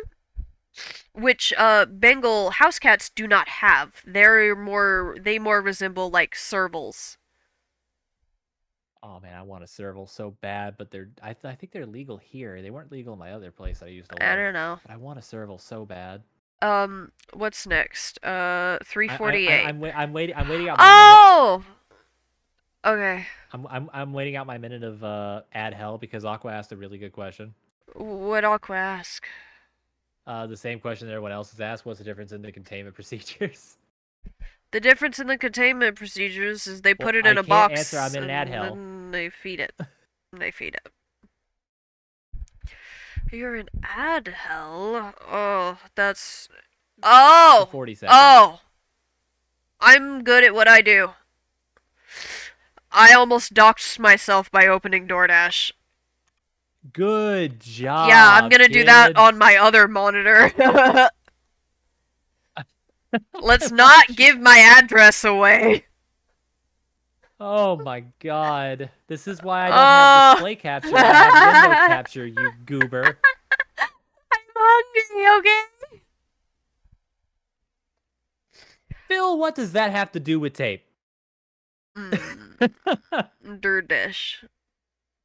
Which Bengal house cats do not have. They more resemble like servals. Oh man, I want a serval so bad, but I think they're legal here. They weren't legal in my other place that I used to live. I don't know. But I want a serval so bad. What's next? 348. I'm waiting out my minute. Oh. Okay. I'm waiting out my minute of ad hell because Aqua asked a really good question. What Aqua ask? The same question that everyone else has asked. What's the difference in the containment procedures? The difference in the containment procedures is they put it in a box. Answer. I'm in an ad hell. And they feed it. They feed it. You're in ad hell. Oh, that's. Oh. 40 seconds. Oh. I'm good at what I do. I almost doxed myself by opening DoorDash. Good job. Yeah, I'm gonna do that on my other monitor. Let's not give my address away. Oh my god. This is why I don't have display capture. I have window capture, you goober. I'm hungry, okay? Phil, what does that have to do with tape? DoorDash.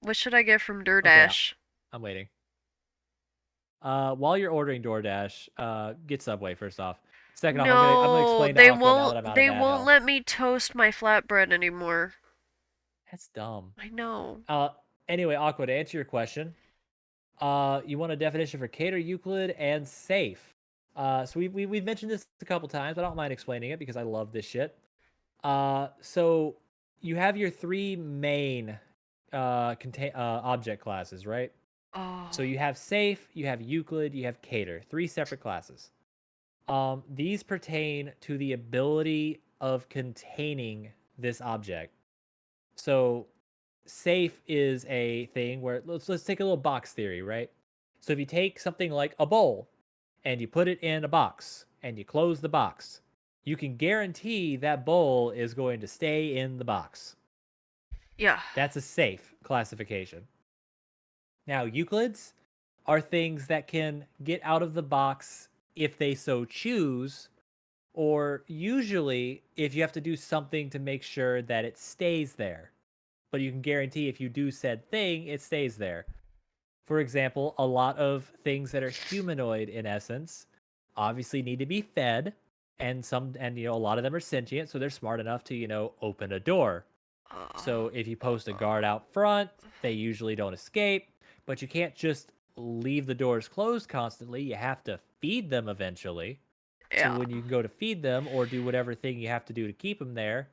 What should I get from Okay, DoorDash? I'm waiting. While you're ordering DoorDash, get Subway first off. Second off, I'm gonna No, explain to Aqua now that I'm out of they Bad won't Health. let me toast my flatbread anymore. That's dumb. I know. Uh, anyway, Aqua, to answer your question, you want a definition for cater, Euclid, and safe. So we've mentioned this a couple times. I don't mind explaining it because I love this shit. So you have your three main object classes, right? So Oh. you have safe, you have Euclid, you have cater, three separate classes. These pertain to the ability of containing this object. So safe is a thing where let's take a little box theory, right? So if you take something like a bowl and you put it in a box and you close the box, you can guarantee that bowl is going to stay in the box. Yeah. That's a safe classification. Now, Euclids are things that can get out of the box if they so choose, or usually if you have to do something to make sure that it stays there. But you can guarantee if you do said thing, it stays there. For example, a lot of things that are humanoid in essence obviously need to be fed, and a lot of them are sentient, so they're smart enough to, open a door. So if you post a guard out front, they usually don't escape, but you can't just leave the doors closed constantly. You have to feed them eventually. So Yeah. when you go to feed them or do whatever thing you have to do to keep them there,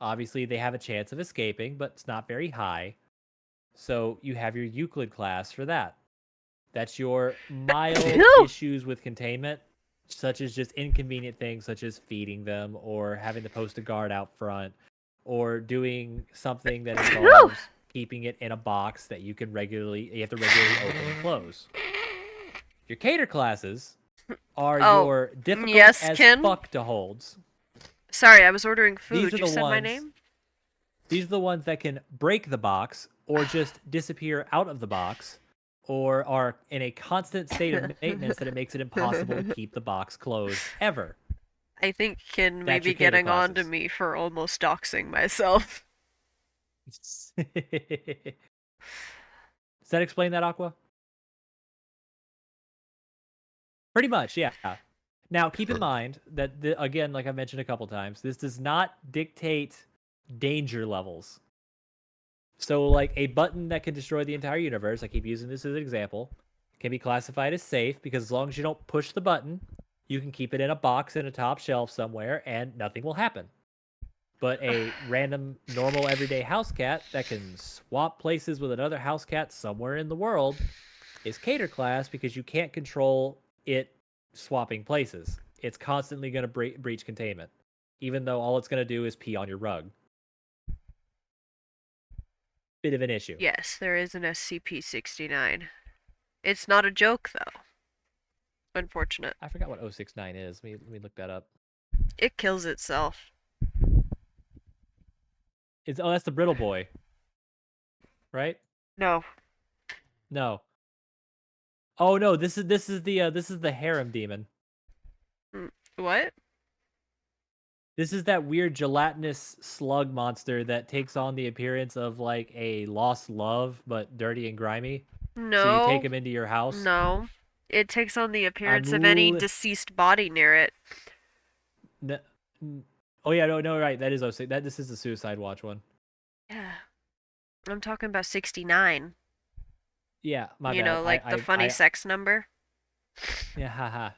obviously they have a chance of escaping, but it's not very high. So you have your Euclid class for that. That's your mild Phew! issues with containment, such as just inconvenient things such as feeding them or having to post a guard out front or doing something that Phew! involves keeping it in a box that you have to regularly open and close. Your cater classes are Oh, your difficult yes, as Ken? fuck to holds. Sorry, I was ordering These food. are You the said my ones name? These are the ones that can break the box or just disappear out of the box or are in a constant state of maintenance that it makes it impossible to keep the box closed ever. I think Ken may That's be your cater getting on to classes. me for almost doxing myself. Does that explain that, Aqua? Pretty much, yeah. Now, keep in mind that, again, like I mentioned a couple times, this does not dictate danger levels. So, like a button that can destroy the entire universe, I keep using this as an example, can be classified as safe because as long as you don't push the button, you can keep it in a box in a top shelf somewhere and nothing will happen. But a random, normal, everyday house cat that can swap places with another house cat somewhere in the world is cater class because you can't control it swapping places. It's constantly going to breach containment, even though all it's going to do is pee on your rug. Bit of an issue. Yes, there is an SCP-69. It's not a joke, though. Unfortunate. I forgot what 069 is. Let me look that up. It kills itself. That's the brittle boy, right? No. No. Oh no, this is the harem demon. What? This is that weird gelatinous slug monster that takes on the appearance of like a lost love, but dirty and grimy. So you take No. him into your house. No. It takes on the I'm appearance of any deceased body near it. Oh yeah, no, right. That is 06. This is the Suicide Watch one. Yeah. I'm talking about 69. Yeah, my You bad. know, like the funny sex number. Yeah, haha.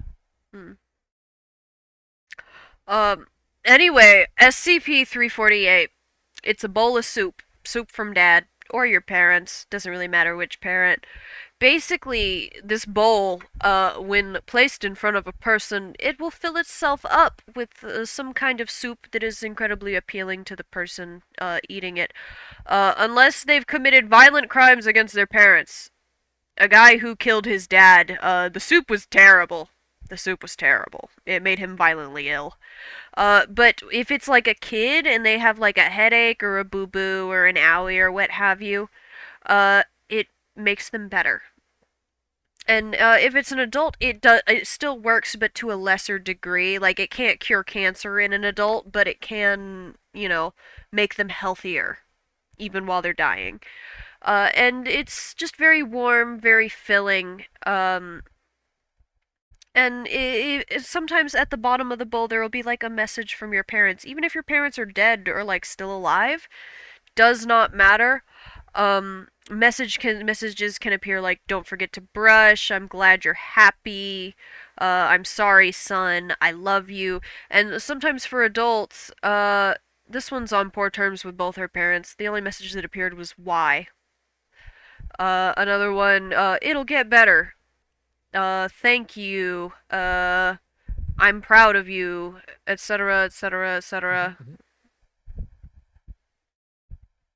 Hmm. Um, anyway, SCP-348. It's a bowl of soup. Soup from dad or your parents. Doesn't really matter which parent. Basically, this bowl, when placed in front of a person, it will fill itself up with some kind of soup that is incredibly appealing to the person eating it. Unless they've committed violent crimes against their parents. A guy who killed his dad, the soup was terrible. The soup was terrible. It made him violently ill. But if it's like a kid and they have like a headache or a boo boo or an owie or what have you, it makes them better. And if it's an adult, it still works, but to a lesser degree. Like it can't cure cancer in an adult, but it can, make them healthier, even while they're dying. And it's just very warm, very filling. And sometimes at the bottom of the bowl there will be like a message from your parents, even if your parents are dead or like still alive. Does not matter. Messages can appear like "Don't forget to brush," "I'm glad you're happy," "I'm sorry, son," "I love you," and sometimes for adults, this one's on poor terms with both her parents. The only message that appeared was "Why." Another one, "It'll get better," "Thank you," "I'm proud of you," etc., etc., etc.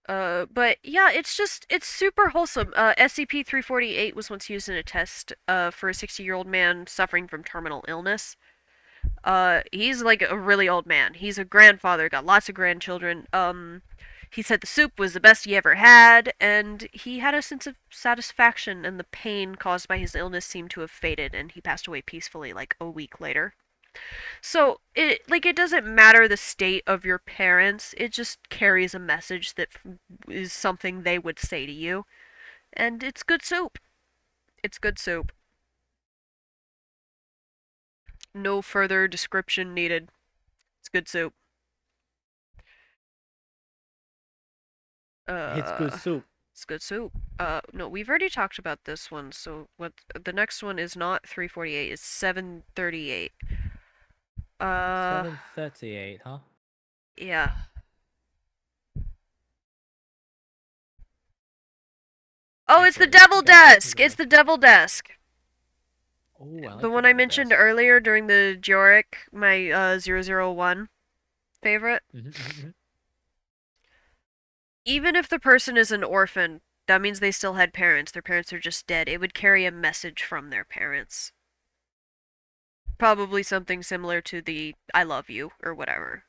But yeah, it's super wholesome. SCP-348 was once used in a test for a 60-year-old man suffering from terminal illness. He's like a really old man. He's a grandfather, got lots of grandchildren. He said the soup was the best he ever had, and he had a sense of satisfaction, and the pain caused by his illness seemed to have faded, and he passed away peacefully like a week later. So it doesn't matter the state of your parents. It just carries a message that is something they would say to you, and it's good soup. It's good soup. No further description needed. It's good soup. It's good Uh, soup. it's good soup. No, we've already talked about this one. So what? The next one is not 348. It's 738. Uh, 738, huh? yeah. Oh, it's the Okay, devil got it. desk. It's the devil desk. Oh, I The like the one I double mentioned desk. earlier during the Jorick, my 001 favorite. Even if the person is an orphan, that means they still had parents. Their parents are just dead. It would carry a message from their parents. Probably something similar to the "I love you" or whatever.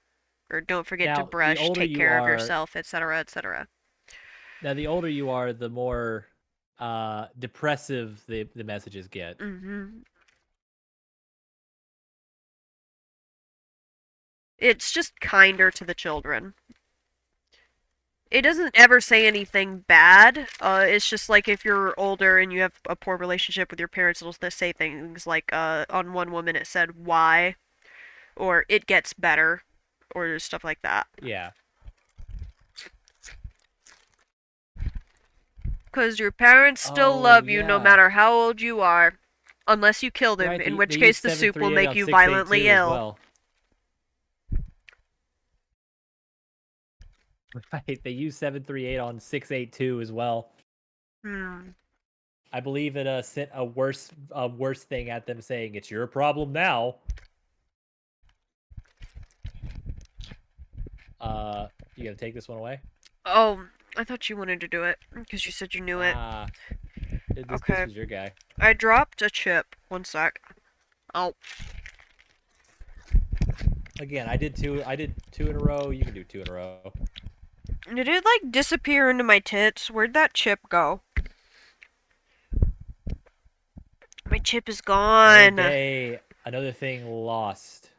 Or "Don't forget to Now, the brush, older take you care of are, yourself," etc., etc. the more depressive the messages get. Mm-hmm. It's just kinder to the children. It doesn't ever say anything bad. It's just like if you're older and you have a poor relationship with your parents, it'll say things like, on one woman it said "why," or "it gets better," or stuff like that. Yeah. Because your parents still Oh, love you no yeah. matter how old you are. Unless you kill them, Right, in they which use case the soup will 738 make on you violently 682 as ill. well. Right, they use 738 on 682 as well. Hmm. I believe it sent a worse thing at them saying it's your problem now. You gonna take this one away? Oh, I thought you wanted to do it because you said you knew it. Ah, this Okay. was your guy. I dropped a chip. One sec. Oh. Again, I did two in a row. You can do two in a row. Did it like disappear into my tits? Where'd that chip go? My chip is Another gone. day, another thing lost.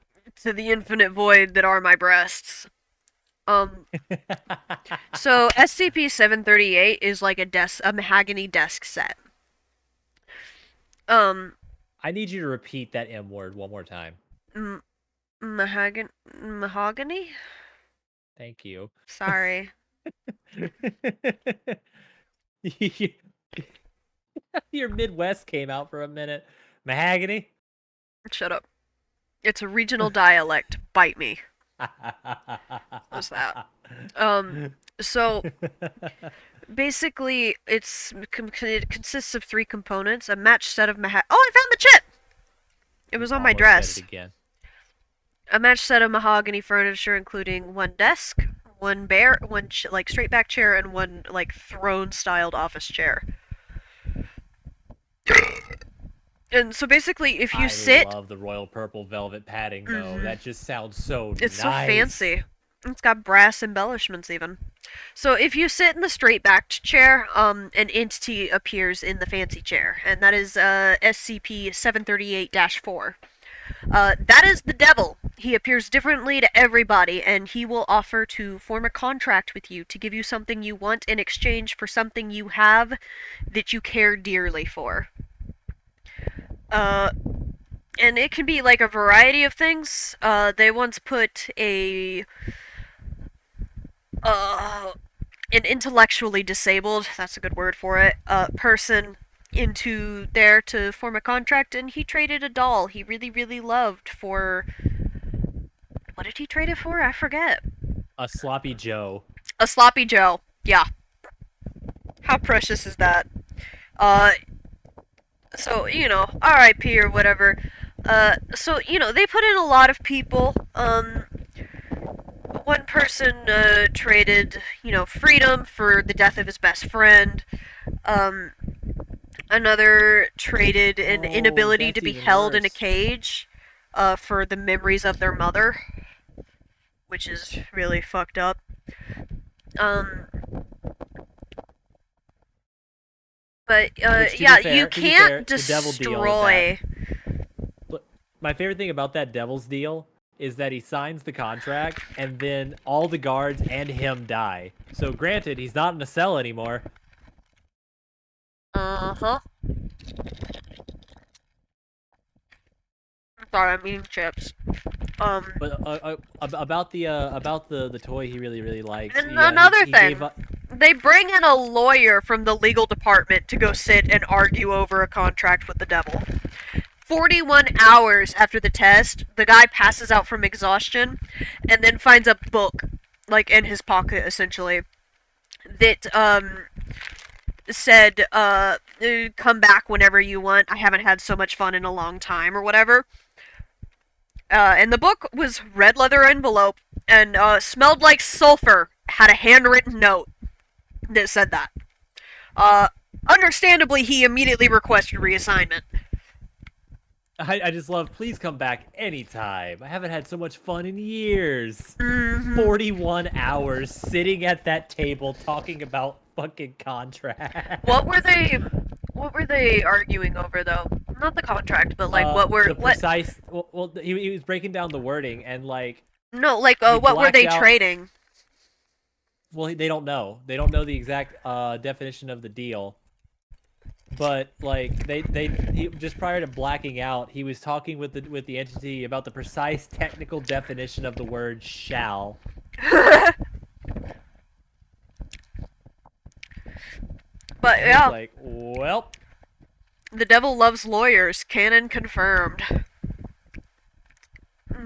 To the infinite void that are my breasts. Um, so SCP-738 is like a mahogany desk set. Um, I need you to repeat that M word one more time. m- mahogany? Thank you. Sorry. Your Midwest came out for a minute. Mahogany. Shut up. It's a regional dialect. Bite me. What's that? So basically, it consists of three components: a matched set of mahogany. Oh, I found the chip. It was on my Almost said it dress. again. A matched set of mahogany furniture, including one desk, one like straight back chair, and one like throne-styled office chair. And so basically, if you I sit, love the royal purple velvet padding though. mhm, That just sounds so it's so nice. fancy. It's got brass embellishments even. So if you sit in the straight-backed chair, an entity appears in the fancy chair, and that is SCP-738-4. That is the devil. He appears differently to everybody, and he will offer to form a contract with you to give you something you want in exchange for something you have that you care dearly for. Uh, and it can be like a variety of things. They once put uh, an intellectually disabled, that's a good word for it, person into there to form a contract, and he traded a doll he really, really loved for. What did he trade it for? I forget. A sloppy Joe. A sloppy Joe. Yeah. How precious is that? Uh, so, RIP or whatever. So, they put in a lot of people. One person, traded, freedom for the death of his best friend. Um, Another traded an Oh, inability to that's be even held in a worse. cage, for the memories of their mother, which is really fucked up. Um, but Which, yeah, you to be can't fair, the devil deal with that. destroy. But my favorite thing about that devil's deal is that he signs the contract and then all the guards and him die. So granted, he's not in a cell anymore. Uh huh. Sorry, I'm eating chips. But about the toy he really likes. And Yeah, another he gave thing, up. they bring in a lawyer from the legal department to go sit and argue over a contract with the devil. 41 hours after the test, the guy passes out from exhaustion and then finds a book, like in his pocket essentially, that said, come back whenever you want. I haven't had so much fun in a long time, or whatever. And the book was red leather envelope and smelled like sulfur. Had a handwritten note that said that. Uh, Understandably, he immediately requested reassignment. I just love. Please come back anytime. I haven't had so much fun in years. Mm-hmm. 41 hours sitting at that table talking about fucking contracts. What were they? What were they arguing over though? Not the contract, but like what were The what? precise. Well, he was breaking down the wording and like No, like he what were blacked they out. trading? Well, they don't know. They don't know the exact definition of the deal. But like he, just prior to blacking out, he was talking with the entity about the precise technical definition of the word "shall." But And it's yeah, like, well, the devil loves lawyers. Canon confirmed.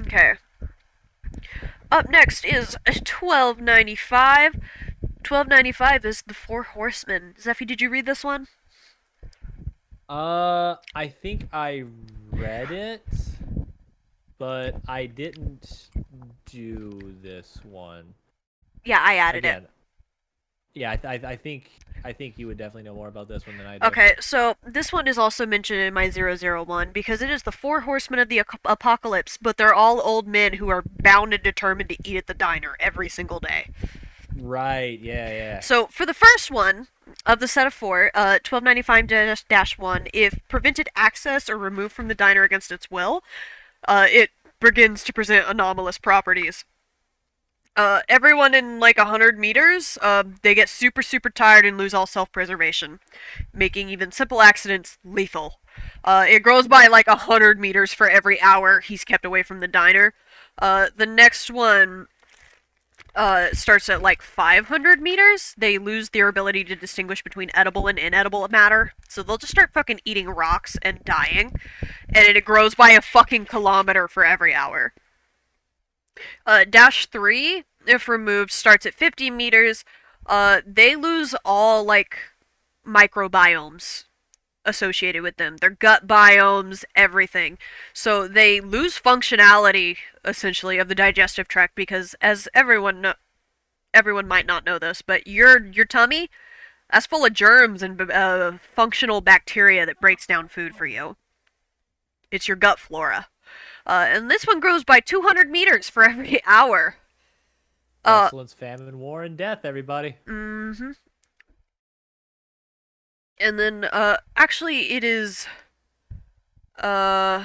Okay. Up next is 1295. 1295 is the Four Horsemen. Zephy, did you read this one? I think I read it, but I didn't do this one. Yeah, I added it. Again, yeah, I think you would definitely know more about this one than I do. Okay, so this one is also mentioned in my 001 because it is the Four Horsemen of the Apocalypse, but they're all old men who are bound and determined to eat at the diner every single day. Right, yeah. So for the first one of the set of four, 1295-1, if prevented access or removed from the diner against its will, it begins to present anomalous properties. Everyone in like 100 meters, they get super, super tired and lose all self-preservation, making even simple accidents lethal. It grows by like 100 meters for every hour he's kept away from the diner. The next one starts at like 500 meters. They lose their ability to distinguish between edible and inedible matter, so they'll just start fucking eating rocks and dying. And it grows by a fucking kilometer for every hour. Dash 3, if removed, starts at 50 meters. They lose all, like, microbiomes associated with them. Their gut biomes, everything. So they lose functionality, essentially, of the digestive tract because, as everyone might not know this, but your tummy, that's full of germs and functional bacteria that breaks down food for you. It's your gut flora. And this one grows by 200 meters for every hour. Pestilence, famine, war, and death, everybody. Mm-hmm. And then, actually, it is, uh,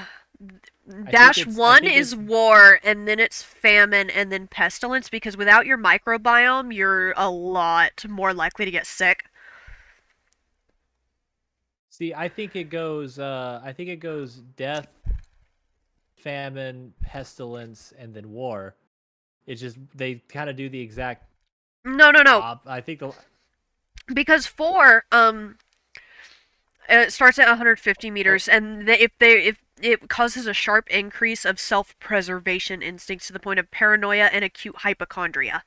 I think Dash it's I 1 think is it's war, and then it's famine, and then pestilence, because without your microbiome, you're a lot more likely to get sick. see, I think it goes death, famine, pestilence, and then war. It's just they kind of do the exact No, no, no. I think the Because 4, it starts at 150 oh, meters, and if it causes a sharp increase of self-preservation instincts to the point of paranoia and acute hypochondria.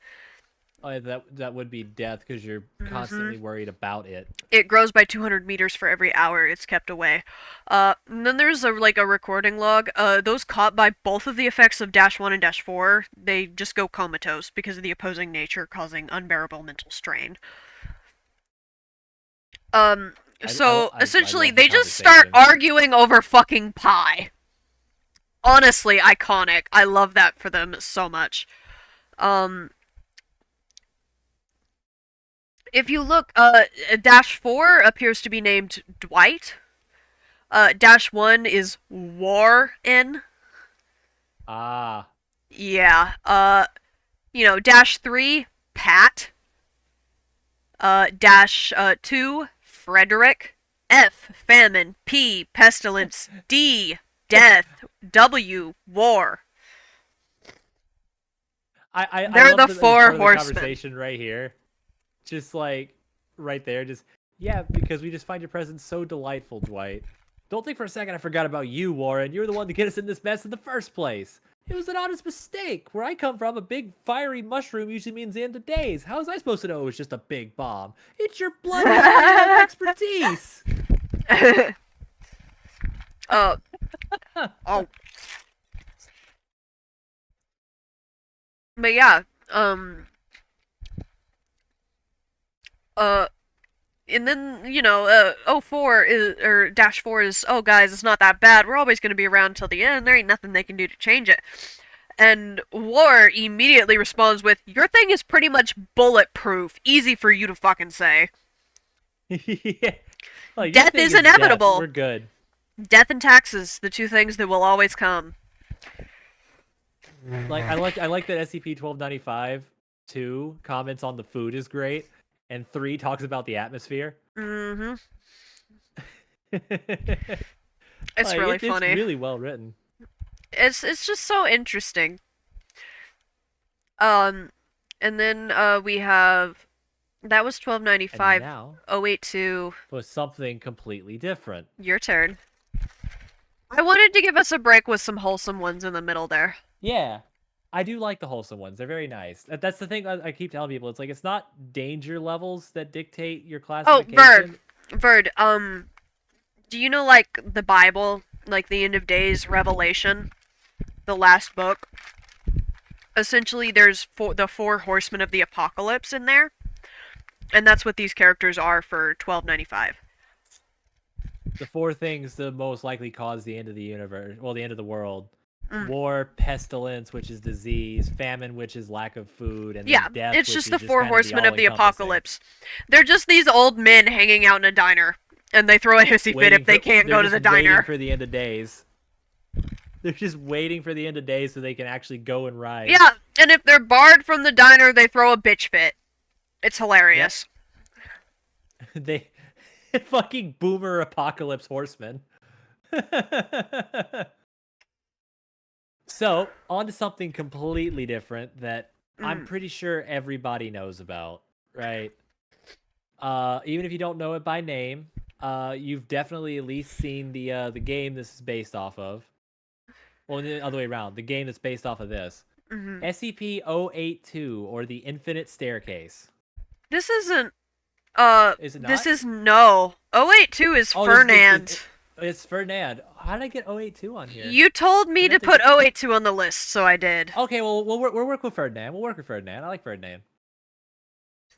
oh, that would be death because you're Hmm. constantly worried about it. It grows by 200 meters for every hour it's kept away. And then there's a recording log. Those caught by both of the effects of Dash 1 and Dash 4, they just go comatose because of the opposing nature causing unbearable mental strain. Um, so I essentially love the they just start conversation. arguing over fucking pie. Honestly, iconic. I love that for them so much. Um, if you look, Dash 4 appears to be named Dwight. Dash 1 is Warren. Ah, Yeah. Dash 3, Pat. Dash 2, Frederick. F, famine. P, pestilence. D, death. W, war. I They're love the that as four part of the horsemen. conversation right here. Just like right there, just yeah, because we just find your presence so delightful, Dwight. Don't think for a second I forgot about you, Warren. You're the one to get us in this mess in the first place. It was an honest mistake. Where I come from, a big fiery mushroom usually means the end of days. How was I supposed to know it was just a big bomb? It's your bloody area of expertise. uh, oh, but yeah, uh, and then oh 04 is or dash 4 is, oh guys, it's not that bad. We're always gonna be around until the end. There ain't nothing they can do to change it. And War immediately responds with, "Your thing is pretty much bulletproof. Easy for you to fucking say. Yeah. Well, your Death thing is is death. We're inevitable. good. Death and taxes, the two things that will always come." Like I like that SCP-1295 2 comments on the food is great, and 3 talks about the atmosphere. Mm-hmm. Like It's really it's funny. really well written. It's just so interesting. Um, and then we have that was And 1295. now 082. for something completely different. Your turn. I wanted to give us a break with some wholesome ones in the middle there. Yeah. I do like the wholesome ones. They're very nice. That's the thing I keep telling people. It's like it's not danger levels that dictate your Oh, Bird. classification. Bird, do you know, like, the Bible? Like, the end of days Revelation? The last book? Essentially, there's the four horsemen of the apocalypse in there. And that's what these characters are for 1295. The four things that most likely cause the end of the universe, well, the end of the world: Mm. war, pestilence, which is disease; famine, which is lack of food; and then Yeah, death, it's which just is the just four kind of the horsemen of the all-encompassing. apocalypse. They're just these old men hanging out in a diner. And they throw a hissy fit if they can't They're go to just the waiting diner. for the end of days. They're just waiting for the end of days so they can actually go and ride. Yeah, and if they're barred from the diner, they throw a bitch fit. It's Yep. hilarious. They fucking boomer apocalypse horsemen. So, on to something completely different that I'm Mm. pretty sure everybody knows about, right? Even if you don't know it by name, you've definitely at least seen the game this is based off of. Well, the other way around, the game that's based off of this. Mm-hmm. SCP-082, or the Infinite Staircase. This isn't. Is it This not? is no. 082 is Oh, Fernand. it's Ferdinand. How did I get 082 on here? You told I me to meant to put get. 082 on the list, so I did. Okay, well, we'll work with Ferdinand. We'll work with Ferdinand. I like Ferdinand.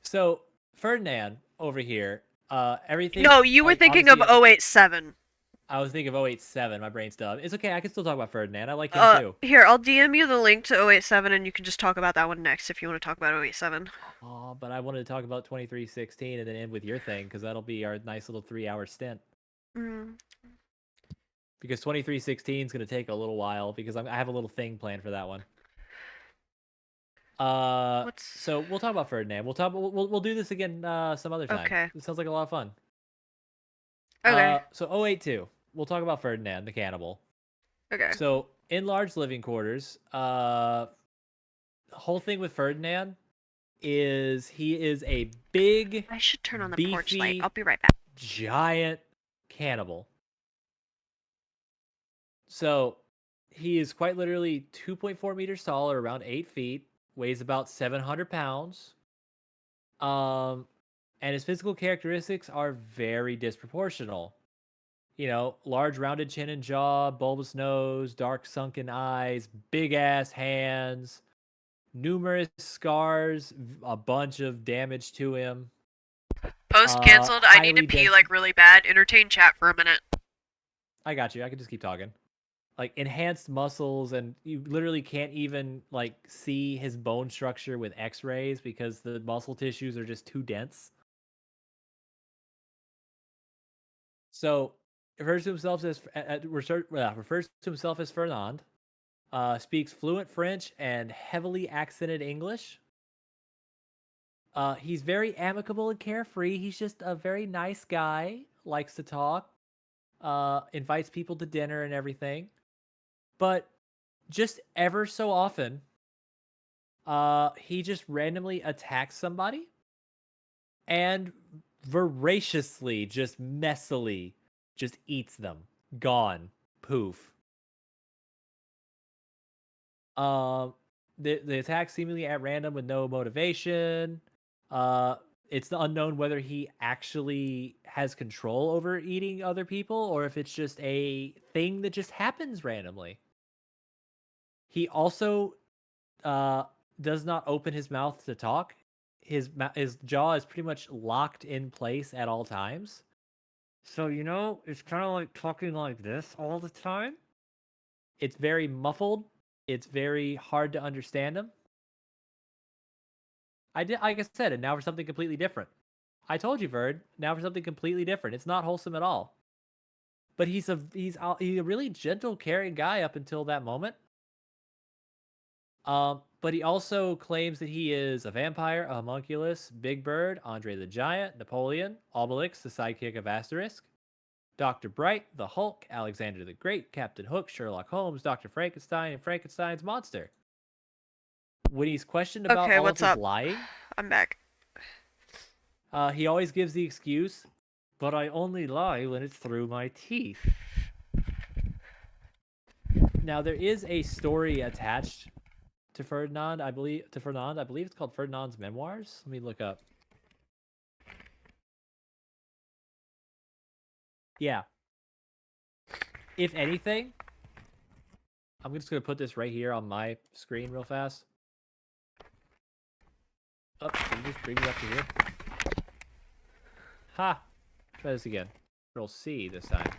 So Ferdinand over here, everything No, you were like thinking of obviously 087. I was thinking of 087. My brain's dumb. It's okay. I can still talk about Ferdinand. I like him too. Here, I'll DM you the link to 087 and you can just talk about that one next if you want to talk about 087. Oh, but I wanted to talk about 2316 and then end with your thing because that'll be our nice little 3-hour stint. Mm. because 2316 is going to take a little while because I have a little thing planned for that one. What's So we'll talk about Ferdinand. We'll do this again some other time. okay? It sounds like a lot of fun. Okay. So 082. We'll talk about Ferdinand the cannibal. Okay. So in large living quarters, the whole thing with Ferdinand is he is a big, I should turn on the porch light. beefy, I'll be right back. giant cannibal. So he is quite literally 2.4 meters tall, or around 8 feet, weighs about 700 pounds. And his physical characteristics are very disproportional. You know, large rounded chin and jaw, bulbous nose, dark sunken eyes, big ass hands, numerous scars, a bunch of damage to him. Post canceled. I need to Highly pee dense. like really bad. Entertain chat for a minute. I got you. I can just keep talking. Like enhanced muscles, and you literally can't even like see his bone structure with X-rays because the muscle tissues are just too dense. So refers to himself as Fernand. Speaks fluent French and heavily accented English. He's very amicable and carefree. He's just a very nice guy. Likes to talk. Invites people to dinner and everything. But just ever so often, he just randomly attacks somebody and voraciously, just messily, just eats them. Gone. Poof. The attack seemingly at random with no motivation. It's unknown whether he actually has control over eating other people or if it's just a thing that just happens randomly. He also does not open his mouth to talk. His jaw is pretty much locked in place at all times. So, you know, it's kind of like talking like this all the time. It's very muffled. It's very hard to understand him. Like I said, and now for something completely different. I told you, Verd. Now for something completely different. It's not wholesome at all. But he's a really gentle, caring guy up until that moment. But he also claims that he is a vampire, a homunculus, Big Bird, Andre the Giant, Napoleon, Obelix, the sidekick of Asterisk, Dr. Bright, the Hulk, Alexander the Great, Captain Hook, Sherlock Holmes, Dr. Frankenstein, and Frankenstein's monster. When he's questioned about Okay, all of what's his up? lying, I'm back. he always gives the excuse, but I only lie when it's through my teeth. Now, there is a story attached to Ferdinand, I believe it's called Ferdinand's Memoirs. Let me look up. Yeah. If anything, I'm just going to put this right here on my screen real fast. Oh, can you just bring me up to here? Ha! Try this again. Control C this time.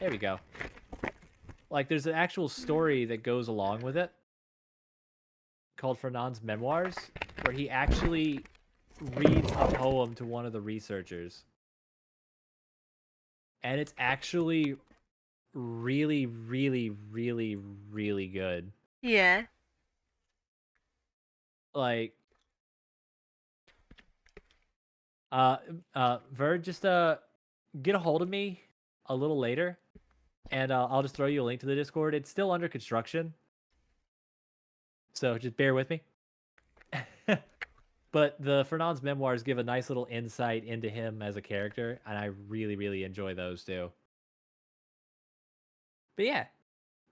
There we go. Like, there's an actual story that goes along with it called Fernand's Memoirs, where he actually reads a poem to one of the researchers. And it's actually really, really, really, really good. Yeah. Like, Verd, just get a hold of me a little later, and I'll just throw you a link to the Discord. It's still under construction, so just bear with me. But the Fernand's memoirs give a nice little insight into him as a character, and I really, really enjoy those too. But yeah,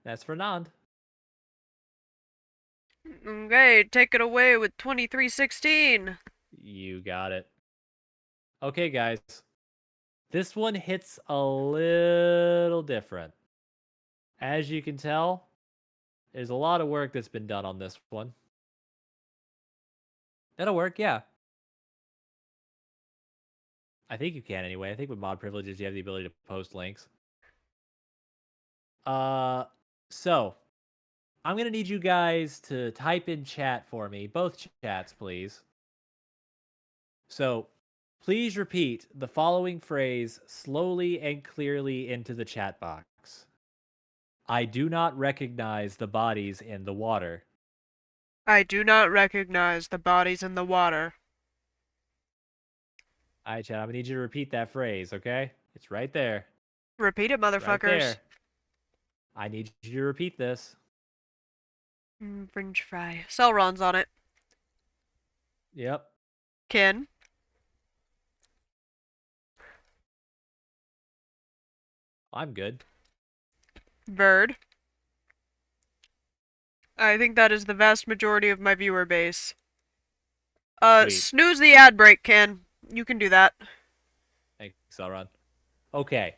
that's Fernand. Okay, take it away with 2316. You got it. Okay, guys. This one hits a little different. As you can tell, there's a lot of work that's been done on this one. That'll work, yeah. I think you can anyway. I think with mod privileges, you have the ability to post links. So I'm gonna need you guys to type in chat for me, both chats, please. So Please repeat the following phrase slowly and clearly into the chat box. I do not recognize the bodies in the water. I do not recognize the bodies in the water. All right, chat. I'm gonna need you to repeat that phrase, okay? It's right there. Repeat it, Right motherfuckers. there. I need you to repeat this. French fry. Celeron's on it. Yep. Kin. I'm good. Bird. I think that is the vast majority of my viewer base. Sweet. Snooze the ad break, Ken. You can do that. Thanks, Elron. Okay.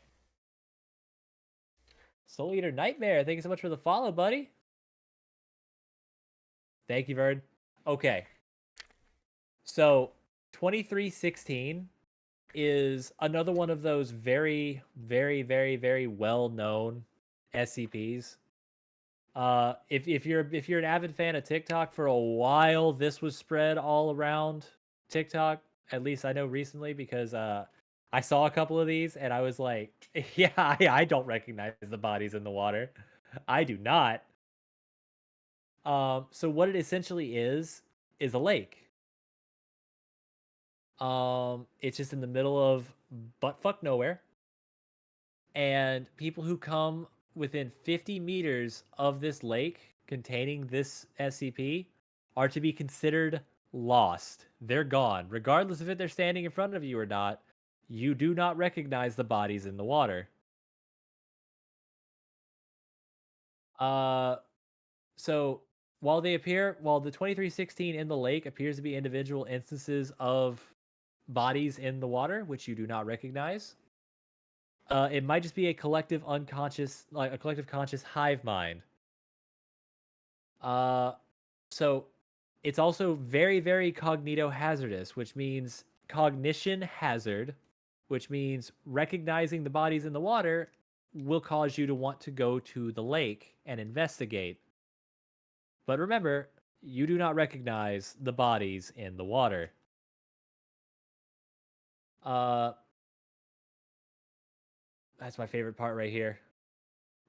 Soul Eater Nightmare, thank you so much for the follow, buddy. Thank you, Verd. Okay. So 2316 is another one of those very, very, very, very well-known SCPs. If you're an avid fan of TikTok, for a while this was spread all around TikTok. At least I know recently, because I saw a couple of these and I was like, yeah, I don't recognize the bodies in the water. I do not. So what it essentially is a lake. It's just in the middle of buttfuck nowhere, and people who come within 50 meters of this lake containing this SCP are to be considered lost. They're gone, regardless of if they're standing in front of you or not. You do not recognize the bodies in the water. Uh, so while the 2316 in the lake appears to be individual instances of bodies in the water, which you do not recognize, it might just be a collective unconscious, like a collective conscious hive mind. So it's also very, very cognitohazardous, which means cognition hazard, which means recognizing the bodies in the water will cause you to want to go to the lake and investigate. But remember, you do not recognize the bodies in the water. That's my favorite part right here.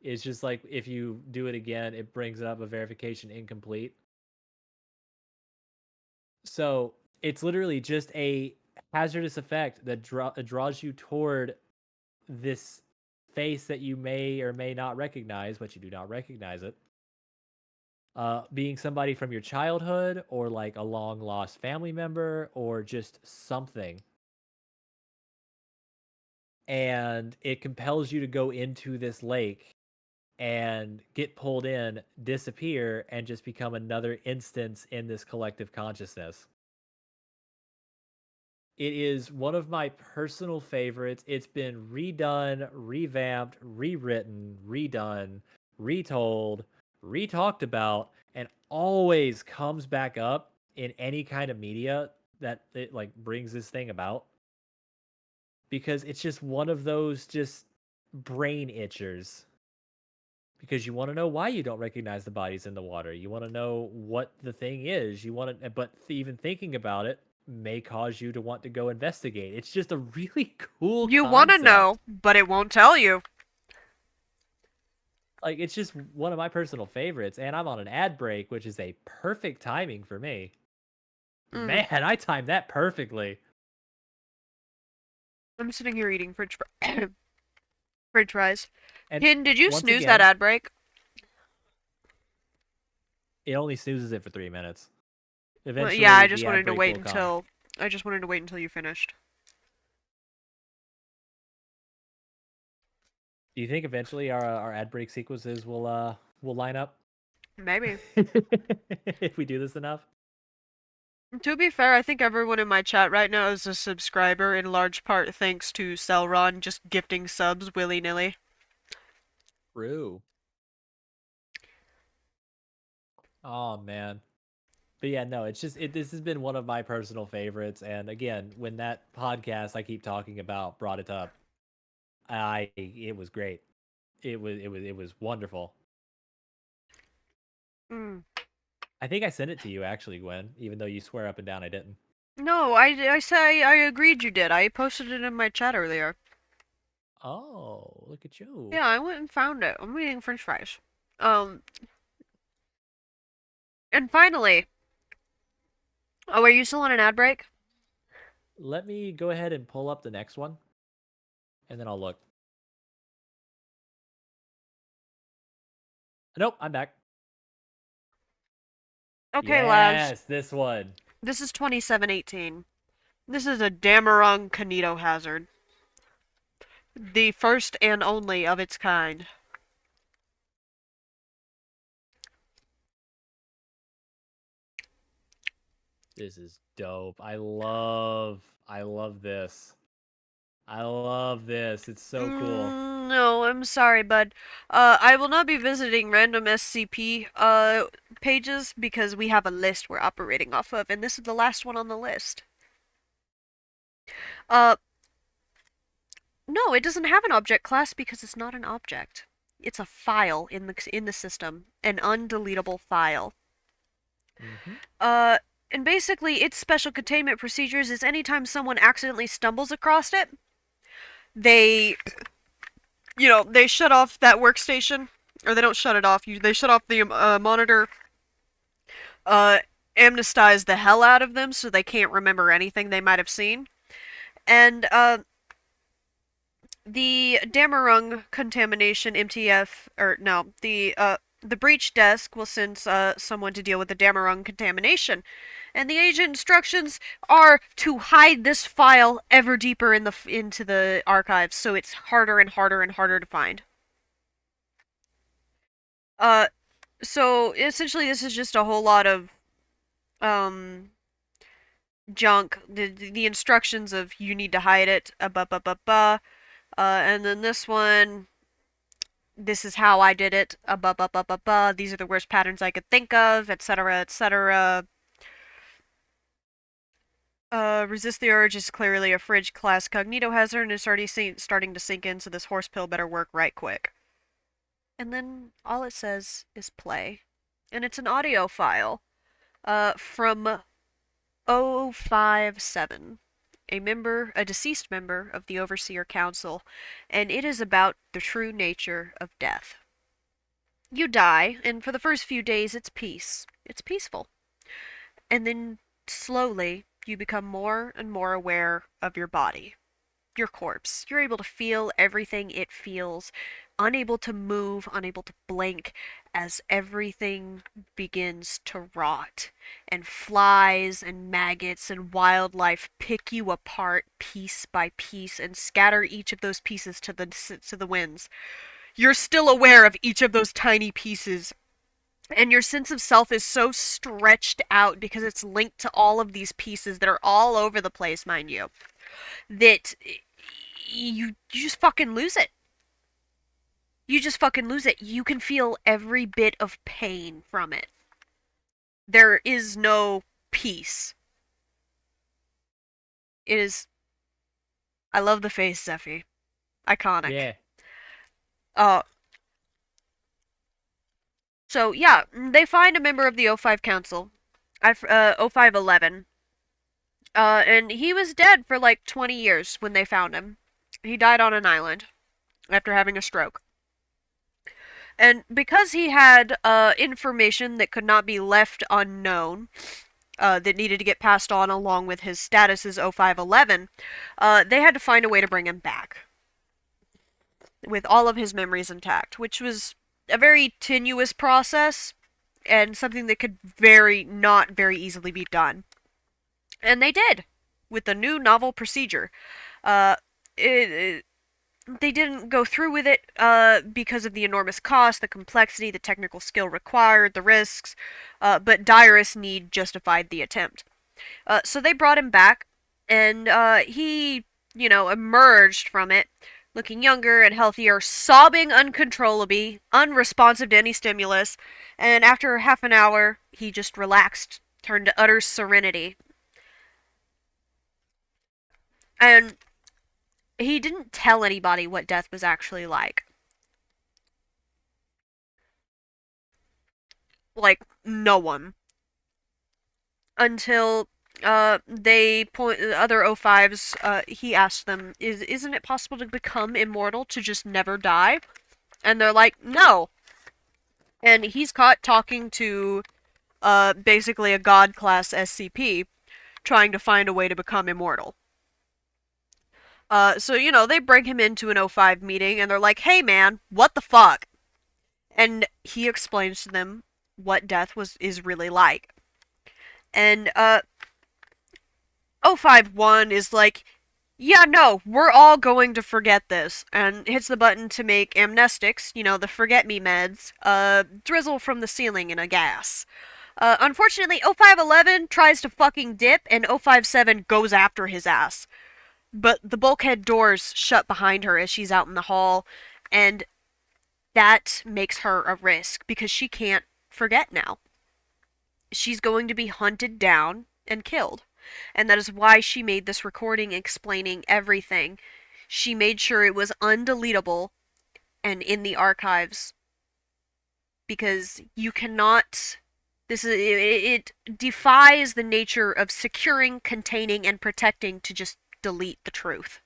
It's just like, if you do it again, it brings up a verification incomplete. So it's literally just a hazardous effect that draws you toward this face that you may or may not recognize, but you do not recognize it. Being somebody from your childhood, or like a long lost family member, or just something. And it compels you to go into this lake and get pulled in, disappear, and just become another instance in this collective consciousness. It is one of my personal favorites. It's been redone, revamped, rewritten, redone, retold, re-talked about, and always comes back up in any kind of media that it like brings this thing about. Because it's just one of those just brain itchers. Because you want to know why you don't recognize the bodies in the water. You want to know what the thing is. You want to, but even thinking about it may cause you to want to go investigate. It's just a really cool You want to concept. know, but it won't tell you. Like, it's just one of my personal favorites, and I'm on an ad break, which is a perfect timing for me. Man, I timed that perfectly. I'm sitting here eating french fries. And Ken, did you once snooze that again, ad break? it only snoozes it for 3 minutes. Well, yeah, Eventually, the ad break will come. I just wanted to wait until you finished. Do you think eventually our ad break sequences will line up? Maybe. If we do this enough? To be fair, I think everyone in my chat right now is a subscriber, in large part thanks to Cellron just gifting subs willy-nilly. True. Oh man. But yeah, no, it's just this has been one of my personal favorites, and again, when that podcast I keep talking about brought it up, it was great. It was wonderful. Mm. I think I sent it to you actually, Gwen, even though you swear up and down I didn't. No, I say I agreed you did. I posted it in my chat earlier. Oh, look at you. Yeah, I went and found it. I'm eating French fries. Um, and finally, oh, are you still on an ad break? Let me go ahead and pull up the next one, and then I'll look. Nope, I'm back. Okay, lads. Yes, this one. This is 2718. This is a Damarung Canito hazard. The first and only of its kind. This is dope. I love this. I love this. It's so cool. No, I'm sorry, bud. I will not be visiting random SCP pages because we have a list we're operating off of, and this is the last one on the list. Uh, no, it doesn't have an object class because it's not an object. It's a file in the system, an undeletable file. Mm-hmm. Uh, and basically, its special containment procedures is anytime someone accidentally stumbles across it, they, they shut off that workstation, or they don't shut it off. They shut off the monitor, uh, amnestize the hell out of them so they can't remember anything they might have seen, and the Damarung contamination MTF, or no, the breach desk will send someone to deal with the Damarung contamination, and the agent instructions are to hide this file ever deeper into the archives, so it's harder and harder and harder to find. Uh, so essentially, this is just a whole lot of um junk. The instructions of you need to hide it, and then this one, this is how I did it, these are the worst patterns I could think of, etc., etc. Resist the urge is clearly a fridge class cognito hazard and it's already starting to sink in, so this horse pill better work right quick. And then all it says is play. And it's an audio file from 057, a deceased member of the Overseer Council, and it is about the true nature of death. You die, and for the first few days it's peace. It's peaceful. And then slowly you become more and more aware of your body, your corpse. You're able to feel everything it feels, unable to move, unable to blink, as everything begins to rot, and flies and maggots and wildlife pick you apart piece by piece and scatter each of those pieces to the winds. You're still aware of each of those tiny pieces, and your sense of self is so stretched out because it's linked to all of these pieces that are all over the place, mind you, that you just fucking lose it. You just fucking lose it. You can feel every bit of pain from it. There is no peace. It is. I love the face, Zeffy. Iconic. Yeah. Uh, so yeah, they find a member of the O5 Council, 0511, and he was dead for like 20 years when they found him. He died on an island after having a stroke. And because he had information that could not be left unknown, that needed to get passed on along with his status as 0511, they had to find a way to bring him back with all of his memories intact, which was a very tenuous process and something that could not very easily be done. And they did with the new novel procedure. Uh, they didn't go through with it because of the enormous cost, the complexity, the technical skill required, the risks, but direst need justified the attempt. So they brought him back, and he, emerged from it looking younger and healthier, sobbing uncontrollably, unresponsive to any stimulus, and after half an hour, he just relaxed, turned to utter serenity. And he didn't tell anybody what death was actually like. Like, no one. Until they point the other O5s. He asked them, isn't it possible to become immortal to just never die? And they're like, no. And he's caught talking to basically a god class SCP, trying to find a way to become immortal. So they bring him into an O5 meeting, and they're like, "Hey, man, what the fuck?" And he explains to them what death is really like. And 051 is like, yeah, no, we're all going to forget this, and hits the button to make amnestics, the forget me meds, drizzle from the ceiling in a gas. Unfortunately, 0511 tries to fucking dip, and 057 goes after his ass. But the bulkhead doors shut behind her as she's out in the hall, and that makes her a risk because she can't forget now. She's going to be hunted down and killed. And that is why she made this recording explaining everything. She made sure it was undeletable and in the archives because you cannot. It defies the nature of securing, containing, and protecting to just delete the truth.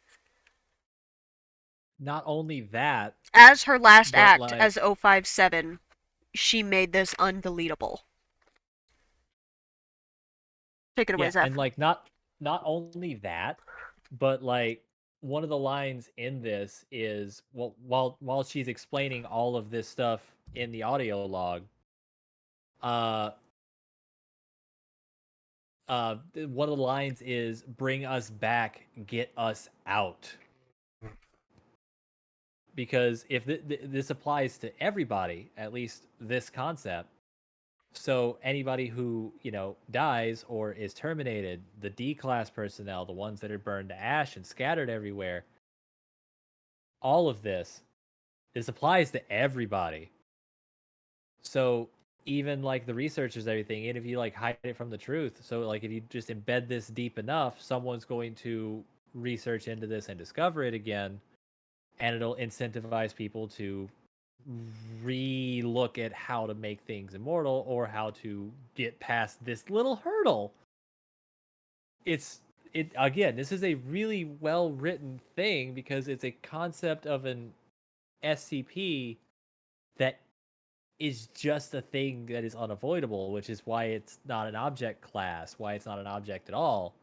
Not only that, As her last but, act like, as 057, she made this undeletable. Take it away, yeah, Zeph. and like not only that, but like one of the lines in this is, well, while she's explaining all of this stuff in the audio log, one of the lines is, "Bring us back, get us out." Because if this applies to everybody, at least this concept, so anybody who, dies or is terminated, the D-class personnel, the ones that are burned to ash and scattered everywhere, all of this applies to everybody. So even like the researchers, everything, and if you like hide it from the truth, so like if you just embed this deep enough, someone's going to research into this and discover it again, and it'll incentivize people to re-look at how to make things immortal or how to get past this little hurdle. Again, this is a really well written thing because it's a concept of an SCP that is just a thing that is unavoidable, which is why it's not an object class, why it's not an object at all,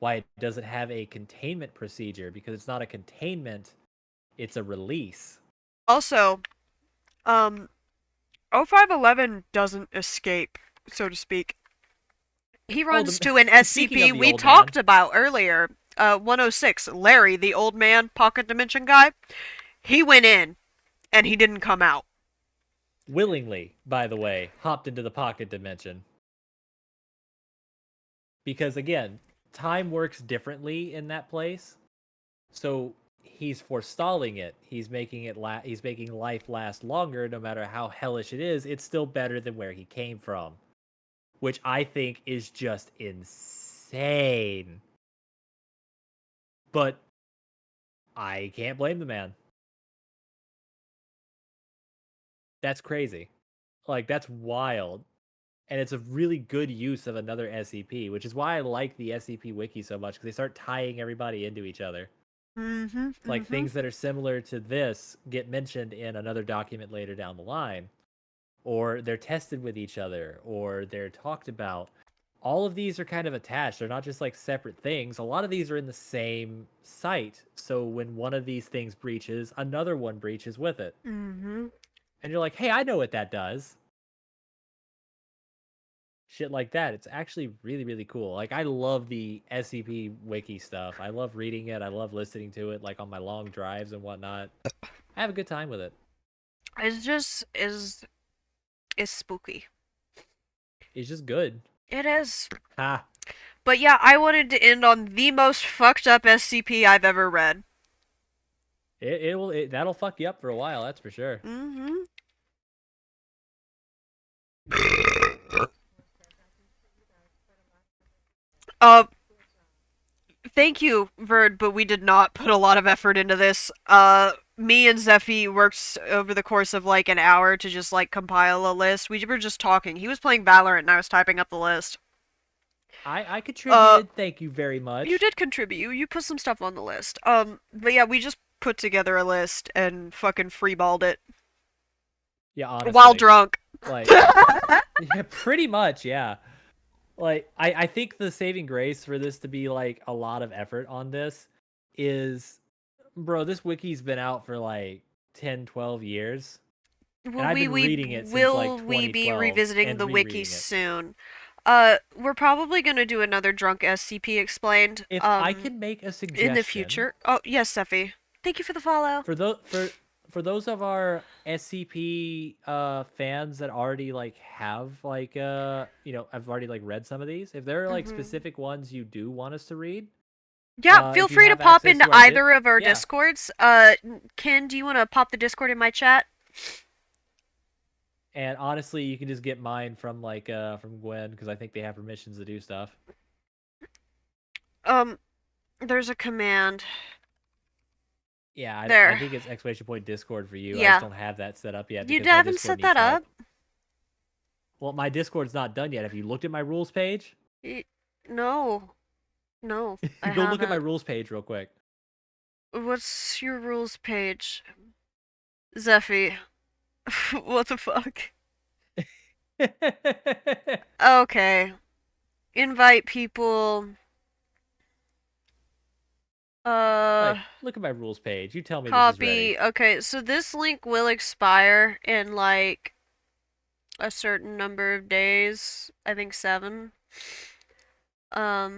why it doesn't have a containment procedure, because it's not a containment, it's a release. Also, 0511 doesn't escape, so to speak. He runs to an SCP we talked about earlier, 106, Larry, the old man, pocket dimension guy. He went in, and he didn't come out. Willingly, by the way, hopped into the pocket dimension. Because again, time works differently in that place. So he's forestalling it. He's making he's making life last longer, no matter how hellish it is. It's still better than where he came from, which I think is just insane. But I can't blame the man. That's crazy. Like, that's wild. And it's a really good use of another SCP, which is why I like the SCP wiki so much, because they start tying everybody into each other. Like, things that are similar to this get mentioned in another document later down the line, or they're tested with each other, or they're talked about. All of these are kind of attached. They're not just like separate things. A lot of these are in the same site. So when one of these things breaches, another one breaches with it. And you're like, hey, I know what that does. Shit like that. It's actually really, really cool. Like, I love the SCP wiki stuff. I love reading it. I love listening to it, like on my long drives and whatnot. I have a good time with it. It's just is spooky. It's just good. It is. Ha. But yeah, I wanted to end on the most fucked up SCP I've ever read. That'll fuck you up for a while, that's for sure. Thank you, Verd, but we did not put a lot of effort into this. Me and Zephy worked over the course of like an hour to just like compile a list. We were just talking. He was playing Valorant and I was typing up the list. I contributed. Thank you very much. You did contribute. You put some stuff on the list. But yeah, we just put together a list and fucking freeballed it Yeah, honestly. while drunk. Like, yeah, pretty much, yeah. Like, I think the saving grace for this to be like a lot of effort on this is, bro, this wiki's been out for like 10, 12 years. And I've been reading it since like We be 2012 revisiting and the wiki rereading it. soon? We're probably gonna do another drunk SCP explained. If I could make a suggestion in the future. Oh yes, Seffi. Thank you for the follow. For those of our SCP fans that already like have like I've already like read some of these. If there are like specific ones you do want us to read, yeah, feel if you free to have pop access into to our either of our yeah. Discords. Ken, do you want to pop the Discord in my chat? And honestly, you can just get mine from like from Gwen because I think they have permissions to do stuff. There's a command. Yeah, I think it's exclamation point Discord for you. Yeah. I just don't have that set up yet. You haven't set that up? Well, my Discord's not done yet. Have you looked at my rules page? No. No. Go look at my rules page real quick. What's your rules page? Zeffy. What the fuck? Okay. Invite people. Look at my rules page. You tell me copy. This is ready. Okay, so this link will expire in like a certain number of days. I think 7. I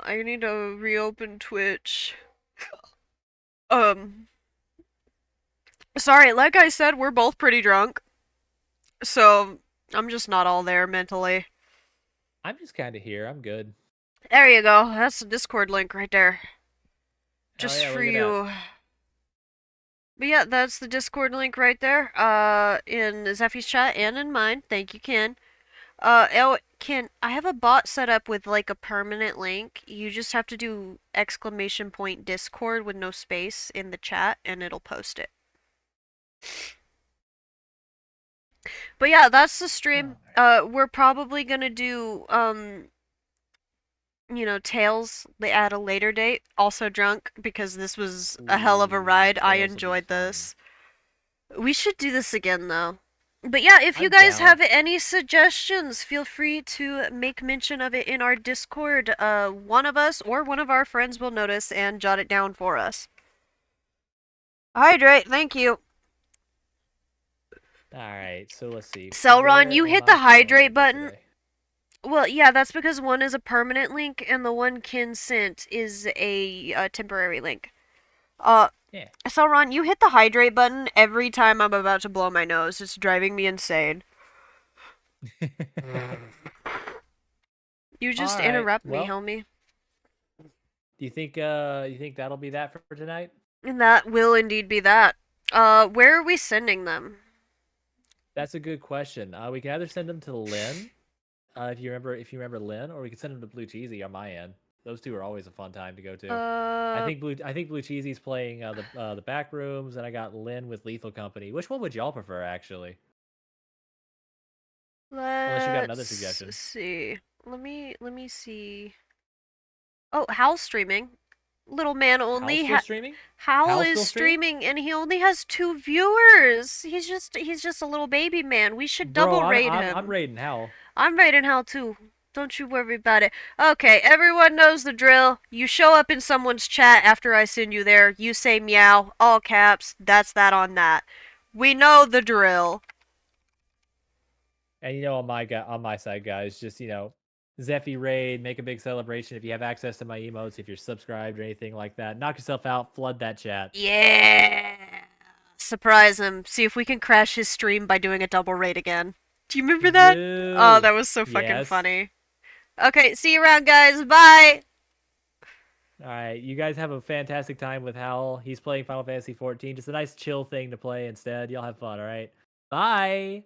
need to reopen Twitch. Sorry, like I said, we're both pretty drunk. So, I'm just not all there mentally. I'm just kind of here. I'm good. There you go. That's the Discord link right there. Just for you. But yeah, that's the Discord link right there. In Zeffy's chat and in mine. Thank you, Ken. Ken, I have a bot set up with like a permanent link. You just have to do exclamation point Discord with no space in the chat and it'll post it. But yeah, that's the stream. We're probably gonna do Tales at a later date. Also drunk because this was a hell of a ride. I enjoyed this. We should do this again though. But yeah, if you guys have any suggestions, feel free to make mention of it in our Discord. One of us or one of our friends will notice and jot it down for us. Hydrate, thank you. Alright, so let's see. Cellron, you hit the hydrate button. Well, yeah, that's because one is a permanent link and the one Ken sent is a temporary link. Yeah. Cellron, you hit the hydrate button every time I'm about to blow my nose. It's driving me insane. You just interrupt me, homie. Do you think that'll be that for tonight? And that will indeed be that. Where are we sending them? That's a good question. We can either send them to Lynn, if you remember Lynn, or we can send them to Blue Cheesy on my end. Those two are always a fun time to go to. I think Blue Cheesy's playing the back rooms, and I got Lynn with Lethal Company. Which one would y'all prefer, actually? Unless you got another suggestion. See. Let me see. Oh, Hal's streaming. Little man only. Hal's streaming? Hal is streaming, and he only has 2 viewers. He's just a little baby man. We should double rate him. I'm rating Hal. I'm rating Hal too. Don't you worry about it. Okay, everyone knows the drill. You show up in someone's chat after I send you there. You say meow, all caps. That's that on that. We know the drill. And on my side, guys, just Zeffy raid, make a big celebration. If you have access to my emotes, if you're subscribed or anything like that, knock yourself out, flood that chat. Yeah. Surprise him. See if we can crash his stream by doing a double raid again. Do you remember that? Oh, that was so fucking funny. Okay, see you around, guys. Bye! Alright, you guys have a fantastic time with Hal. He's playing Final Fantasy XIV. Just a nice chill thing to play instead. Y'all have fun, alright? Bye!